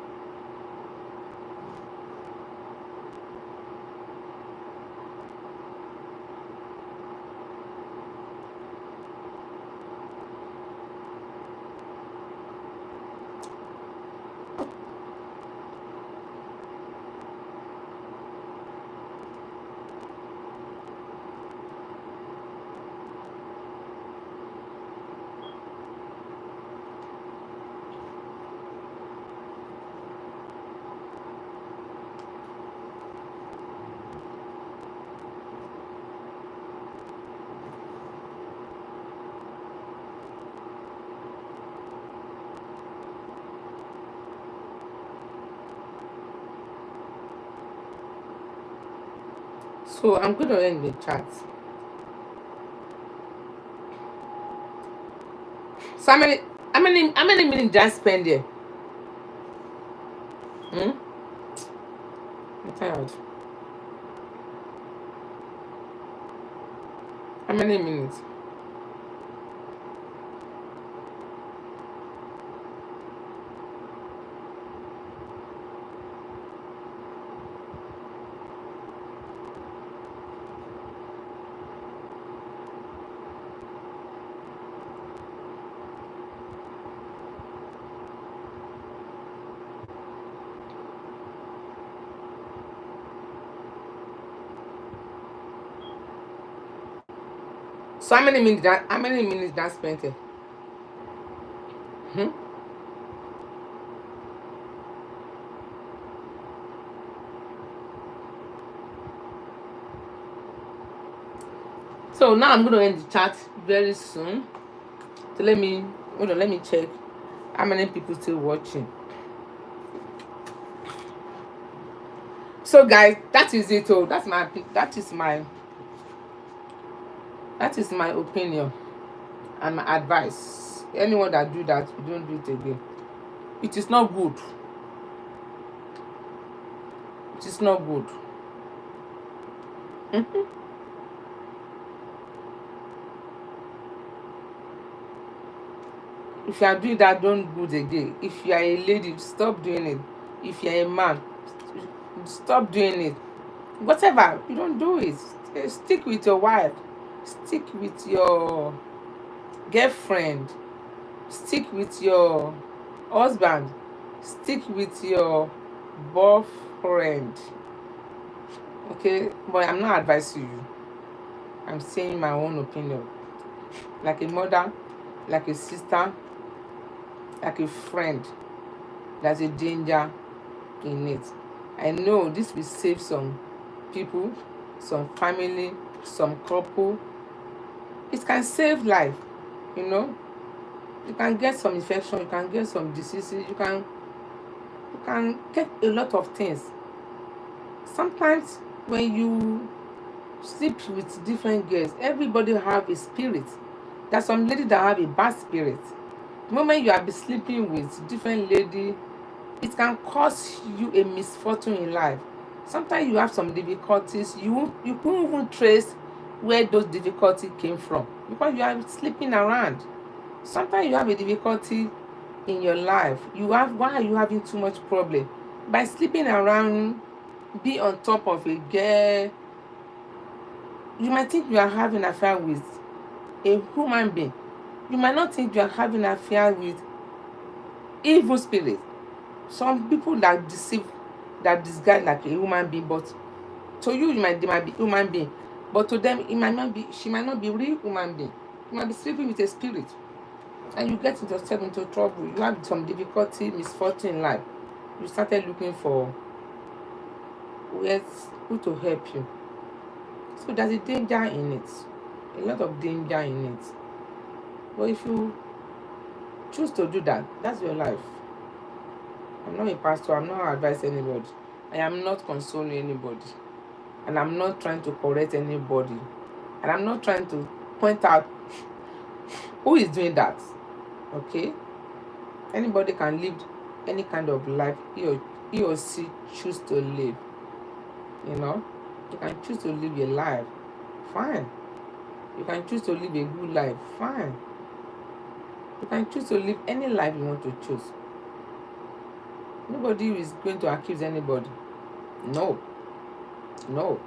So I'm going to end the chat. So how many minutes did I spend there? I'm tired. How many minutes? So how many minutes that spent here? Hmm? So now I'm going to end the chat very soon. So let me check how many people still watching. So guys, that is it. Oh, that is my opinion and my advice. Anyone that do that, you don't do it again. It is not good. It is not good. If you are doing that, don't do it again. If you are a lady, stop doing it. If you are a man, stop doing it. Whatever, you don't do it. Stick with your wife. Stick with your girlfriend. Stick with your husband. Stick with your boyfriend. Okay, but I'm not advising you. I'm saying my own opinion. Like a mother, like a sister, like a friend. There's a danger in it. I know this will save some people, some family, some couple. It can save life, you know. You can get some infection, you can get some diseases, you can get a lot of things. Sometimes when you sleep with different girls, everybody have a spirit. There's some lady that have a bad spirit. The moment you are be sleeping with different lady, it can cause you a misfortune in life. Sometimes you have some difficulties, you couldn't even trace where those difficulties came from because you are sleeping around. Sometimes you have a difficulty in your life. Why are you having too much problem? By sleeping around, be on top of a girl, you might think you are having an affair with a human being. You might not think you are having an affair with evil spirit. Some people that deceive, that disguise like a human being, but to you, they might be human being, but to them, it might not be. She might not be real human being. You might be sleeping with a spirit, and you get yourself into trouble. You have some difficulty, misfortune in life. You started looking for who to help you. So there's a danger in it, a lot of danger in it. But if you choose to do that, that's your life. I'm not a pastor. I'm not advising anybody. I am not consoling anybody. And I'm not trying to correct anybody. And I'm not trying to point out who is doing that. Okay? Anybody can live any kind of life he or she choose to live. You know? You can choose to live your life. Fine. You can choose to live a good life. Fine. You can choose to live any life you want to choose. Nobody is going to accuse anybody. No. No.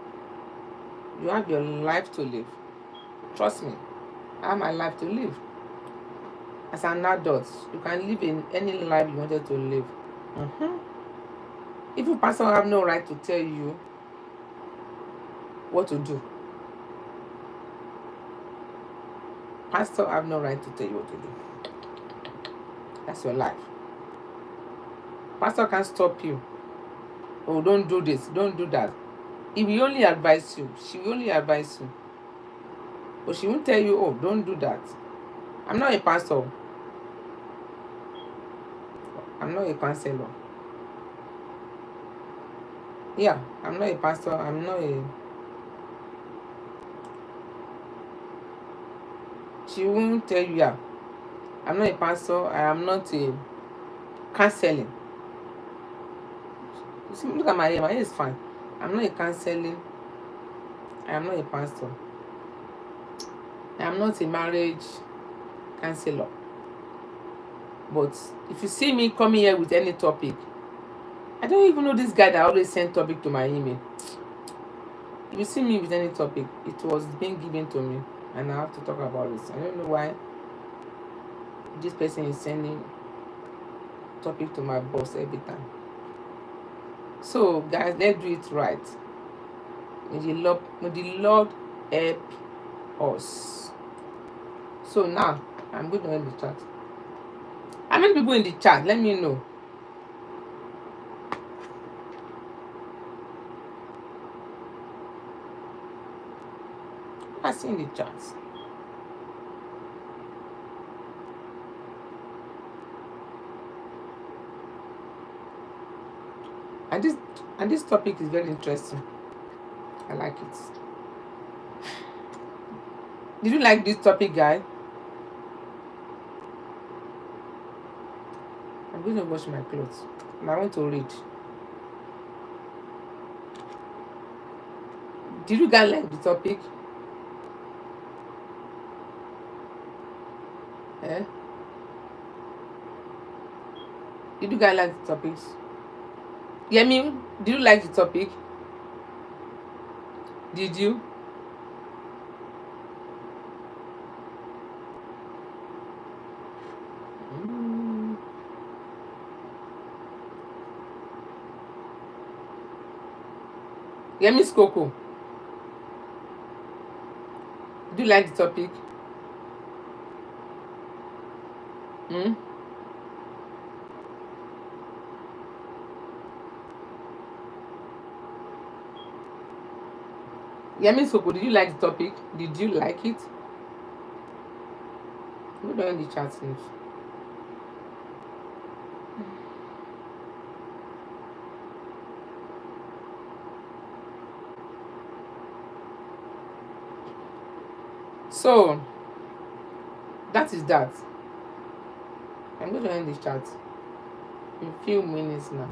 You have your life to live. Trust me. I have my life to live. As an adult, you can live in any life you wanted to live. Even pastor have no right to tell you what to do. Pastor have no right to tell you what to do. That's your life. Pastor can't stop you. Oh, don't do this, don't do that. He will only advise you. She will only advise you. But she won't tell you, oh, don't do that. I'm not a pastor. I'm not a counselor. Yeah, I'm not a pastor. She won't tell you, yeah. I'm not a pastor. I am not a counseling. You see, look at my hair. My hair is fine. I'm not a counseling. I am not a pastor. I am not a marriage counselor. But if you see me coming here with any topic, I don't even know this guy that always send topic to my email. If you see me with any topic, it was being given to me, and I have to talk about this. I don't know why this person is sending topic to my boss every time. So guys, let's do it right. May the Lord help us. So now I'm going to end the chat. How many people in the chat? Let me know. I see in the chat. And this topic is very interesting. I like it. Did you like this topic, guy? I'm going to wash my clothes and I want to read. Did you guys like the topic? Eh? Did you guys like the topics? Yemi, did you like the topic? Did you? Yemi's Coco. Do you like the topic? Hmm? Yemi's Coco, did you like the topic? Did you like it? Go down in the chat news. So that is that. I'm going to end the chat in a few minutes now.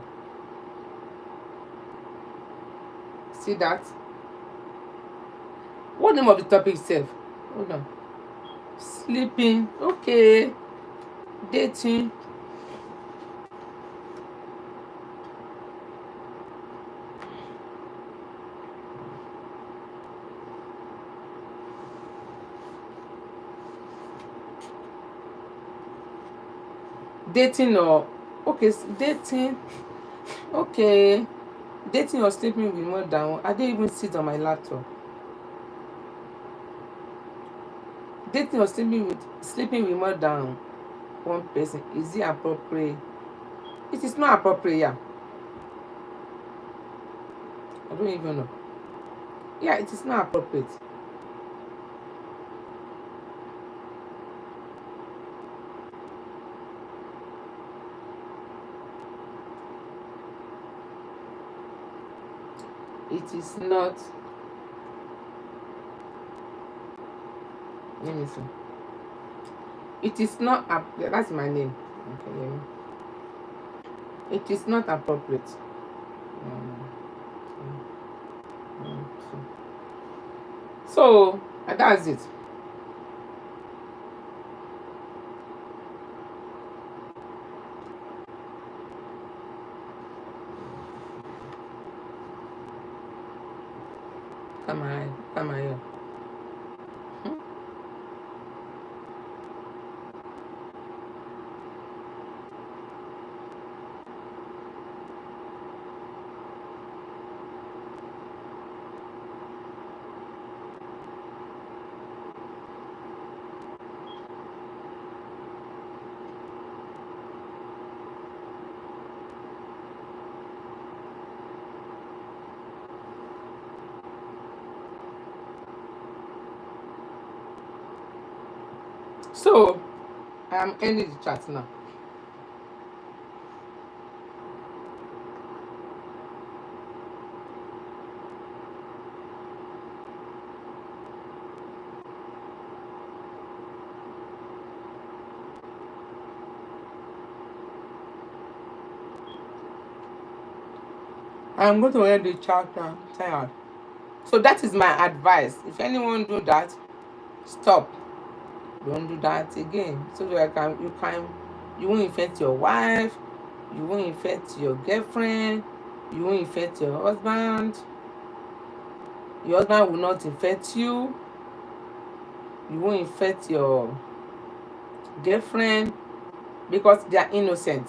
See that? What name of the topic itself? Hold on. Sleeping. Okay. Dating. Dating or okay, dating. Okay. Dating or sleeping with more than one. I didn't even sit on my laptop. Dating or sleeping with more than one person, is it appropriate? It is not appropriate, yeah. I don't even know. Yeah, it is not appropriate. It is not. Let me see. It is not. That's my name. Okay, yeah. It is not appropriate. So that's it. Come on, come on here. So I'm ending the chat now. I'm going to end the chat now. I'm tired. So that is my advice. If anyone do that, stop. Don't do that again. So that you won't infect your wife, you won't infect your girlfriend, you won't infect your husband. Your husband will not infect you. You won't infect your girlfriend because they are innocent.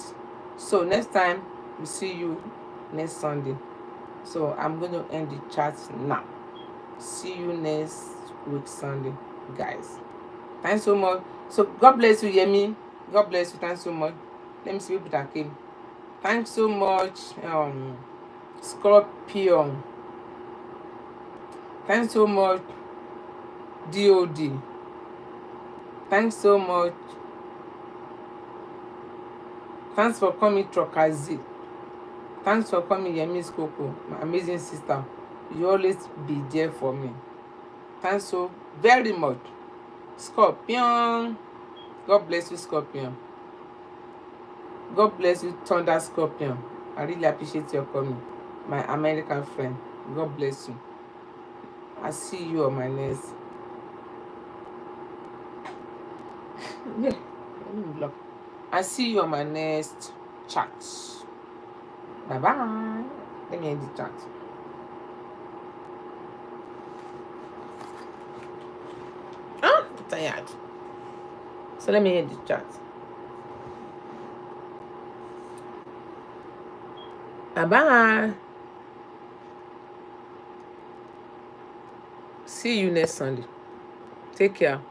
So next time we see you next Sunday. So I'm going to end the chat now. See you next week Sunday, guys. Thanks so much. So God bless you, Yemi. God bless you. Thanks so much. Let me see people that came. Thanks so much, Scorpion. Thanks so much, DOD. Thanks so much. Thanks for coming, Trokazi. Thanks for coming, Yemi's Coco, my amazing sister. You always be there for me. Thanks so very much. Scorpion. God bless you, Scorpion. God bless you, Thunder Scorpion. I really appreciate your coming, my American friend. God bless you. I see you on my next. Yeah, let me block. I see you on my next chat. Bye bye. Let me end the chat. Ah, I'm tired. So let me end the chat. Bye bye. See you next Sunday. Take care.